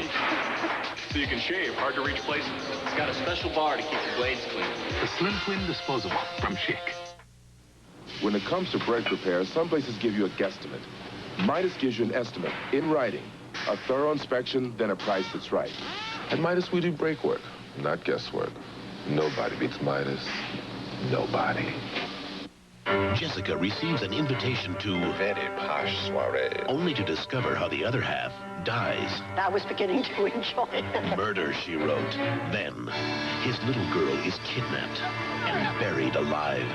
So you can shave hard to reach places. It's got a special bar to keep the blades clean. The Slim Twin disposable from Schick. When it comes to brake repair, some places give you a guesstimate. Midas gives you an estimate, in writing. A thorough inspection, then a price that's right. At Midas, we do brake work, not guesswork. Nobody beats Midas. Nobody. Jessica receives an invitation to very posh soiree, only to discover how the other half dies. I was beginning to enjoy it. Murder, she wrote. Then, his little girl is kidnapped and buried alive.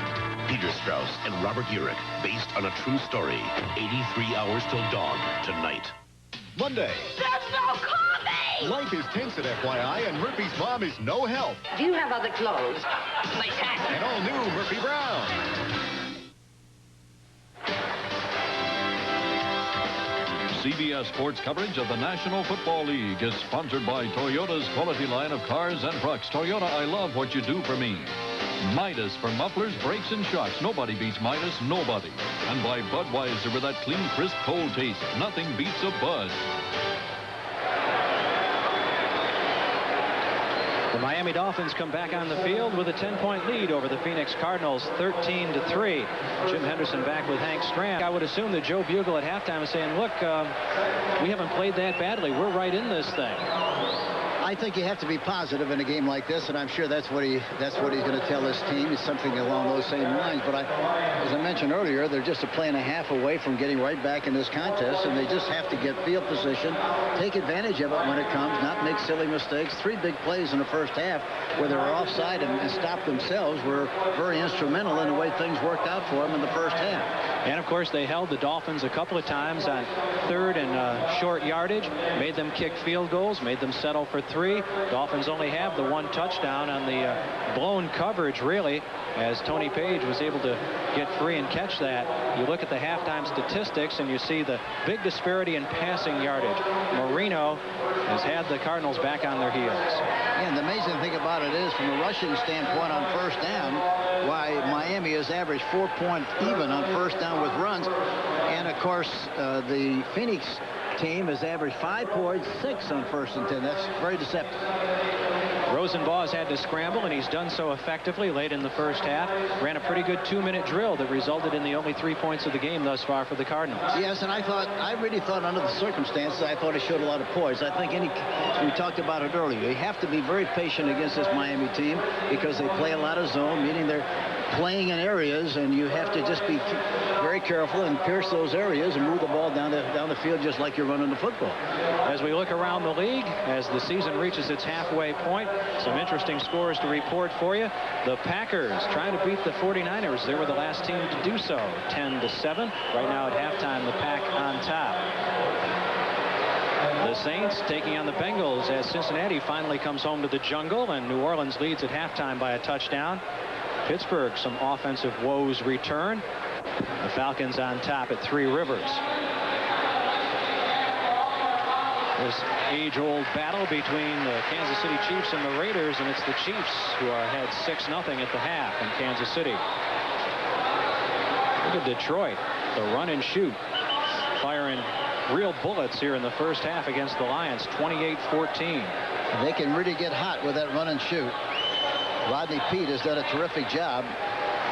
Peter Strauss and Robert Urich, based on a true story. 83 Hours Till Dawn, tonight. Monday. There's no coffee! Life is tense at FYI, and Murphy's mom is no help. Do you have other clothes? An all-new Murphy Brown. CBS Sports coverage of the National Football League is sponsored by Toyota's quality line of cars and trucks. Toyota, I love what you do for me. Midas for mufflers, brakes, and shocks. Nobody beats Midas, nobody. And by Budweiser with that clean, crisp, cold taste. Nothing beats a Bud. The Miami Dolphins come back on the field with a 10-point lead over the Phoenix Cardinals, 13-3. Jim Henderson back with Hank Strand. I would assume that Joe Bugle at halftime is saying, look, we haven't played that badly. We're right in this thing. I think you have to be positive in a game like this, and I'm sure that's what he's going to tell his team, is something along those same lines. But as I mentioned earlier, they're just a play and a half away from getting right back in this contest, and they just have to get field position, take advantage of it when it comes, not make silly mistakes. 3 big plays in the first half where they were offside and stopped themselves were very instrumental in the way things worked out for them in the first half. And, of course, they held the Dolphins a couple of times on 3rd and short yardage, made them kick field goals, made them settle for 3. Dolphins only have the 1 touchdown on the blown coverage, really, as Tony Page was able to get free and catch that. You look at the halftime statistics, and you see the big disparity in passing yardage. Marino has had the Cardinals back on their heels. And the amazing thing about it is, from a rushing standpoint on first down, why Miami has averaged 4 points even on first down with runs. And, of course, the Phoenix team has averaged 5.6 on 1st and 10. That's very deceptive. Rosenbaugh has had to scramble, and he's done so effectively late in the first half. Ran a pretty good 2-minute drill that resulted in the only 3 points of the game thus far for the Cardinals. Yes, and I really thought under the circumstances, I thought it showed a lot of poise. I think we talked about it earlier. You have to be very patient against this Miami team because they play a lot of zone, meaning they're playing in areas, and you have to just be very careful and pierce those areas and move the ball down the field just like you're running the football. As we look around the league, as the season reaches its halfway point, some interesting scores to report for you. The Packers trying to beat the 49ers. They were the last team to do so, 10-7. Right now at halftime, the Pack on top. The Saints taking on the Bengals as Cincinnati finally comes home to the jungle, and New Orleans leads at halftime by a touchdown. Pittsburgh, some offensive woes return. The Falcons on top at Three Rivers. This age-old battle between the Kansas City Chiefs and the Raiders, and it's the Chiefs who are ahead 6-0 at the half in Kansas City. Look at Detroit, the run and shoot, firing real bullets here in the first half against the Lions, 28-14. They can really get hot with that run and shoot. Rodney Peete has done a terrific job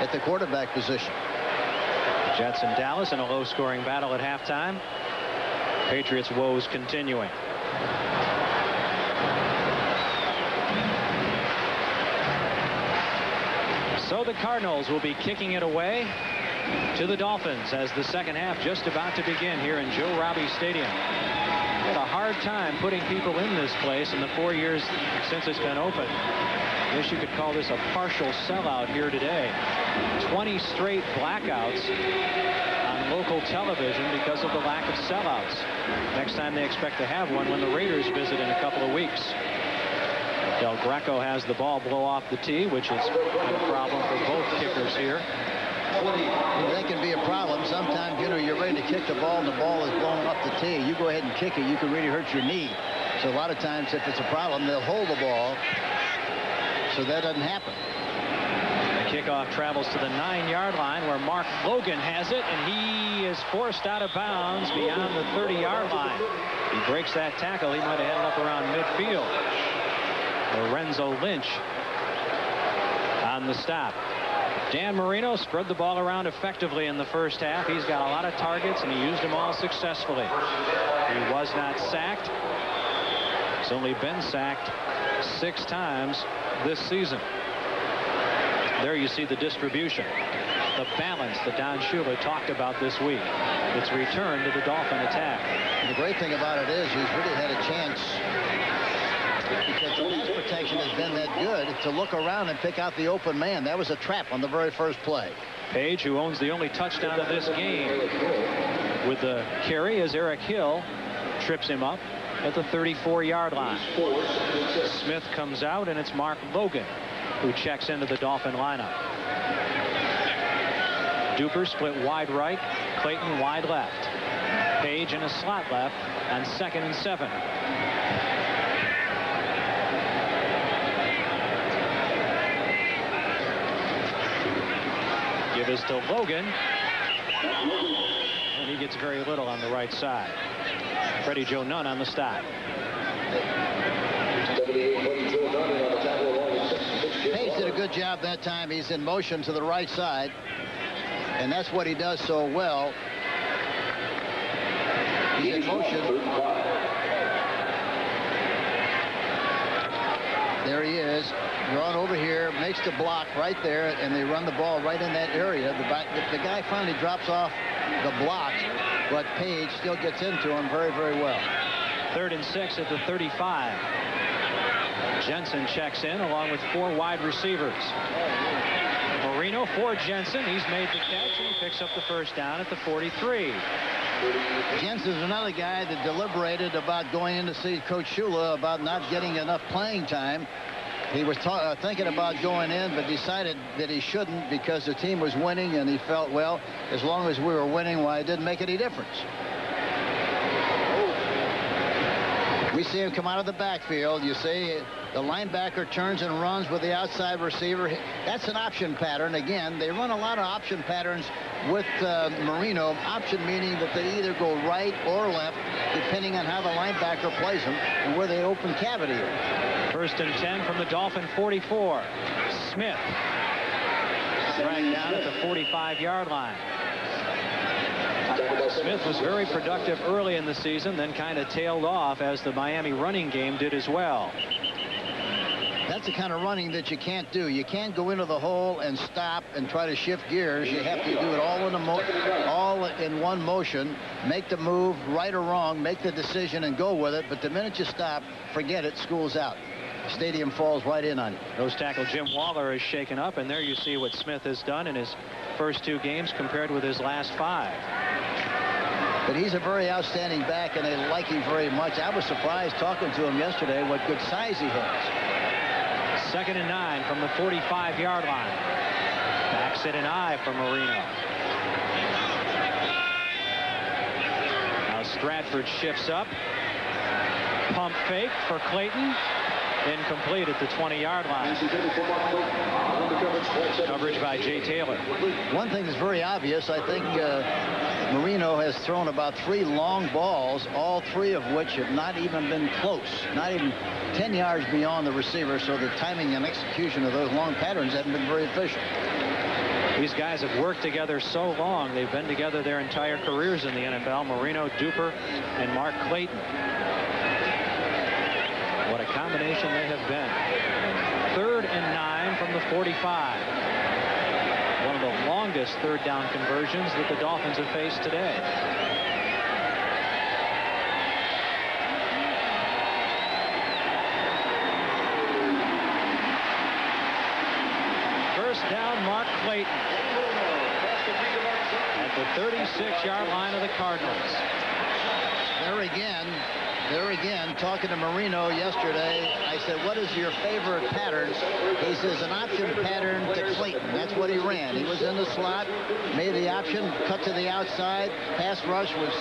at the quarterback position. Jets and Dallas in a low-scoring battle at halftime. Patriots woes continuing. So the Cardinals will be kicking it away to the Dolphins as the second half just about to begin here in Joe Robbie Stadium. Had a hard time putting people in this place in the 4 years since it's been open. I guess you could call this a partial sellout here today. 20 straight blackouts on local television because of the lack of sellouts. Next time they expect to have one when the Raiders visit in a couple of weeks. Del Greco has the ball blow off the tee, which is a problem for both kickers here. That can be a problem. Sometimes, you're ready to kick the ball and the ball is blowing up the tee. You go ahead and kick it, you can really hurt your knee. So a lot of times, if it's a problem, they'll hold the ball so that doesn't happen. The kickoff travels to the 9-yard line where Mark Logan has it, and he is forced out of bounds beyond the 30-yard line. He breaks that tackle. He might have headed up around midfield. Lorenzo Lynch on the stop. Dan Marino spread the ball around effectively in the first half. He's got a lot of targets, and he used them all successfully. He was not sacked. He's only been sacked 6 times this season. There you see the distribution, the balance that Don Shula talked about this week. It's returned to the Dolphin attack. And the great thing about it is he's really had a chance because the pass protection has been that good to look around and pick out the open man. That was a trap on the very first play. Page, who owns the only touchdown of this game with the carry, as Eric Hill trips him up at the 34-yard line. Smith comes out, and it's Mark Logan who checks into the Dolphin lineup. Duper split wide right, Clayton wide left. Page in a slot left on 2nd and 7. Give us to Logan. And he gets very little on the right side. Freddie Joe Nunn on the stop. Page did a good job that time. He's in motion to the right side. And that's what he does so well. He's in motion. There he is. Drawn over here, makes the block right there, and they run the ball right in that area. The guy finally drops off the block, but Page still gets into him very, very well. 3rd and 6 at the 35. Jensen checks in along with 4 wide receivers. Marino for Jensen. He's made the catch, and he picks up the first down at the 43. Jensen's another guy that deliberated about going in to see Coach Shula about not getting enough playing time. He was thinking about going in, but decided that he shouldn't because the team was winning, and he felt, well, as long as we were winning, why, it didn't make any difference. We see him come out of the backfield. You see the linebacker turns and runs with the outside receiver. That's an option pattern. Again, they run a lot of option patterns with Marino. Option meaning that they either go right or left, depending on how the linebacker plays them and where the open cavity is. 1st and 10 from the Dolphin 44. Smith dragged down at the 45-yard line. Smith was very productive early in the season, then kind of tailed off as the Miami running game did as well. That's the kind of running that you can't do. You can't go into the hole and stop and try to shift gears. You have to do it all in one motion, make the move, right or wrong, make the decision and go with it. But the minute you stop, forget it, school's out. Stadium falls right in on you. Nose tackle Jim Waller is shaken up, and there you see what Smith has done in his first 2 games compared with his last 5. But he's a very outstanding back, and they like him very much. I was surprised talking to him yesterday what good size he has. 2nd and 9 from the 45-yard line. Backs it an eye for Marino. Now Stratford shifts up. Pump fake for Clayton. Incomplete at the 20-yard line. Coverage by Jay Taylor. One thing that's very obvious, I think Marino has thrown about 3 long balls, all 3 of which have not even been close, not even 10 yards beyond the receiver, so the timing and execution of those long patterns haven't been very efficient. These guys have worked together so long. They've been together their entire careers in the NFL. Marino, Duper, and Mark Clayton. What a combination they have been. 3rd and 9 from the 45. One of the longest 3rd down conversions that the Dolphins have faced today. First down, Mark Clayton at the 36-yard line of the Cardinals. There again, talking to Marino yesterday, I said, what is your favorite pattern? He says, an option pattern to Clayton. That's what he ran. He was in the slot, made the option, cut to the outside. Pass rush was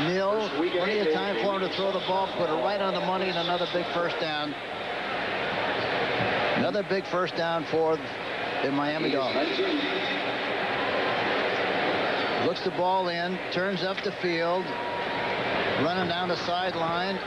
nil. Plenty of time for him to throw the ball, put it right on the money, and another big first down. Another big first down for the Miami Dolphins. Looks the ball in, turns up the field. Running down the sideline.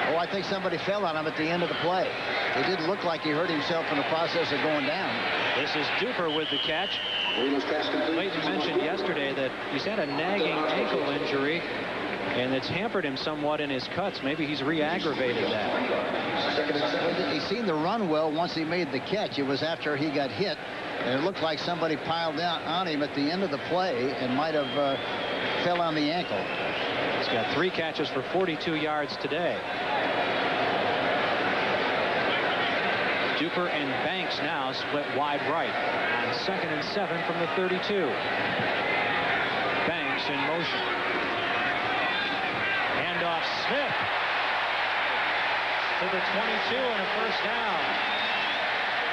Oh, I think somebody fell on him at the end of the play. It didn't look like he hurt himself in the process of going down. This is Duper with the catch. Clayton mentioned yesterday that he's had a nagging ankle injury, and it's hampered him somewhat in his cuts. Maybe he's re-aggravated that. He seemed to run well once he made the catch. It was after he got hit. And it looked like somebody piled down on him at the end of the play and might have fell on the ankle. It's He's got 3 catches for 42 yards today. Duper and Banks now split wide right on 2nd and 7 from the 32. Banks in motion. Handoff Smith to the 22 and a first down.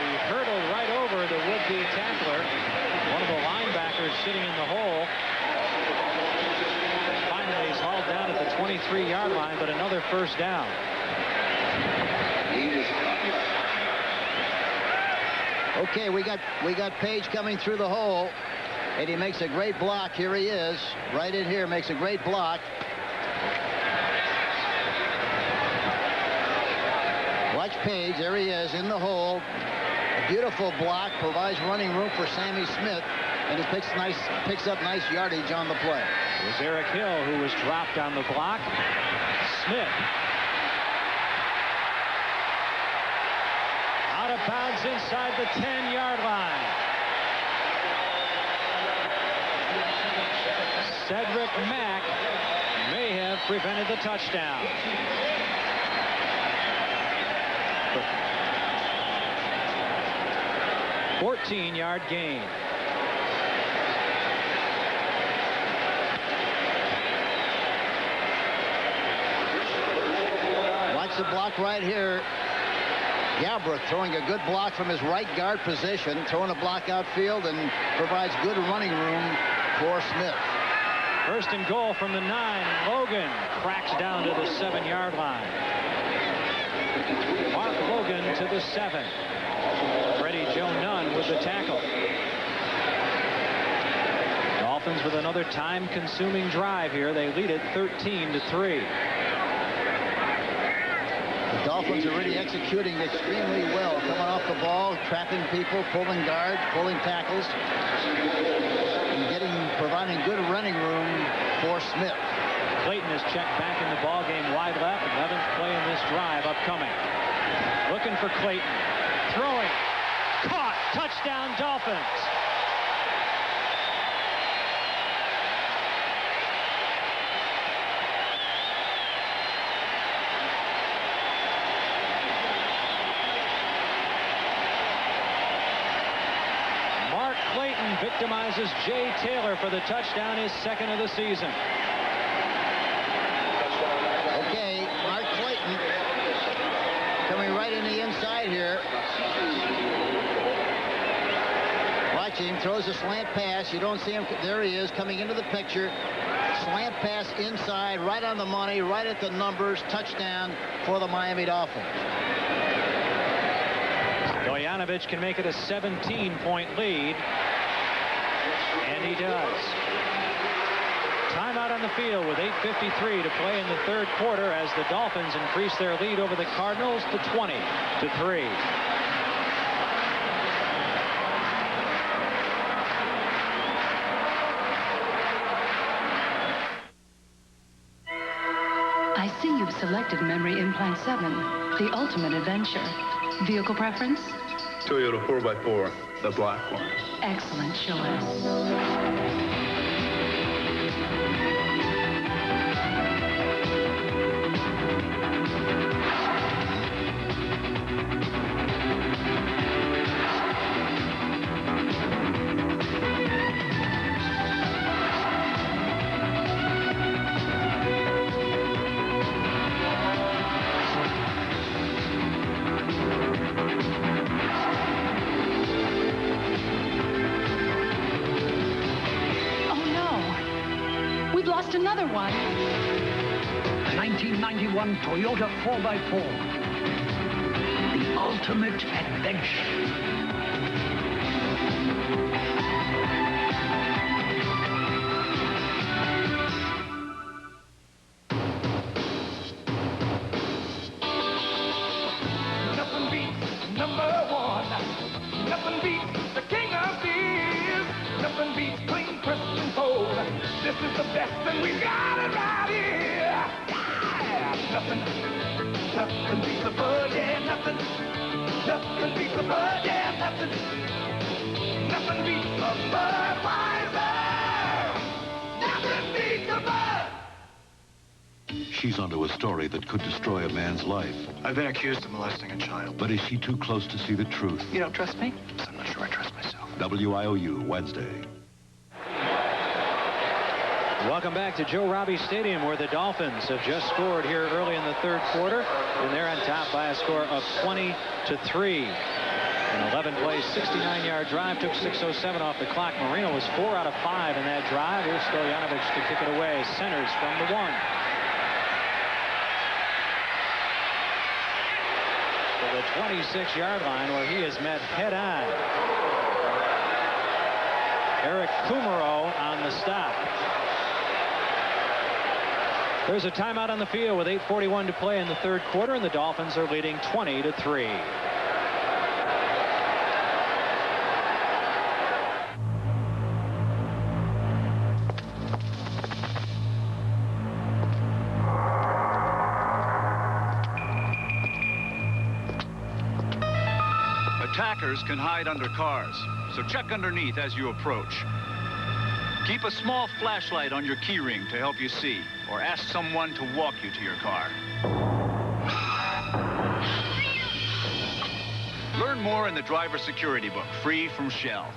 He hurdled right over the would-be tackler. One of the linebackers sitting in the hole. Finally, he's hauled down at the 23-yard line, but another first down. Okay, we got Page coming through the hole, and he makes a great block. Here he is, right in here, makes a great block. Watch Page, there he is in the hole. A beautiful block, provides running room for Sammy Smith, and he picks up nice yardage on the play. It was Eric Hill who was dropped on the block. Smith. Out of bounds inside the 10-yard line. Cedric Mack may have prevented the touchdown. 14-yard gain. Watch the block right here. Galbraith throwing a good block from his right guard position, throwing a block outfield, and provides good running room for Smith. First and goal from the 9. Logan cracks down to the 7-yard line. Mark Logan to the 7. Freddie Joe Nunn with the tackle. Dolphins with another time-consuming drive here. They lead it 13-3. The Dolphins are really executing extremely well, coming off the ball, trapping people, pulling guards, pulling tackles, and providing good running room for Smith. Clayton is checked back in the ball game wide left. 11th play in this drive upcoming. Looking for Clayton. Throwing. Caught. Touchdown Dolphins. Mark Clayton victimizes Jay Taylor for the touchdown, his 2nd of the season. Okay, Mark Clayton coming right in the inside here. Watch him, throws a slant pass. You don't see him. There he is coming into the picture. Slant pass inside, right on the money, right at the numbers. Touchdown for the Miami Dolphins. Stojanovic can make it a 17-point lead. And he does. Timeout on the field with 8:53 to play in the 3rd quarter as the Dolphins increase their lead over the Cardinals to 20-3. I see you've selected Memory Implant 7, the ultimate adventure. Vehicle preference? Toyota 4x4, the black one. Excellent choice. Another one. 1991 Toyota 4x4. The ultimate adventure. Nothing beats #1. Nothing beats the king of beers. Nothing beats clean, crisp, and cold. This is the best, and we got it right here. Yeah, nothing beats the bud, yeah, nothing beats the bud, yeah, nothing beats the Budweiser. Nothing beats the bud. She's onto a story that could destroy a man's life. I've been accused of molesting a child. But is she too close to see the truth? You don't trust me? I'm not sure I trust myself. WIOU, Wednesday. Welcome back to Joe Robbie Stadium, where the Dolphins have just scored here early in the third quarter, and they're on top by a score of 20-3. An 11-play, 69-yard drive took 6:07 off the clock. Marino was 4 out of 5 in that drive. Here's Stoyanovich to kick it away. Centers from the 1. To the 26-yard line, where he is met head-on. Eric Kumaro on the stop. There's a timeout on the field with 8:41 to play in the third quarter, and the Dolphins are leading 20-3. Attackers can hide under cars, so check underneath as you approach. Keep a small flashlight on your key ring to help you see, or ask someone to walk you to your car. Learn more in the driver security book, free from Shell.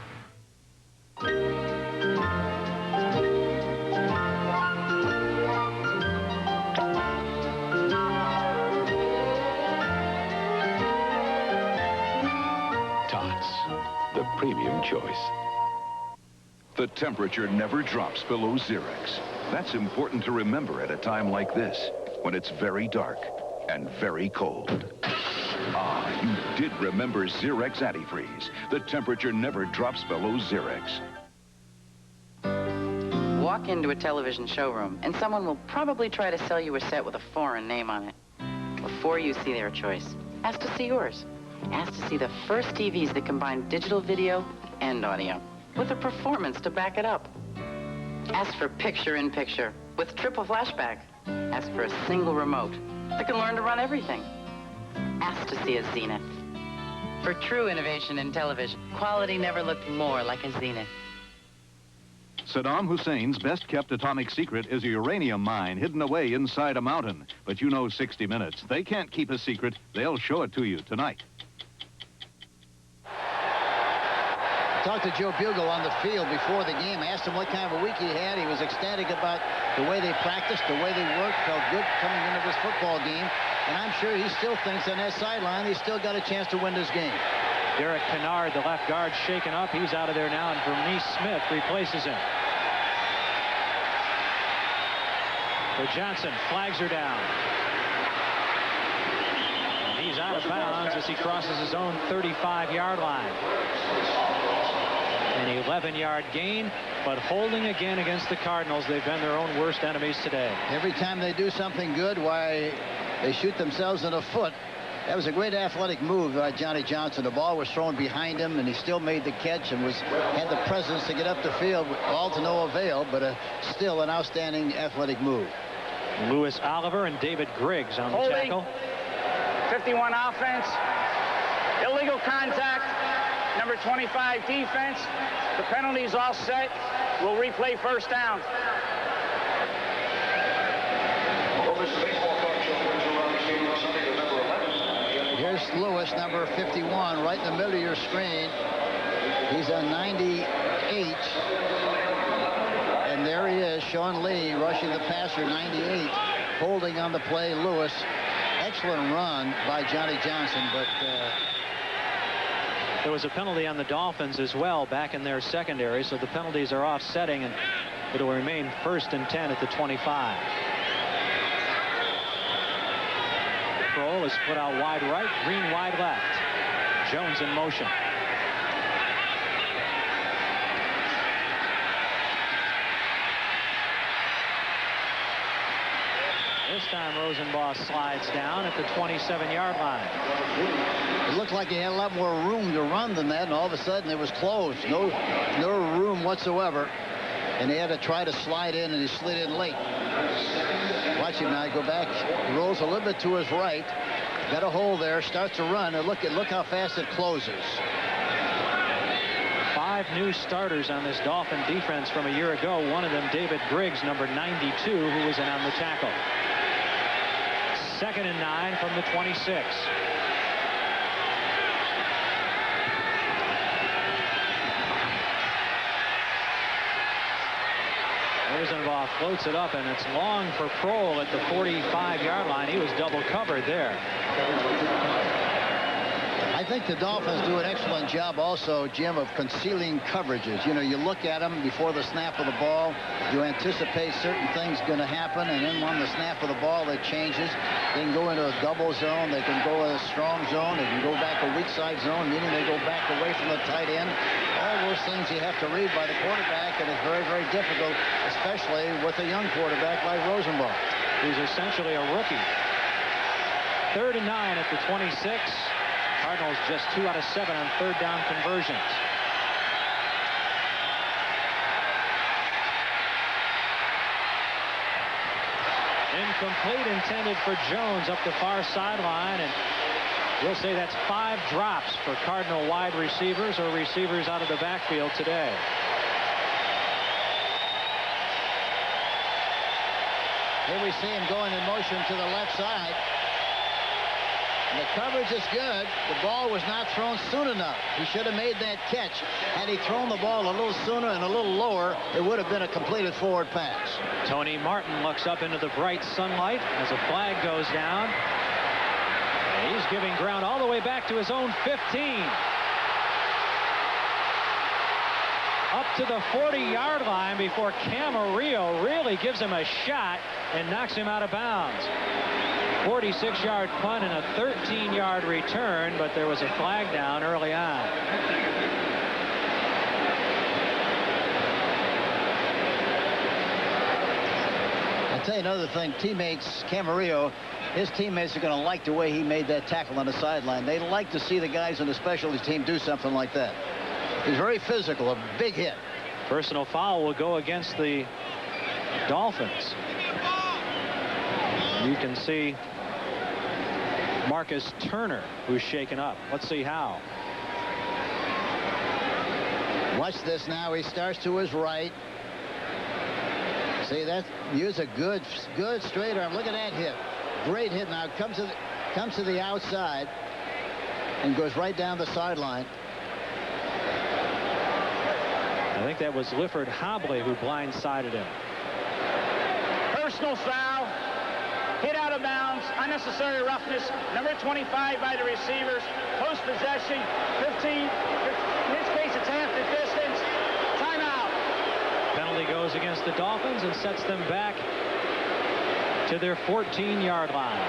Tots, the premium choice. The temperature never drops below Xerex. That's important to remember at a time like this, when it's very dark and very cold. Ah, you did remember Xerex Antifreeze. The temperature never drops below Xerex. Walk into a television showroom, and someone will probably try to sell you a set with a foreign name on it. Before you see their choice, ask to see yours. Ask to see the first TVs that combine digital video and audio, with a performance to back it up. Ask for picture-in-picture with triple flashback. Ask for a single remote that can learn to run everything. Ask to see a Zenith. For true innovation in television, quality never looked more like a Zenith. Saddam Hussein's best-kept atomic secret is a uranium mine hidden away inside a mountain. But you know 60 Minutes. They can't keep a secret. They'll show it to you tonight. Talked to Joe Bugle on the field before the game. Asked him what kind of a week he had. He was ecstatic about the way they practiced, the way they worked. Felt good coming into this football game. And I'm sure he still thinks on that sideline he's still got a chance to win this game. Derek Kennard, the left guard, shaken up. He's out of there now, and Vernice Smith replaces him. For Johnson, flags are down. And he's out of bounds as he crosses his own 35-yard line. An 11-yard gain, but holding again against the Cardinals. They've been their own worst enemies today. Every time they do something good, why, they shoot themselves in the foot. That was a great athletic move by Johnny Johnson. The ball was thrown behind him, and he still made the catch and had the presence to get up the field, all to no avail, but still an outstanding athletic move. Lewis Oliver and David Griggs on the holding. tackle. 51 offense. Illegal contact. Number 25 defense. The penalty's all set. We'll replay first down. Here's Lewis, number 51, right in the middle of your screen. He's a 98. And there he is, Sean Lee, rushing the passer, 98. Holding on the play, Lewis. Excellent run by Johnny Johnson, but... There was a penalty on the Dolphins as well back in their secondary, so the penalties are offsetting, and it'll remain 1st and 10 at the 25. Kroll is put out wide right, Green wide left. Jones in motion. This time Rosenbaugh slides down at the 27-yard line. It looked like he had a lot more room to run than that, and all of a sudden it was closed. No room whatsoever. And he had to try to slide in, and he slid in late. Watch him now go back. He rolls a little bit to his right. Got a hole there, starts to run, and look how fast it closes. 5 new starters on this Dolphin defense from a year ago. One of them, David Griggs, number 92, who was in on the tackle. 2nd and 9 from the 26. Rosenbaugh floats it up, and it's long for Prohl at the 45-yard line. He was double covered there. I think the Dolphins do an excellent job also, Jim, of concealing coverages. You know, you look at them before the snap of the ball. You anticipate certain things going to happen, and then on the snap of the ball, it changes. They can go into a double zone. They can go in a strong zone. They can go back a weak side zone, meaning they go back away from the tight end. All those things you have to read by the quarterback, and it's very, very difficult, especially with a young quarterback like Rosenbaugh. Who's essentially a rookie. 3rd and 9 at the 26. Cardinals just 2 out of 7 on 3rd down conversions. Incomplete, intended for Jones up the far sideline, and we'll say that's 5 drops for Cardinal wide receivers or receivers out of the backfield today. Here we see him going in motion to the left side. And the coverage is good. The ball was not thrown soon enough. He should have made that catch. Had he thrown the ball a little sooner and a little lower, it would have been a completed forward pass. Tony Martin looks up into the bright sunlight as a flag goes down. And he's giving ground all the way back to his own 15. Up to the 40-yard line before Camarillo really gives him a shot and knocks him out of bounds. 46-yard punt and a 13-yard return, but there was a flag down early on. I'll tell you another thing, teammates, Camarillo, his teammates are going to like the way he made that tackle on the sideline. They like to see the guys on the specialty team do something like that. He's very physical, a big hit. Personal foul will go against the Dolphins. You can see Marcus Turner, who's shaken up. Let's see how. Watch this now. He starts to his right. See that? Use a good straight arm. Look at that hit. Great hit. Now comes to the outside and goes right down the sideline. I think that was Lifford Hobley who blindsided him. Personal foul. Hit out of bounds. Unnecessary roughness. Number 25 by the receivers. Post possession. 15. In this case, it's half the distance. Timeout. Penalty goes against the Dolphins and sets them back to their 14-yard line.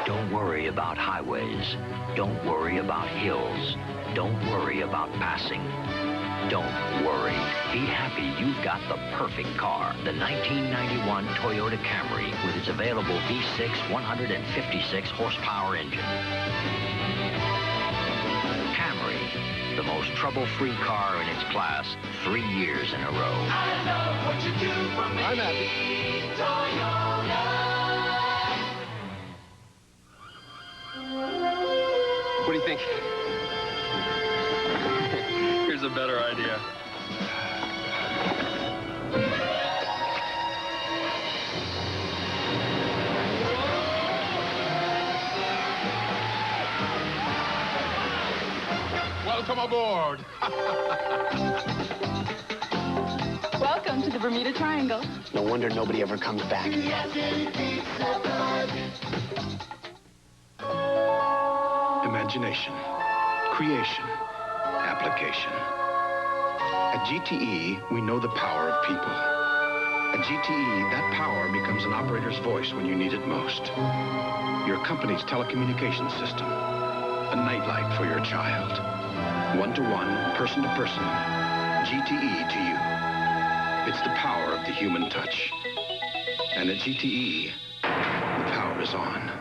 Don't worry about highways. Don't worry about hills. Don't worry about passing. Don't worry. Be happy you've got the perfect car. The 1991 Toyota Camry with its available V6 156 horsepower engine. Camry, the most trouble-free car in its class 3 years in a row. I love what you do for me. I'm happy. Toyota. What do you think? Here's a better idea. Welcome aboard. Welcome to the Bermuda Triangle. No wonder nobody ever comes back. Imagination, creation, application. At GTE, we know the power of people. At GTE, that power becomes an operator's voice when you need it most. Your company's telecommunications system. A nightlight for your child. One-to-one, person-to-person. GTE to you. It's the power of the human touch. And at GTE, the power is on.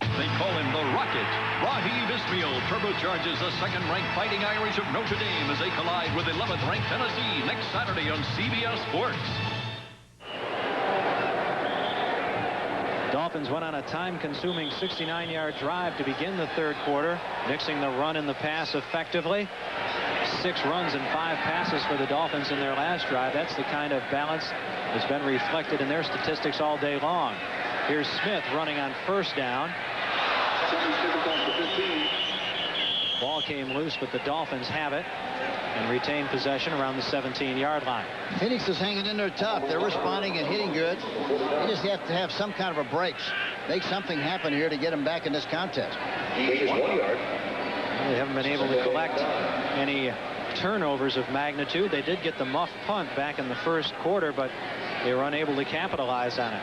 They call him the Rocket. Raheem Ismail turbocharges the second-ranked Fighting Irish of Notre Dame as they collide with 11th-ranked Tennessee next Saturday on CBS Sports. Dolphins went on a time-consuming 69-yard drive to begin the third quarter, mixing the run and the pass effectively. 6 runs and 5 passes for the Dolphins in their last drive. That's the kind of balance that's been reflected in their statistics all day long. Here's Smith running on first down. Ball came loose, but the Dolphins have it and retain possession around the 17-yard line. Phoenix is hanging in there tough. They're responding and hitting good. You just have to have some kind of a break. Make something happen here to get them back in this contest. They haven't been able to collect any turnovers of magnitude. They did get the muff punt back in the first quarter, but they were unable to capitalize on it.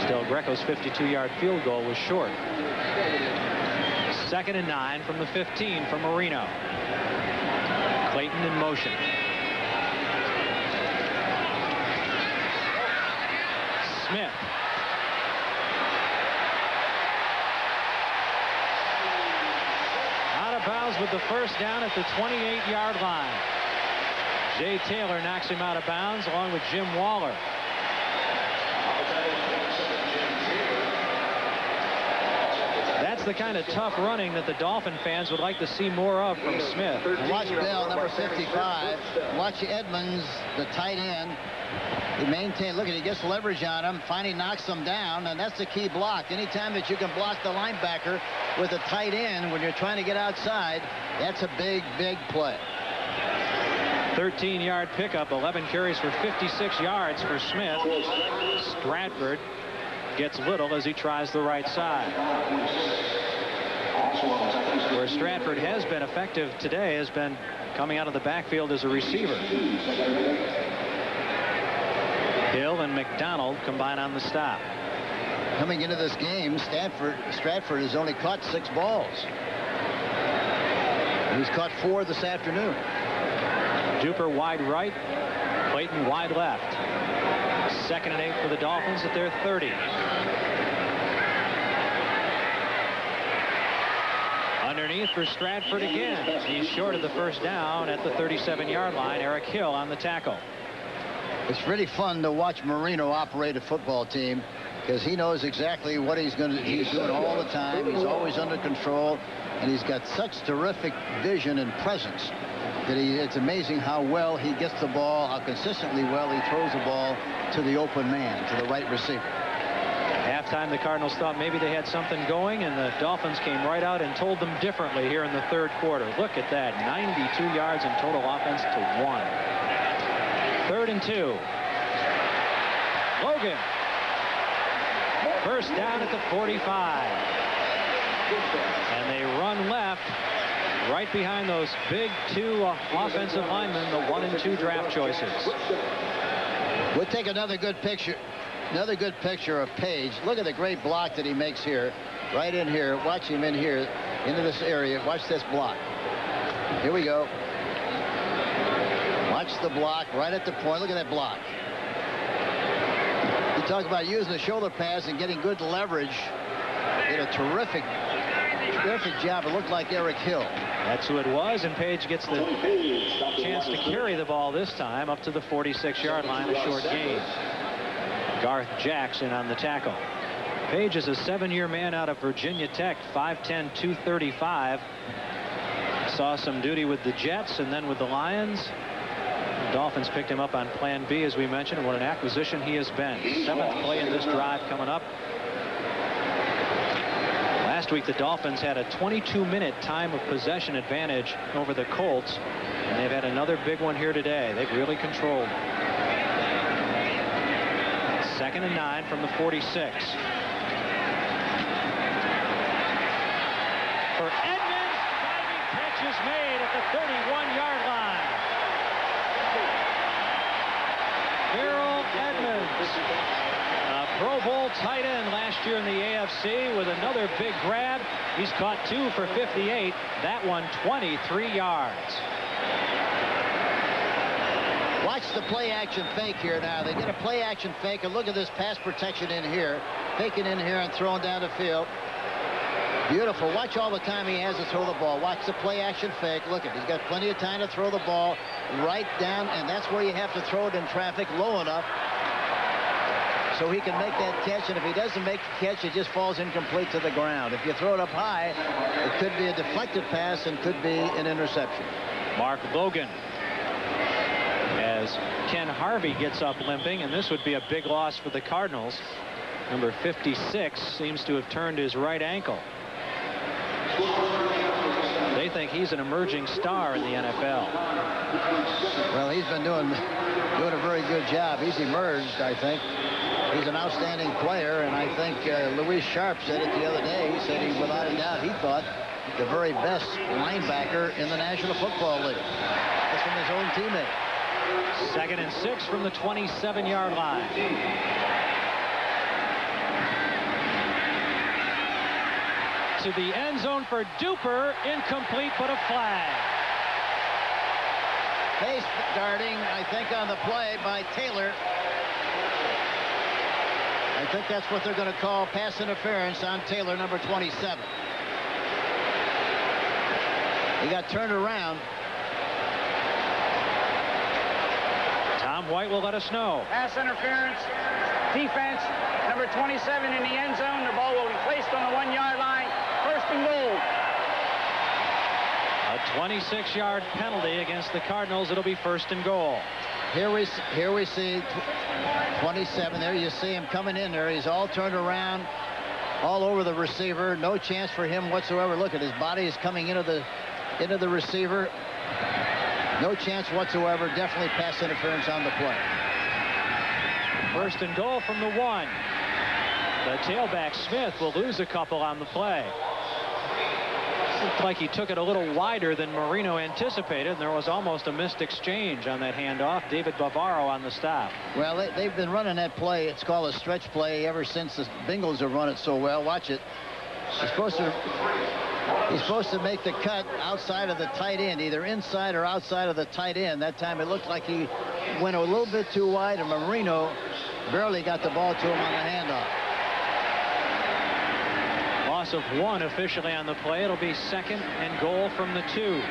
Del Greco's 52-yard field goal was short. 2nd and 9 from the 15 from Marino. Clayton in motion. Smith. Out of bounds with the first down at the 28-yard line. Jay Taylor knocks him out of bounds along with Jim Waller. That's the kind of tough running that the Dolphin fans would like to see more of from Smith. And watch Bell, number 55. Watch Edmonds, the tight end. He maintains, look at, he gets leverage on him, finally knocks him down, and that's the key block. Anytime that you can block the linebacker with a tight end when you're trying to get outside, that's a big, big play. 13-yard pickup, 11 carries for 56 yards for Smith. Stratford gets little as he tries the right side. Where Stratford has been effective today has been coming out of the backfield as a receiver. Hill and McDonald combine on the stop. Coming into this game, Stratford has only caught 6 balls. He's caught 4 this afternoon. Duper wide right, Clayton wide left. 2nd and 8 for the Dolphins at their 30. Underneath for Stratford again. He's short of the first down at the 37-yard line. Eric Hill on the tackle. It's really fun to watch Marino operate a football team because he knows exactly what he's doing all the time. He's always under control, and he's got such terrific vision and presence that it's amazing how well he gets the ball, how consistently well he throws the ball to the open man, to the right receiver. Halftime, the Cardinals thought maybe they had something going, and the Dolphins came right out and told them differently here in the 3rd quarter. Look at that, 92 yards in total offense to 1. 3rd and 2. Logan. First down at the 45. And they run left right behind those big 2 offensive linemen, the 1 and 2 draft choices. We'll take another good picture. Another good picture of Page. Look at the great block that he makes here. Right in here. Watch him in here. Into this area. Watch this block. Here we go. Watch the block right at the point. Look at that block. You talk about using the shoulder pads and getting good leverage. Did a terrific job. It looked like Eric Hill. That's who it was, and Page gets the chance to carry the ball this time up to the 46-yard line, a short gain. Garth Jackson on the tackle. Page is a 7-year man out of Virginia Tech, 5'10", 235. Saw some duty with the Jets and then with the Lions. The Dolphins picked him up on Plan B, as we mentioned. What an acquisition he has been. 7th play in this drive coming up. Last week, the Dolphins had a 22-minute time of possession advantage over the Colts, and they've had another big one here today. They've really controlled. 2nd and 9 from the 46. For Edmonds, diving catch is made at the 31-yard line. Darrell Edmonds, a Pro Bowl tight end last year in the AFC with another big grab. He's caught 2 for 58. That one 23 yards. Watch the play action fake here now. They get a play action fake, and look at this pass protection in here. Faking in here and throwing down the field. Beautiful. Watch all the time he has to throw the ball. Watch the play action fake. Look at it. He's got plenty of time to throw the ball right down, and that's where you have to throw it in traffic low enough so he can make that catch. And if he doesn't make the catch, it just falls incomplete to the ground. If you throw it up high, it could be a deflected pass and could be an interception. Mark Logan, as Ken Harvey gets up limping, and this would be a big loss for the Cardinals. Number 56 seems to have turned his right ankle. They think he's an emerging star in the NFL. Well, he's been doing a very good job. He's emerged, I think. He's an outstanding player, and I think Louis Sharp said it the other day. He said he, without a doubt, he thought the very best linebacker in the National Football League. That's from his own teammate. 2nd and 6 from the 27-yard line. To the end zone for Duper, incomplete, but a flag. Face guarding, I think, on the play by Taylor. I think that's what they're going to call pass interference on Taylor, number 27. He got turned around. Tom White will let us know. Pass interference. Defense, number 27 in the end zone. The ball will be placed on the 1-yard line. 1st and goal. A 26-yard penalty against the Cardinals. It'll be 1st and goal. Here we see 27 there. You see him coming in there. He's all turned around, all over the receiver. No chance for him whatsoever. Look at his body is coming into the receiver. No chance whatsoever. Definitely pass interference on the play. 1st and goal from the 1. The tailback Smith will lose a couple on the play. Looked like he took it a little wider than Marino anticipated, and there was almost a missed exchange on that handoff. David Bavaro on the stop. Well, they've been running that play. It's called a stretch play ever since the Bengals have run it so well. Watch it. He's supposed to make the cut outside of the tight end, either inside or outside of the tight end. That time it looked like he went a little bit too wide, and Marino barely got the ball to him on the handoff. Loss of 1 officially on the play. It'll be 2nd and goal from the 2.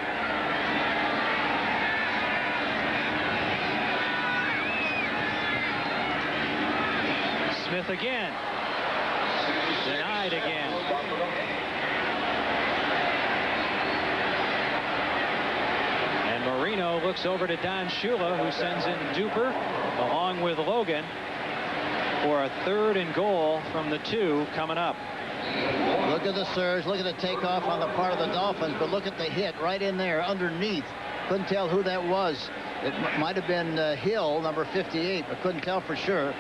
Smith again. Denied again. And Marino looks over to Don Shula, who sends in Duper along with Logan for a 3rd and goal from the 2 coming up. Look at the surge. Look at the takeoff on the part of the Dolphins, but look at the hit right in there underneath. Couldn't tell who that was. It might have been Hill, number 58, but couldn't tell for sure.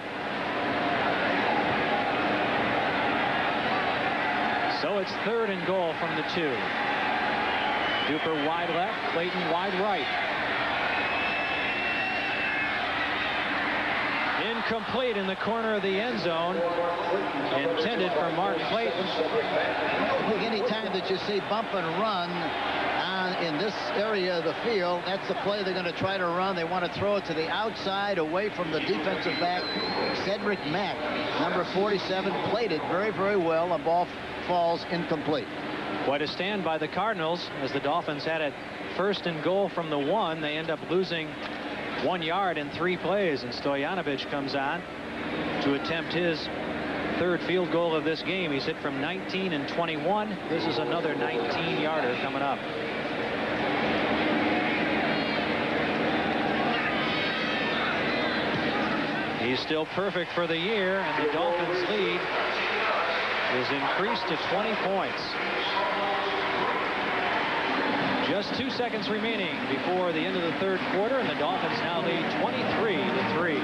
So it's 3rd and goal from the 2. Duper wide left, Clayton wide right. Incomplete in the corner of the end zone. Intended for Mark Clayton. I think any time that you see bump and run in this area of the field, that's the play they're going to try to run. They want to throw it to the outside away from the defensive back, Cedric Mack. Number 47 played it very, very well. The ball falls incomplete. Quite a stand by the Cardinals as the Dolphins had it 1st and goal from the 1. They end up losing 1 yard in 3 plays, and Stoyanovich comes on to attempt his 3rd field goal of this game. He's hit from 19 and 21. This is another 19-yarder coming up. He's still perfect for the year, and the Dolphins' lead is increased to 20 points. Just 2 seconds remaining before the end of the 3rd quarter, and the Dolphins now lead 23-3.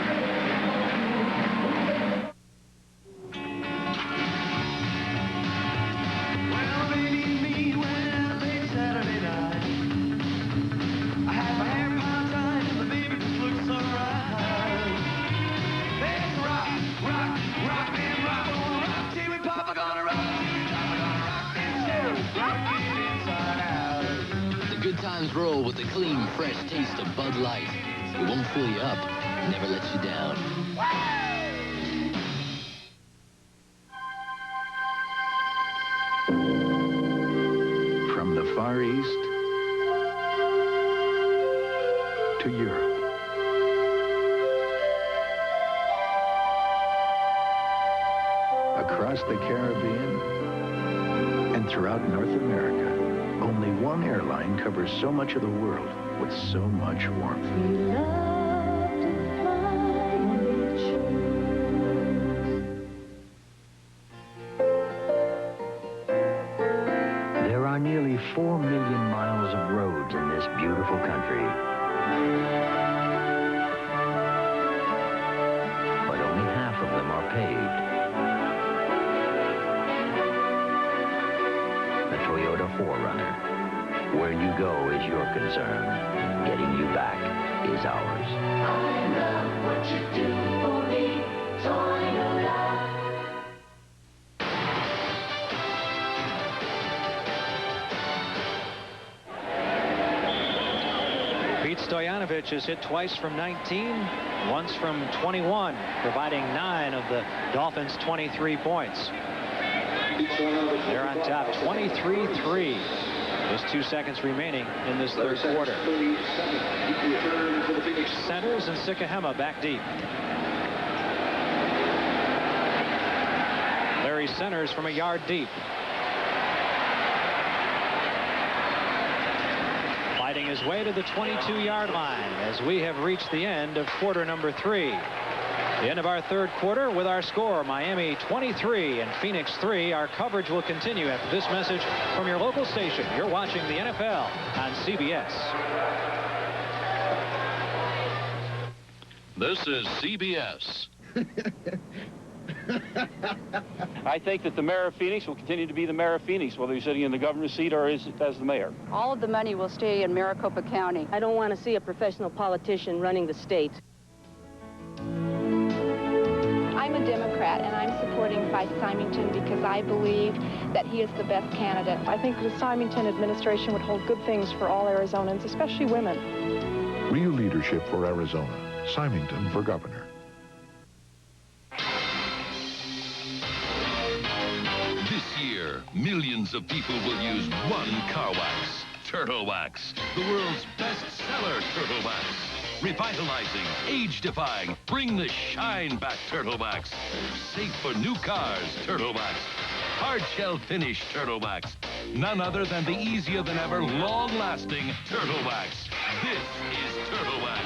Roll with the clean, fresh taste of Bud Light. It won't fill you up, never lets you down. From the Far East to Europe. Across the Caribbean and throughout North America. Only one airline covers so much of the world with so much warmth. There are nearly 4 million miles of roads in this beautiful country. But only half of them are paved. The Toyota 4Runner. Where you go is your concern. Getting you back is ours. I love what you do for me, Toyota. Pete Stoyanovich has hit twice from 19, once from 21, providing 9 of the Dolphins' 23 points. They're on top 23-3. Just 2 seconds remaining in this third quarter. Centers and Sikahema back deep. Larry Centers from a yard deep. Fighting his way to the 22-yard line as we have reached the end of quarter number 3. The end of our third quarter with our score, Miami 23 and Phoenix 3. Our coverage will continue after this message from your local station. You're watching the NFL on CBS. This is CBS. I think that the mayor of Phoenix will continue to be the mayor of Phoenix, whether he's sitting in the governor's seat or as the mayor. All of the money will stay in Maricopa County. I don't want to see a professional politician running the state. I'm a Democrat, and I'm supporting Vice Symington because I believe that he is the best candidate. I think the Symington administration would hold good things for all Arizonans, especially women. Real leadership for Arizona. Symington for governor. This year, millions of people will use one car wax, Turtle Wax, the world's best-seller Turtle Wax. Revitalizing, age-defying, bring the shine back, Turtle Wax. Safe for new cars, Turtle Wax. Hard shell finish, Turtle Wax. None other than the easier-than-ever, long-lasting Turtle Wax. This is Turtle Wax,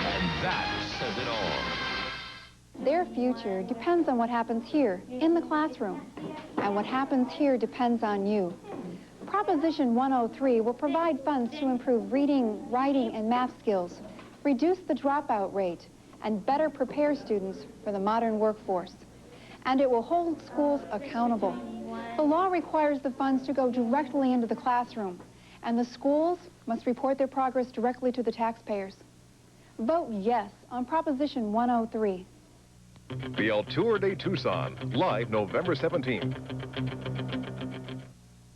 and that says it all. Their future depends on what happens here, in the classroom. And what happens here depends on you. Proposition 103 will provide funds to improve reading, writing, and math skills, reduce the dropout rate, and better prepare students for the modern workforce. And it will hold schools accountable. The law requires the funds to go directly into the classroom, and the schools must report their progress directly to the taxpayers. Vote yes on Proposition 103. The Altour de Tucson, live November 17th.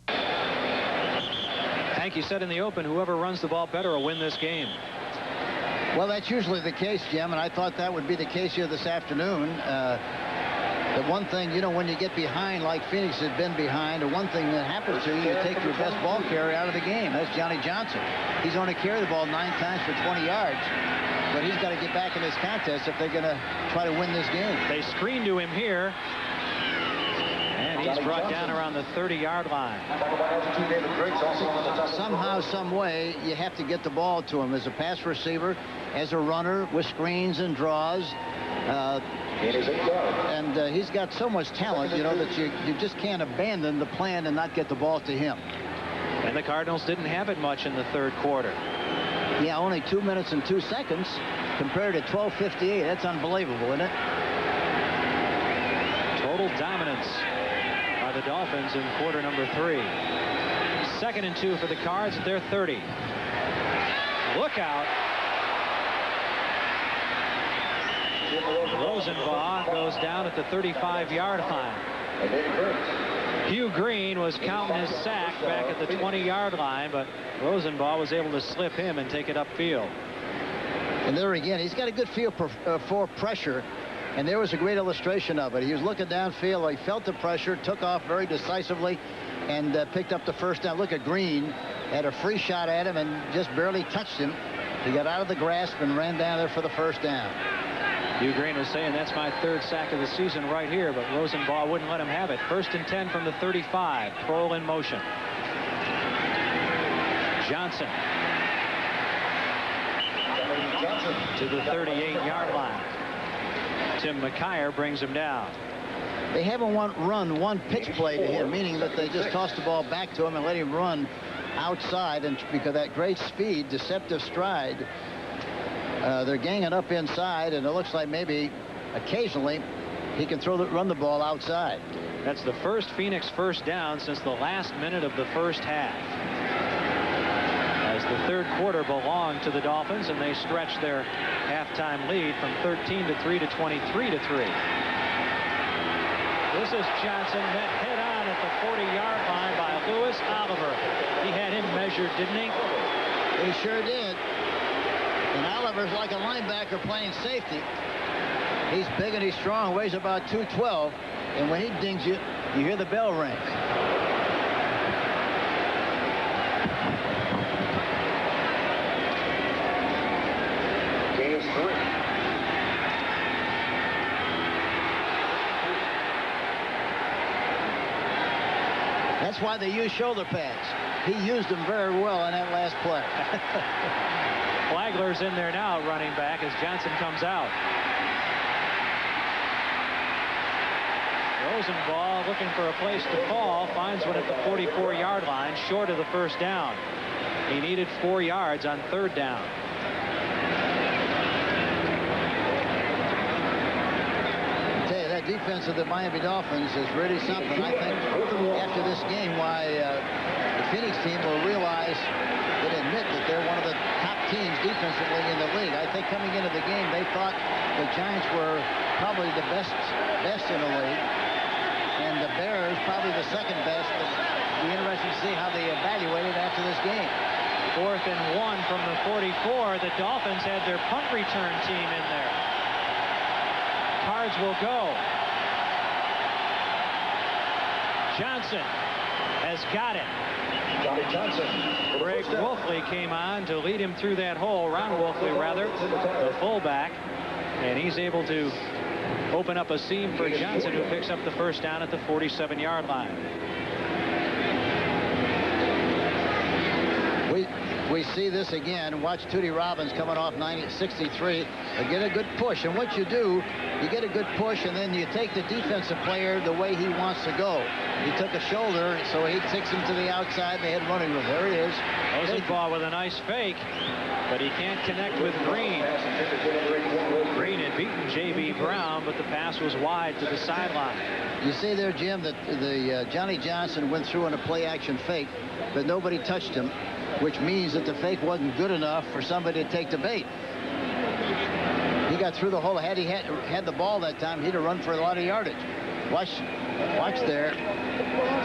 Hank, you said in the open, whoever runs the ball better will win this game. Well, that's usually the case, Jim, and I thought that would be the case here this afternoon. The one thing, you know, when you get behind like Phoenix has been behind, the one thing that happens to you, you take your best ball carrier out of the game. That's Johnny Johnson. He's only carried the ball 9 times for 20 yards, but he's got to get back in this contest if they're going to try to win this game. They screen to him here, and he's brought down around the 30-yard line. Somehow, some way, you have to get the ball to him as a pass receiver, as a runner with screens and draws. And he's got so much talent, you know, that you just can't abandon the plan and not get the ball to him. And the Cardinals didn't have it much in the third quarter. Yeah, only 2 minutes and 2 seconds compared to 12:58. That's unbelievable, isn't it? Total dominance by the Dolphins in quarter number 3. 2nd and 2 for the Cards at their 30. Look out. Rosenbaugh goes down at the 35-yard line. Hugh Green was counting his sack back at the 20-yard line, but Rosenbaugh was able to slip him and take it upfield. And there again, he's got a good feel for pressure, and there was a great illustration of it. He was looking downfield, he felt the pressure, took off very decisively, and picked up the first down. Look at Green, had a free shot at him and just barely touched him. He got out of the grasp and ran down there for the first down. Hugh Green was saying that's my 3rd sack of the season right here, but Rosenbaugh wouldn't let him have it. 1st and 10 from the 35. Kroll in motion. Johnson to the 38-yard line. Tim McKyer brings him down. They haven't run one pitch play to him, meaning that they just tossed the ball back to him and let him run outside, and because that great speed, deceptive stride, they're ganging up inside, and it looks like maybe occasionally he can run the ball outside. That's the first Phoenix first down since the last minute of the first half, as the third quarter belonged to the Dolphins, and they stretched their halftime lead from 13-3 to 23-3. This is Johnson, met head on at the 40-yard line by Louis Oliver. He had him measured, didn't he? He sure did. And Oliver's like a linebacker playing safety. He's big and he's strong, weighs about 212. And when he dings you, you hear the bell ring. Game's 3. That's why they use shoulder pads. He used them very well in that last play. Flagler's in there now, running back, as Johnson comes out. Rosenball looking for a place to fall, finds one at the 44-yard line, short of the first down. He needed 4 yards on third down. That defense of the Miami Dolphins is really something. I think after this game, why the Phoenix team will realize and admit that they're one of the top teams defensively in the league. I think coming into the game, they thought the Giants were probably the best in the league, and the Bears probably the second best. It'll be interesting to see how they evaluate it after this game. 4th and 1 from the 44. The Dolphins had their punt return team in there. Cards will go. Johnson has got it. Johnny Johnson. Greg Wolfley came on to lead him through that hole. Ron Wolfley, rather, the fullback. And he's able to open up a seam for Johnson, who picks up the first down at the 47-yard line. We see this again. Watch Tootie Robbins coming off 63. Get a good push. And what you do, you get a good push, and then you take the defensive player the way he wants to go. He took a shoulder, so he takes him to the outside. They had running room. There he is. Rosenball with a nice fake, but he can't connect with Green. Green had beaten J.B. Brown, but the pass was wide to the sideline. You see there, Jim, that the Johnny Johnson went through on a play-action fake, but nobody touched him, which means that the fake wasn't good enough for somebody to take the bait. He got through the hole. Had he had the ball that time, he'd have run for a lot of yardage. Watch there.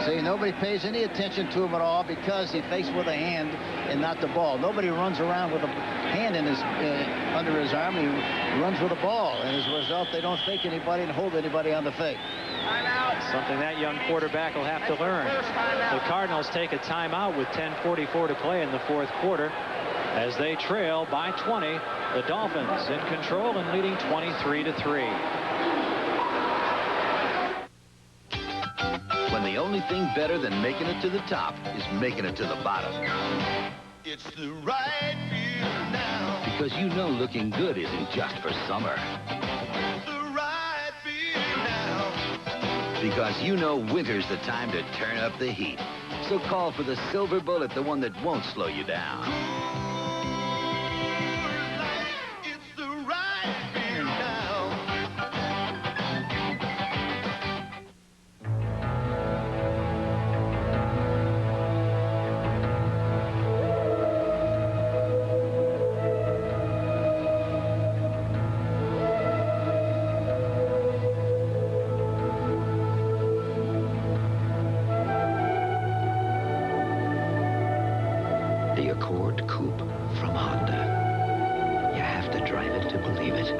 See, nobody pays any attention to him at all because he fakes with a hand and not the ball. Nobody runs around with a hand in his under his arm. He runs with a ball, and as a result, they don't fake anybody and hold anybody on the fake. Something that young quarterback will have to learn. The Cardinals take a timeout with 10:44 to play in the fourth quarter as they trail by 20. The Dolphins in control and leading 23-3. When the only thing better than making it to the top is making it to the bottom. It's the right feeling now. Because you know looking good isn't just for summer. The right feeling now. Because you know winter's the time to turn up the heat. So call for the Silver Bullet, the one that won't slow you down. It's the right feeling now. The Accord Coupe from Honda. You have to drive it to believe it.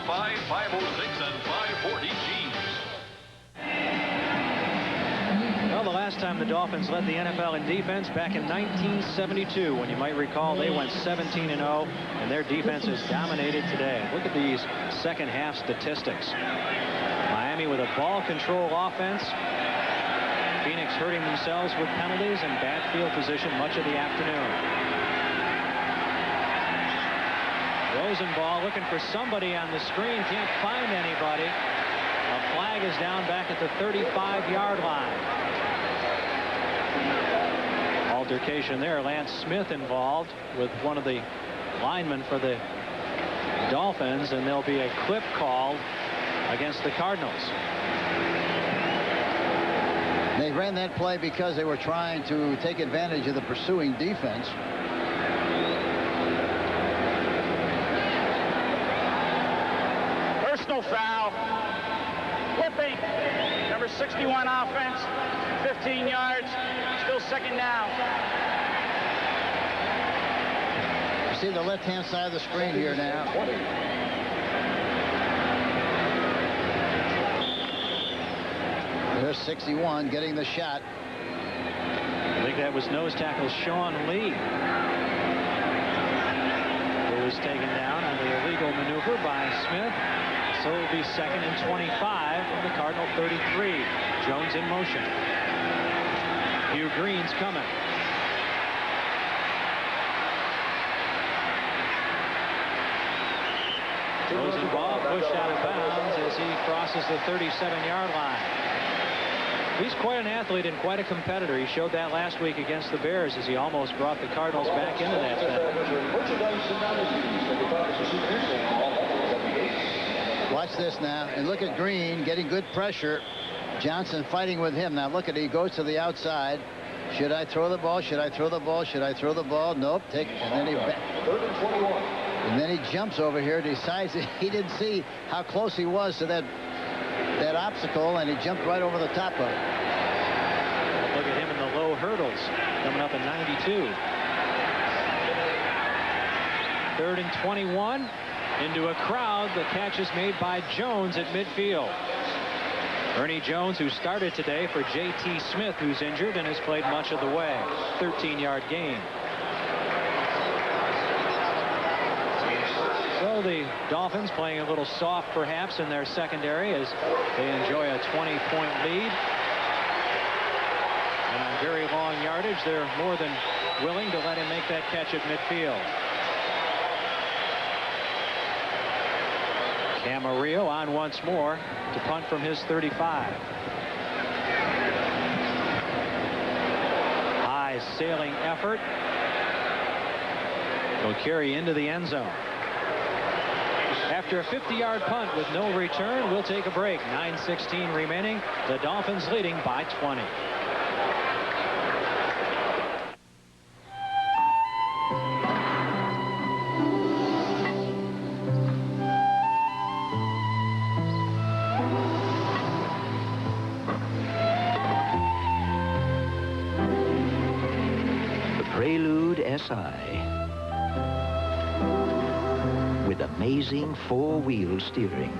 505, 506, and 540 G's. Well, the last time the Dolphins led the NFL in defense back in 1972, when you might recall they went 17-0, and their defense has dominated today. Look at these second half statistics. Miami with a ball control offense. Phoenix hurting themselves with penalties and bad field position much of the afternoon. Rosenball looking for somebody on the screen, can't find anybody. A flag is down back at the 35-yard line. Altercation there. Lance Smith involved with one of the linemen for the Dolphins, and there'll be a clip called against the Cardinals. They ran that play because they were trying to take advantage of the pursuing defense. Personal foul. Whipping. Number 61 offense. 15 yards. Still second down. You see the left-hand side of the screen here now. There's 61 getting the shot. I think that was nose tackle Sean Lee, who was taken down on the illegal maneuver by Smith. So it'll be 2nd and 25 from the Cardinal 33. Jones in motion. Hugh Green's coming. Rosenball pushed out of bounds as he crosses the 37-yard line. He's quite an athlete and quite a competitor. He showed that last week against the Bears as he almost brought the Cardinals back into that thing. Watch this now, and look at Green getting good pressure. Johnson fighting with him. Now look at it. He goes to the outside. Should I throw the ball? Should I throw the ball? Should I throw the ball? Nope. And then he jumps over here, decides that he didn't see how close he was to that obstacle, and he jumped right over the top of it. Look at him in the low hurdles coming up at 92. 3rd and 21 into a crowd. The catch is made by Jones at midfield. Ernie Jones, who started today for J.T. Smith, who's injured and has played much of the way. 13-yard gain. So the Dolphins playing a little soft perhaps in their secondary as they enjoy a 20-point lead. And on very long yardage, they're more than willing to let him make that catch at midfield. Camarillo on once more to punt from his 35. High sailing effort. Will carry into the end zone. After a 50-yard punt with no return, we'll take a break. 9:16 remaining. The Dolphins leading by 20. The Prelude SI. With amazing four-wheel steering.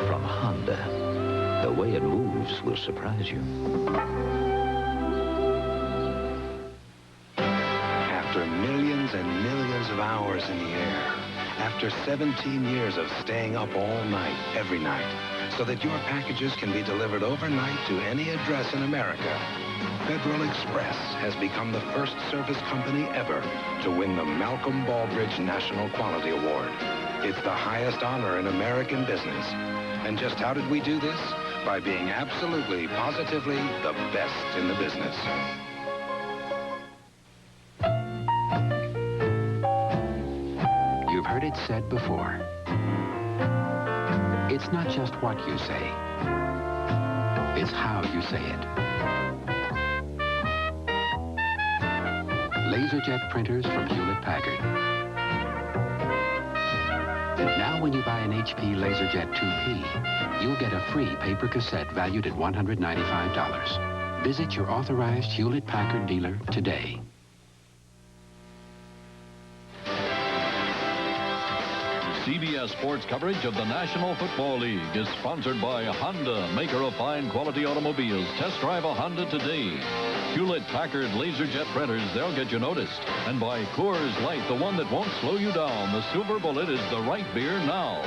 From Honda, the way it moves will surprise you. After millions and millions of hours in the air, after 17 years of staying up all night, every night, so that your packages can be delivered overnight to any address in America, Federal Express has become the first service company ever to win the Malcolm Baldrige National Quality Award. It's the highest honor in American business. And just how did we do this? By being absolutely, positively the best in the business. You've heard it said before. It's not just what you say. It's how you say it. LaserJet printers from Hewlett-Packard. Now when you buy an HP LaserJet 2P, you'll get a free paper cassette valued at $195. Visit your authorized Hewlett-Packard dealer today. CBS Sports coverage of the National Football League is sponsored by Honda, maker of fine quality automobiles. Test drive a Honda today. Hewlett-Packard LaserJet printers, they'll get you noticed. And by Coors Light, the one that won't slow you down. The Silver Bullet is the right beer now.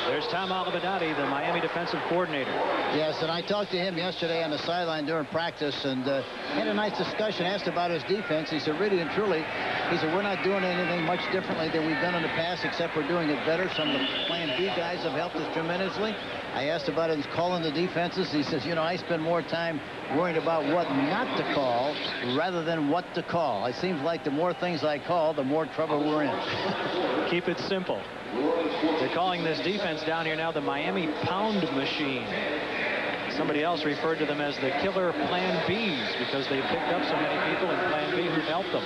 There's Tom Olivadotti, the Miami defensive coordinator. Yes, and I talked to him yesterday on the sideline during practice, and had a nice discussion, asked about his defense. He said, really and truly, he said, we're not doing anything much differently than we've done in the past, except we're doing it better. Some of the Plan B guys have helped us tremendously. I asked about his calling the defenses. He says, you know, I spend more time worrying about what not to call rather than what to call. It seems like the more things I call, the more trouble we're in. Keep it simple. They're calling this defense down here now the Miami Pound Machine. Somebody else referred to them as the killer Plan Bs because they picked up so many people in Plan B who helped them.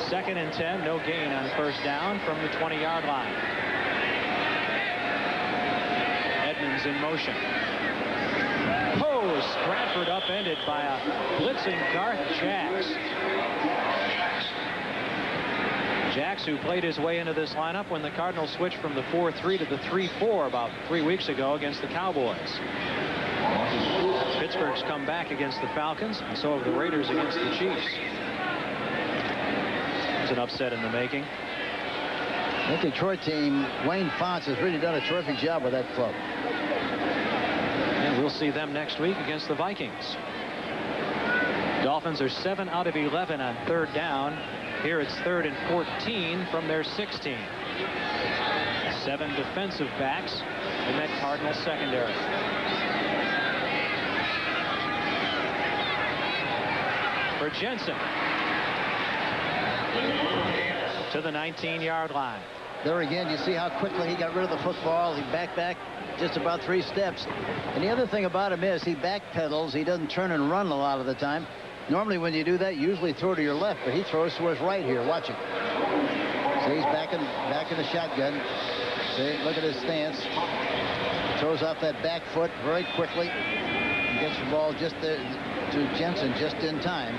2nd and 10, no gain on first down from the 20-yard line. Edmonds in motion. Oh, Stratford upended by a blitzing Garth Jacks. Jacks, who played his way into this lineup when the Cardinals switched from the 4-3 to the 3-4 about 3 weeks ago against the Cowboys. Pittsburgh's come back against the Falcons, and so have the Raiders against the Chiefs. It's an upset in the making. That Detroit team, Wayne Fonts, has really done a terrific job with that club. And we'll see them next week against the Vikings. Dolphins are 7 out of 11 on third down. Here it's 3rd and 14 from their 16. 7 defensive backs in that Cardinals secondary. For Jensen. To the 19-yard line. There again, you see how quickly he got rid of the football. He back just about 3 steps. And the other thing about him is he backpedals. He doesn't turn and run a lot of the time. Normally, when you do that, you usually throw to your left, but he throws to his right here. Watch it. See, he's back in the shotgun. See, look at his stance. Throws off that back foot very quickly. And gets the ball just there to Jensen just in time.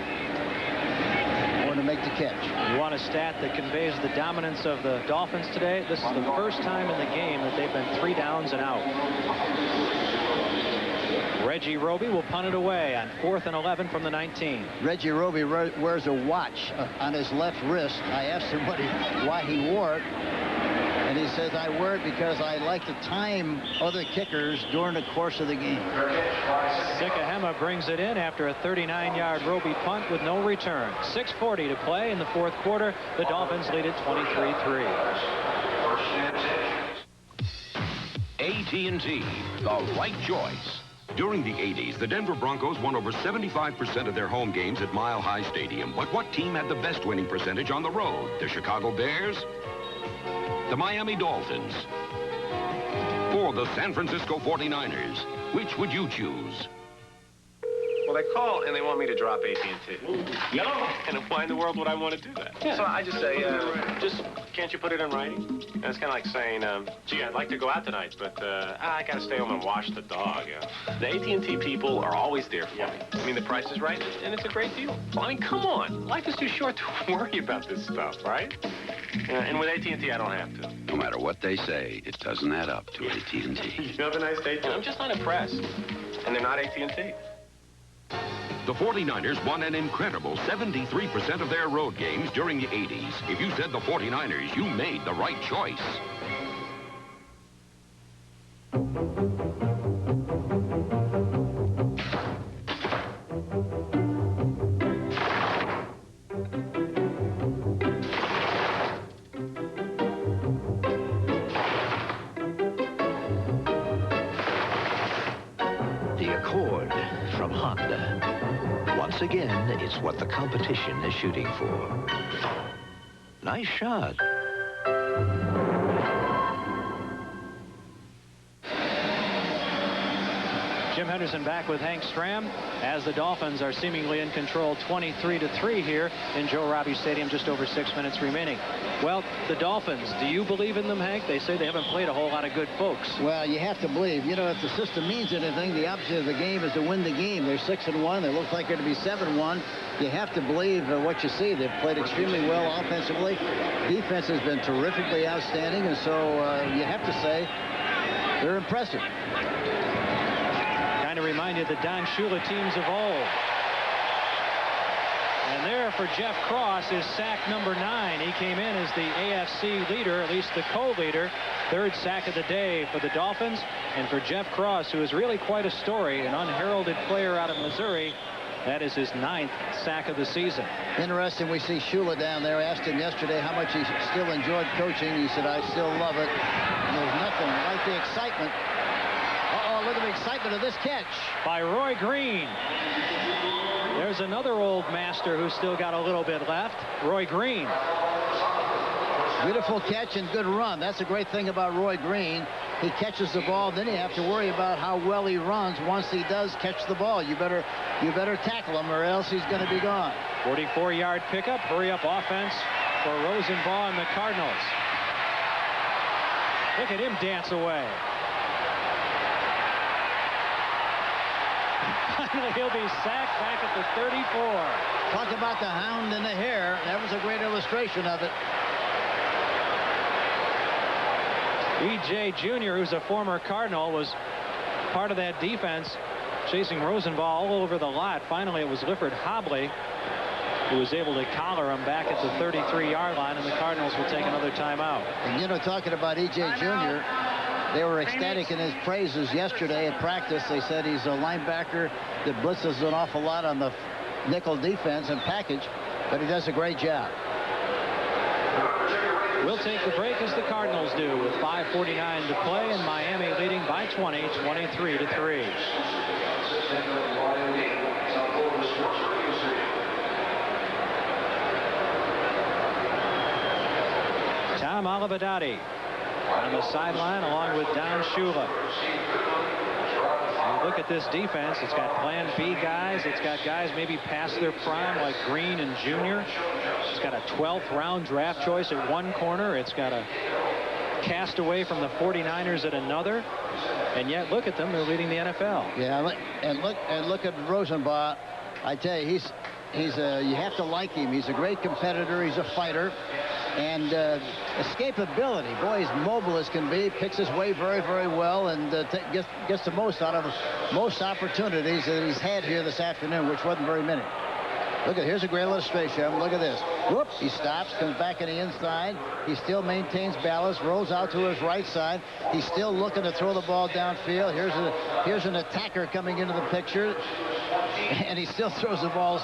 To make the catch. You want a stat that conveys the dominance of the Dolphins today? This is the first time in the game that they've been 3 downs and out. Reggie Roby will punt it away on 4th and 11 from the 19. Reggie Roby wears a watch on his left wrist. I asked him why he wore it, and he says, I wear it because I like to time other kickers during the course of the game. Sikahema brings it in after a 39-yard Roby punt with no return. 6:40 to play in the 4th quarter. The Dolphins lead it 23-3. AT&T, the right choice. During the 80s, the Denver Broncos won over 75% of their home games at Mile High Stadium. But what team had the best winning percentage on the road? The Chicago Bears? The Miami Dolphins? Or the San Francisco 49ers? Which would you choose? Well, they call and they want me to drop AT&T. No. And why in the world would I want to do that? Yeah. So I just say, just can't you put it in writing? And it's kind of like saying, gee, I'd like to go out tonight, but I got to stay home and wash the dog. The AT&T people are always there for me. I mean, the price is right, and it's a great deal. Well, I mean, come on. Life is too short to worry about this stuff, right? And with AT&T, I don't have to. No matter what they say, it doesn't add up to AT&T. You have a nice day, too. I'm just not impressed. And they're not AT&T. The 49ers won an incredible 73% of their road games during the 80s. If you said the 49ers, you made the right choice. The Accord from Honda. Once again, it's what the competition is shooting for. Nice shot. Jim Henderson back with Hank Stram as the Dolphins are seemingly in control 23-3 here in Joe Robbie Stadium, just over 6 minutes remaining. Well, the Dolphins, do you believe in them, Hank? They say they haven't played a whole lot of good folks. Well, you have to believe. You know, if the system means anything, the opposite of the game is to win the game. They're 6-1. They look like they're to be 7-1. You have to believe what you see. They've played extremely well offensively. Defense has been terrifically outstanding, and so you have to say they're impressive. Kind of remind you of the Don Shula teams of old. And there for Jeff Cross is sack number 9. He came in as the AFC leader, at least the co-leader. 3rd sack of the day for the Dolphins. And for Jeff Cross, who is really quite a story, an unheralded player out of Missouri, that is his 9th sack of the season. Interesting, we see Shula down there. I asked him yesterday how much he still enjoyed coaching. He said, I still love it. And there's nothing like the excitement. Uh-oh, look at the excitement of this catch. By Roy Green. There's another old master who's still got a little bit left, Roy Green. Beautiful catch and good run. That's a great thing about Roy Green. He catches the ball, then you have to worry about how well he runs once he does catch the ball. You better tackle him or else he's going to be gone. 44-yard pickup, hurry-up offense for Rosenbaugh and the Cardinals. Look at him dance away. Finally, he'll be sacked back at the 34. Talk about the hound and the hare. That was a great illustration of it. E.J. Jr., who's a former Cardinal, was part of that defense, chasing Rosenbaugh all over the lot. Finally, it was Lifford Hobley who was able to collar him back at the 33-yard line, and the Cardinals will take another timeout. And, you know, talking about E.J. Jr., they were ecstatic in his praises yesterday at practice. They said he's a linebacker that blitzes an awful lot on the nickel defense and package, but he does a great job. We'll take the break as the Cardinals do with 5:49 to play, and Miami leading by 20, 23-3. Tom Olivadotti on the sideline along with Don Shula. You look at this defense, it's got plan B guys. It's got guys maybe past their prime like Green and Jr. It's got a 12th round draft choice at one corner. It's got a castaway from the 49ers at another. And yet look at them, they're leading the NFL. Yeah, and look at Rosenbaugh. I tell you, you have to like him. He's a great competitor. He's a fighter. And escapability. Boy, he's mobile as can be. Picks his way very, very well, and gets the most out of most opportunities that he's had here this afternoon, which wasn't very many. Look at, here's a great illustration. Look at this. Whoops, he stops, comes back on the inside. He still maintains balance, rolls out to his right side. He's still looking to throw the ball downfield. Here's an attacker coming into the picture, and he still throws the balls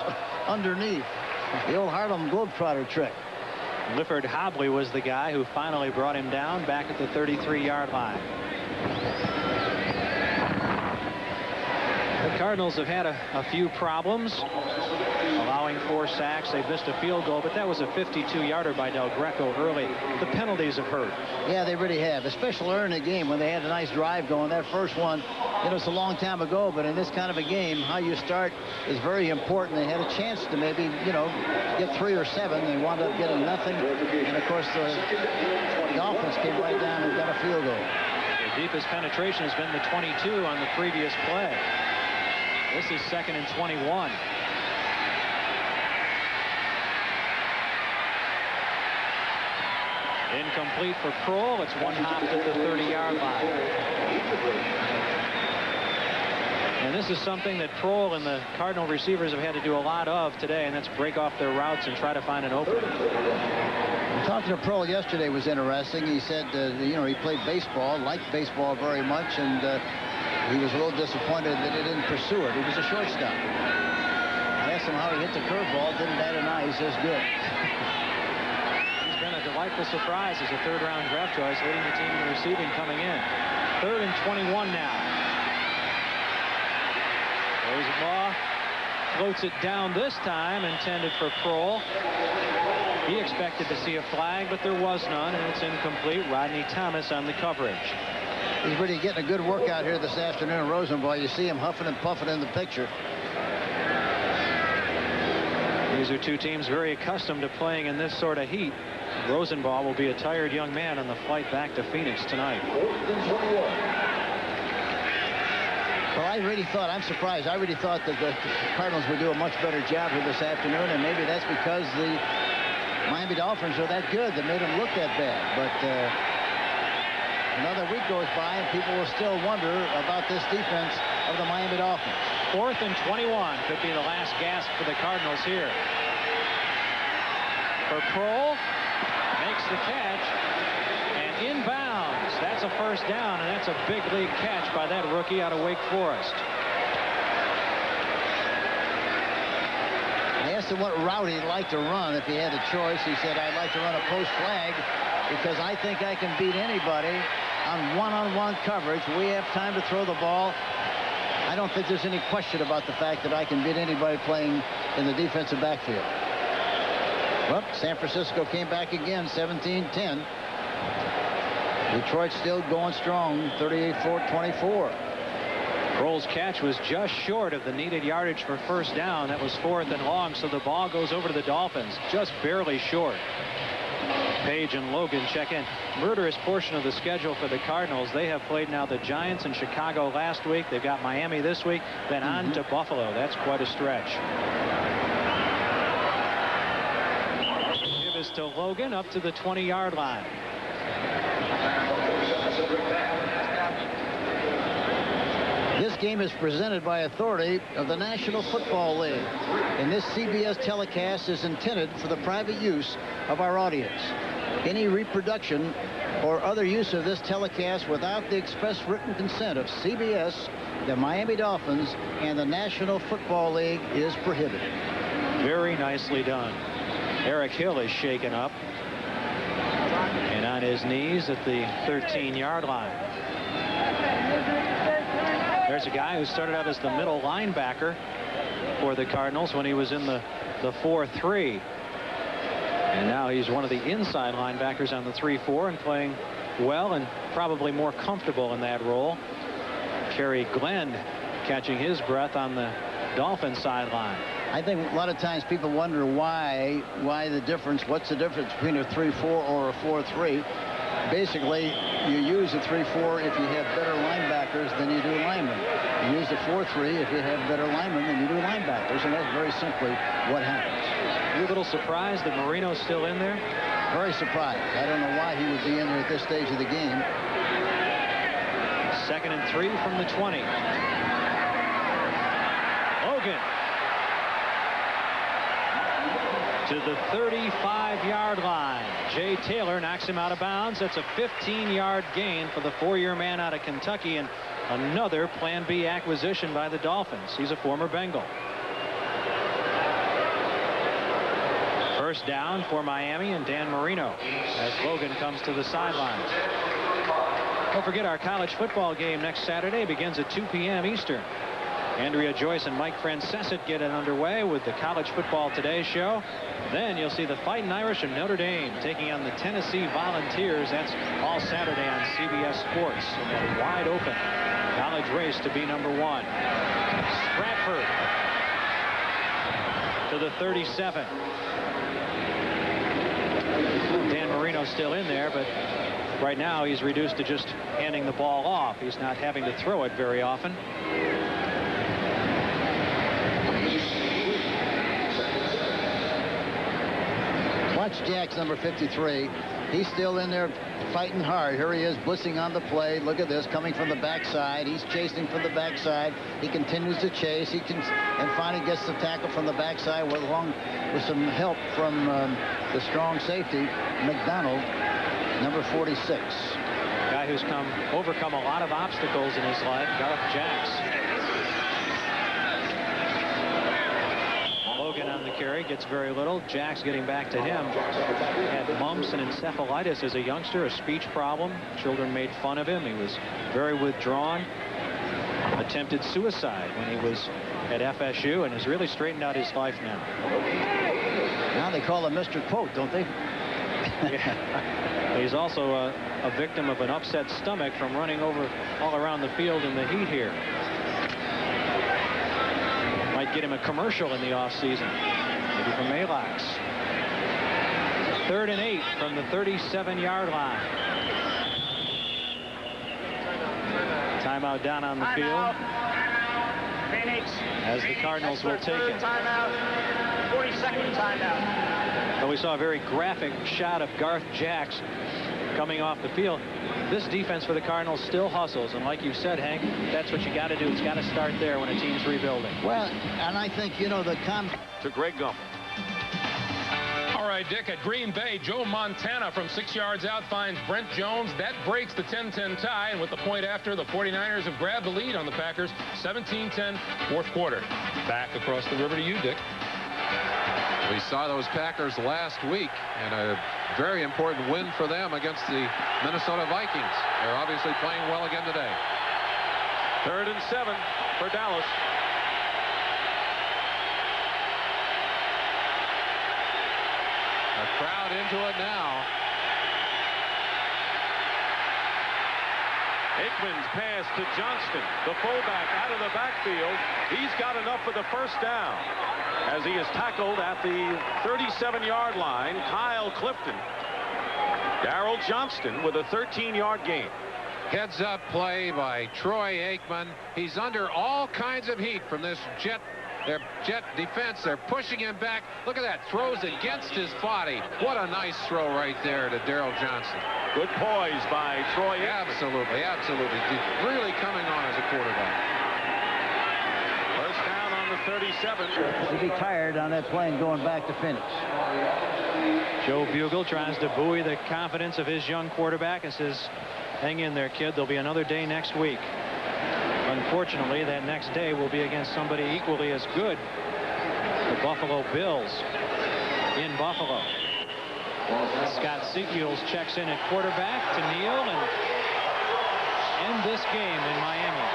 underneath. The old Harlem Globetrotter trick. Lifford Hobley was the guy who finally brought him down back at the 33-yard line. The Cardinals have had a few problems, allowing 4 sacks. They've missed a field goal, but that was a 52-yarder by Del Greco early. The penalties have hurt. Yeah, they really have, especially early in the game when they had a nice drive going. That first one, you know, it's a long time ago, but in this kind of a game, how you start is very important. They had a chance to maybe, you know, get 3 or 7. They wound up getting nothing. And, of course, the Dolphins came right down and got a field goal. The deepest penetration has been the 22 on the previous play. This is 2nd and 21. Incomplete for Kroll. It's one hop at the 30-yard line. And this is something that Kroll and the Cardinal receivers have had to do a lot of today, and that's break off their routes and try to find an opening. Talking to Kroll yesterday was interesting. He said, you know, he played baseball, liked baseball very much, and he was a little disappointed that he didn't pursue it. He was a shortstop. I asked him how he hit the curveball. Didn't bat an eye. He says, good. He's been a delightful surprise as a 3rd-round draft choice, leading the team in receiving coming in. 3rd and 21 now. Rosenbaugh floats it down this time, intended for Kroll. He expected to see a flag, but there was none, and it's incomplete. Rodney Thomas on the coverage. He's really getting a good workout here this afternoon, Rosenball. You see him huffing and puffing in the picture. These are two teams very accustomed to playing in this sort of heat. Rosenball will be a tired young man on the flight back to Phoenix tonight. Well, I'm surprised. I really thought that the Cardinals would do a much better job here this afternoon, and maybe that's because the Miami Dolphins are that good that made them look that bad. But another week goes by, and people will still wonder about this defense of the Miami Dolphins. 4th and 21 could be the last gasp for the Cardinals here. For Kroll, makes the catch, and inbounds. That's a first down, and that's a big league catch by that rookie out of Wake Forest. I asked him what route he'd like to run if he had a choice. He said, I'd like to run a post flag because I think I can beat anybody on one-on-one coverage. We have time to throw the ball. I don't think there's any question about the fact that I can beat anybody playing in the defensive backfield. Well, San Francisco came back again, 17-10. Detroit still going strong, 38-24. Kroll's catch was just short of the needed yardage for first down. That was 4th and long, so the ball goes over to the Dolphins, just barely short. Page and Logan check in. Murderous portion of the schedule for the Cardinals. They have played now the Giants and Chicago last week. They've got Miami this week, then on to Buffalo. That's quite a stretch. Give is to Logan up to the 20-yard line. This game is presented by authority of the National Football League, and this CBS telecast is intended for the private use of our audience. Any reproduction or other use of this telecast without the express written consent of CBS, the Miami Dolphins, and the National Football League is prohibited. Very nicely done. Eric Hill is shaken up and on his knees at the 13-yard line. There's a guy who started out as the middle linebacker for the Cardinals when he was in the 4-3. And now he's one of the inside linebackers on the 3-4 and playing well and probably more comfortable in that role. Kerry Glenn catching his breath on the Dolphin sideline. I think a lot of times people wonder why the difference. What's the difference between a 3-4 or a 4-3? Basically, you use a 3-4 if you have better linebackers than you do linemen. You use the 4-3 if you have better linemen than you do linebackers, and that's very simply what happens. You a little surprised that Marino's still in there? Very surprised. I don't know why he would be in there at this stage of the game. 2nd and 3 from the 20. Logan to the 35-yard line. Jay Taylor knocks him out of bounds. That's a 15-yard gain for the 4-year man out of Kentucky, and another Plan B acquisition by the Dolphins. He's a former Bengal. First down for Miami and Dan Marino as Logan comes to the sidelines. Don't forget our college football game next Saturday begins at 2 p.m. Eastern. Andrea Joyce and Mike Francesett get it underway with the College Football Today show. Then you'll see the Fighting Irish of Notre Dame taking on the Tennessee Volunteers. That's all Saturday on CBS Sports. A wide open college race to be number 1. Stratford to the 37. Dan Marino's still in there, but right now he's reduced to just handing the ball off. He's not having to throw it very often. Watch Jack's number 53. He's still in there fighting hard. Here he is blitzing on the play. Look at this, coming from the backside. He's chasing from the backside. He continues to chase. And finally gets the tackle from the backside along with some help from the strong safety, McDonald, number 46. Guy who's overcome a lot of obstacles in his life, Garth Jacks. Logan on the carry, gets very little. Jacks getting back to him. Had mumps and encephalitis as a youngster, a speech problem. Children made fun of him. He was very withdrawn. Attempted suicide when he was at FSU and has really straightened out his life now. Now they call him Mr. Quote, don't they? Yeah. He's also a victim of an upset stomach from running over all around the field in the heat here. Might get him a commercial in the offseason, maybe from Malox. 3rd and 8 from the 37-yard line. Timeout down on the field. Phoenix. As the Cardinals will take it. Timeout. 42nd timeout. So we saw a very graphic shot of Garth Jacks coming off the field. This defense for the Cardinals still hustles, and like you said, Hank, that's what you got to do. It's got to start there when a team's rebuilding. Well, and I think, you know, to Greg Gumbel. All right, Dick, at Green Bay, Joe Montana from 6 yards out finds Brent Jones. That breaks the 10-10 tie, and with the point after, the 49ers have grabbed the lead on the Packers. 17-10, fourth quarter. Back across the river to you, Dick. We saw those Packers last week, and a very important win for them against the Minnesota Vikings. They're obviously playing well again today. 3rd and 7 for Dallas. A crowd into it now. Aikman's pass to Johnston, the fullback out of the backfield. He's got enough for the first down as he is tackled at the 37-yard line. Kyle Clifton. Darrell Johnston with a 13-yard gain. Heads up play by Troy Aikman. He's under all kinds of heat from this Jet defense. They're pushing him back. Look at that. Throws against his body. What a nice throw right there to Darrell Johnston. Good poise by Troy Aikman. Absolutely, absolutely. Really coming on as a quarterback. First down on the 37. He'd be tired on that play and going back to Phoenix. Joe Bugle tries to buoy the confidence of his young quarterback and says, hang in there, kid. There'll be another day next week. Unfortunately, that next day will be against somebody equally as good, the Buffalo Bills in Buffalo. Scott Seals checks in at quarterback to kneel and end this game in Miami.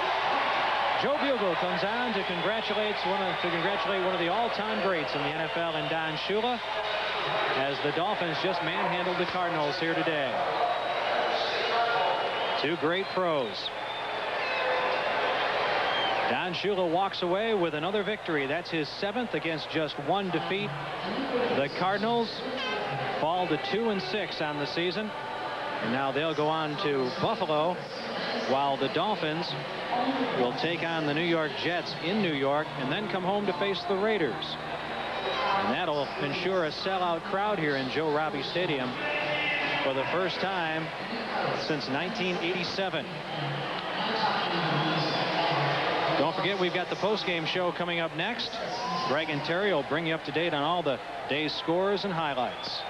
Joe Bugle comes on to congratulate one of the all-time greats in the NFL, and Don Shula, as the Dolphins just manhandled the Cardinals here today. Two great pros. Don Shula walks away with another victory. That's his 7th against just one defeat. The Cardinals fall to 2-6 on the season, and now they'll go on to Buffalo, while the Dolphins will take on the New York Jets in New York and then come home to face the Raiders. And that'll ensure a sellout crowd here in Joe Robbie Stadium for the first time since 1987. Don't forget, we've got the post-game show coming up next. Greg and Terry will bring you up to date on all the day's scores and highlights.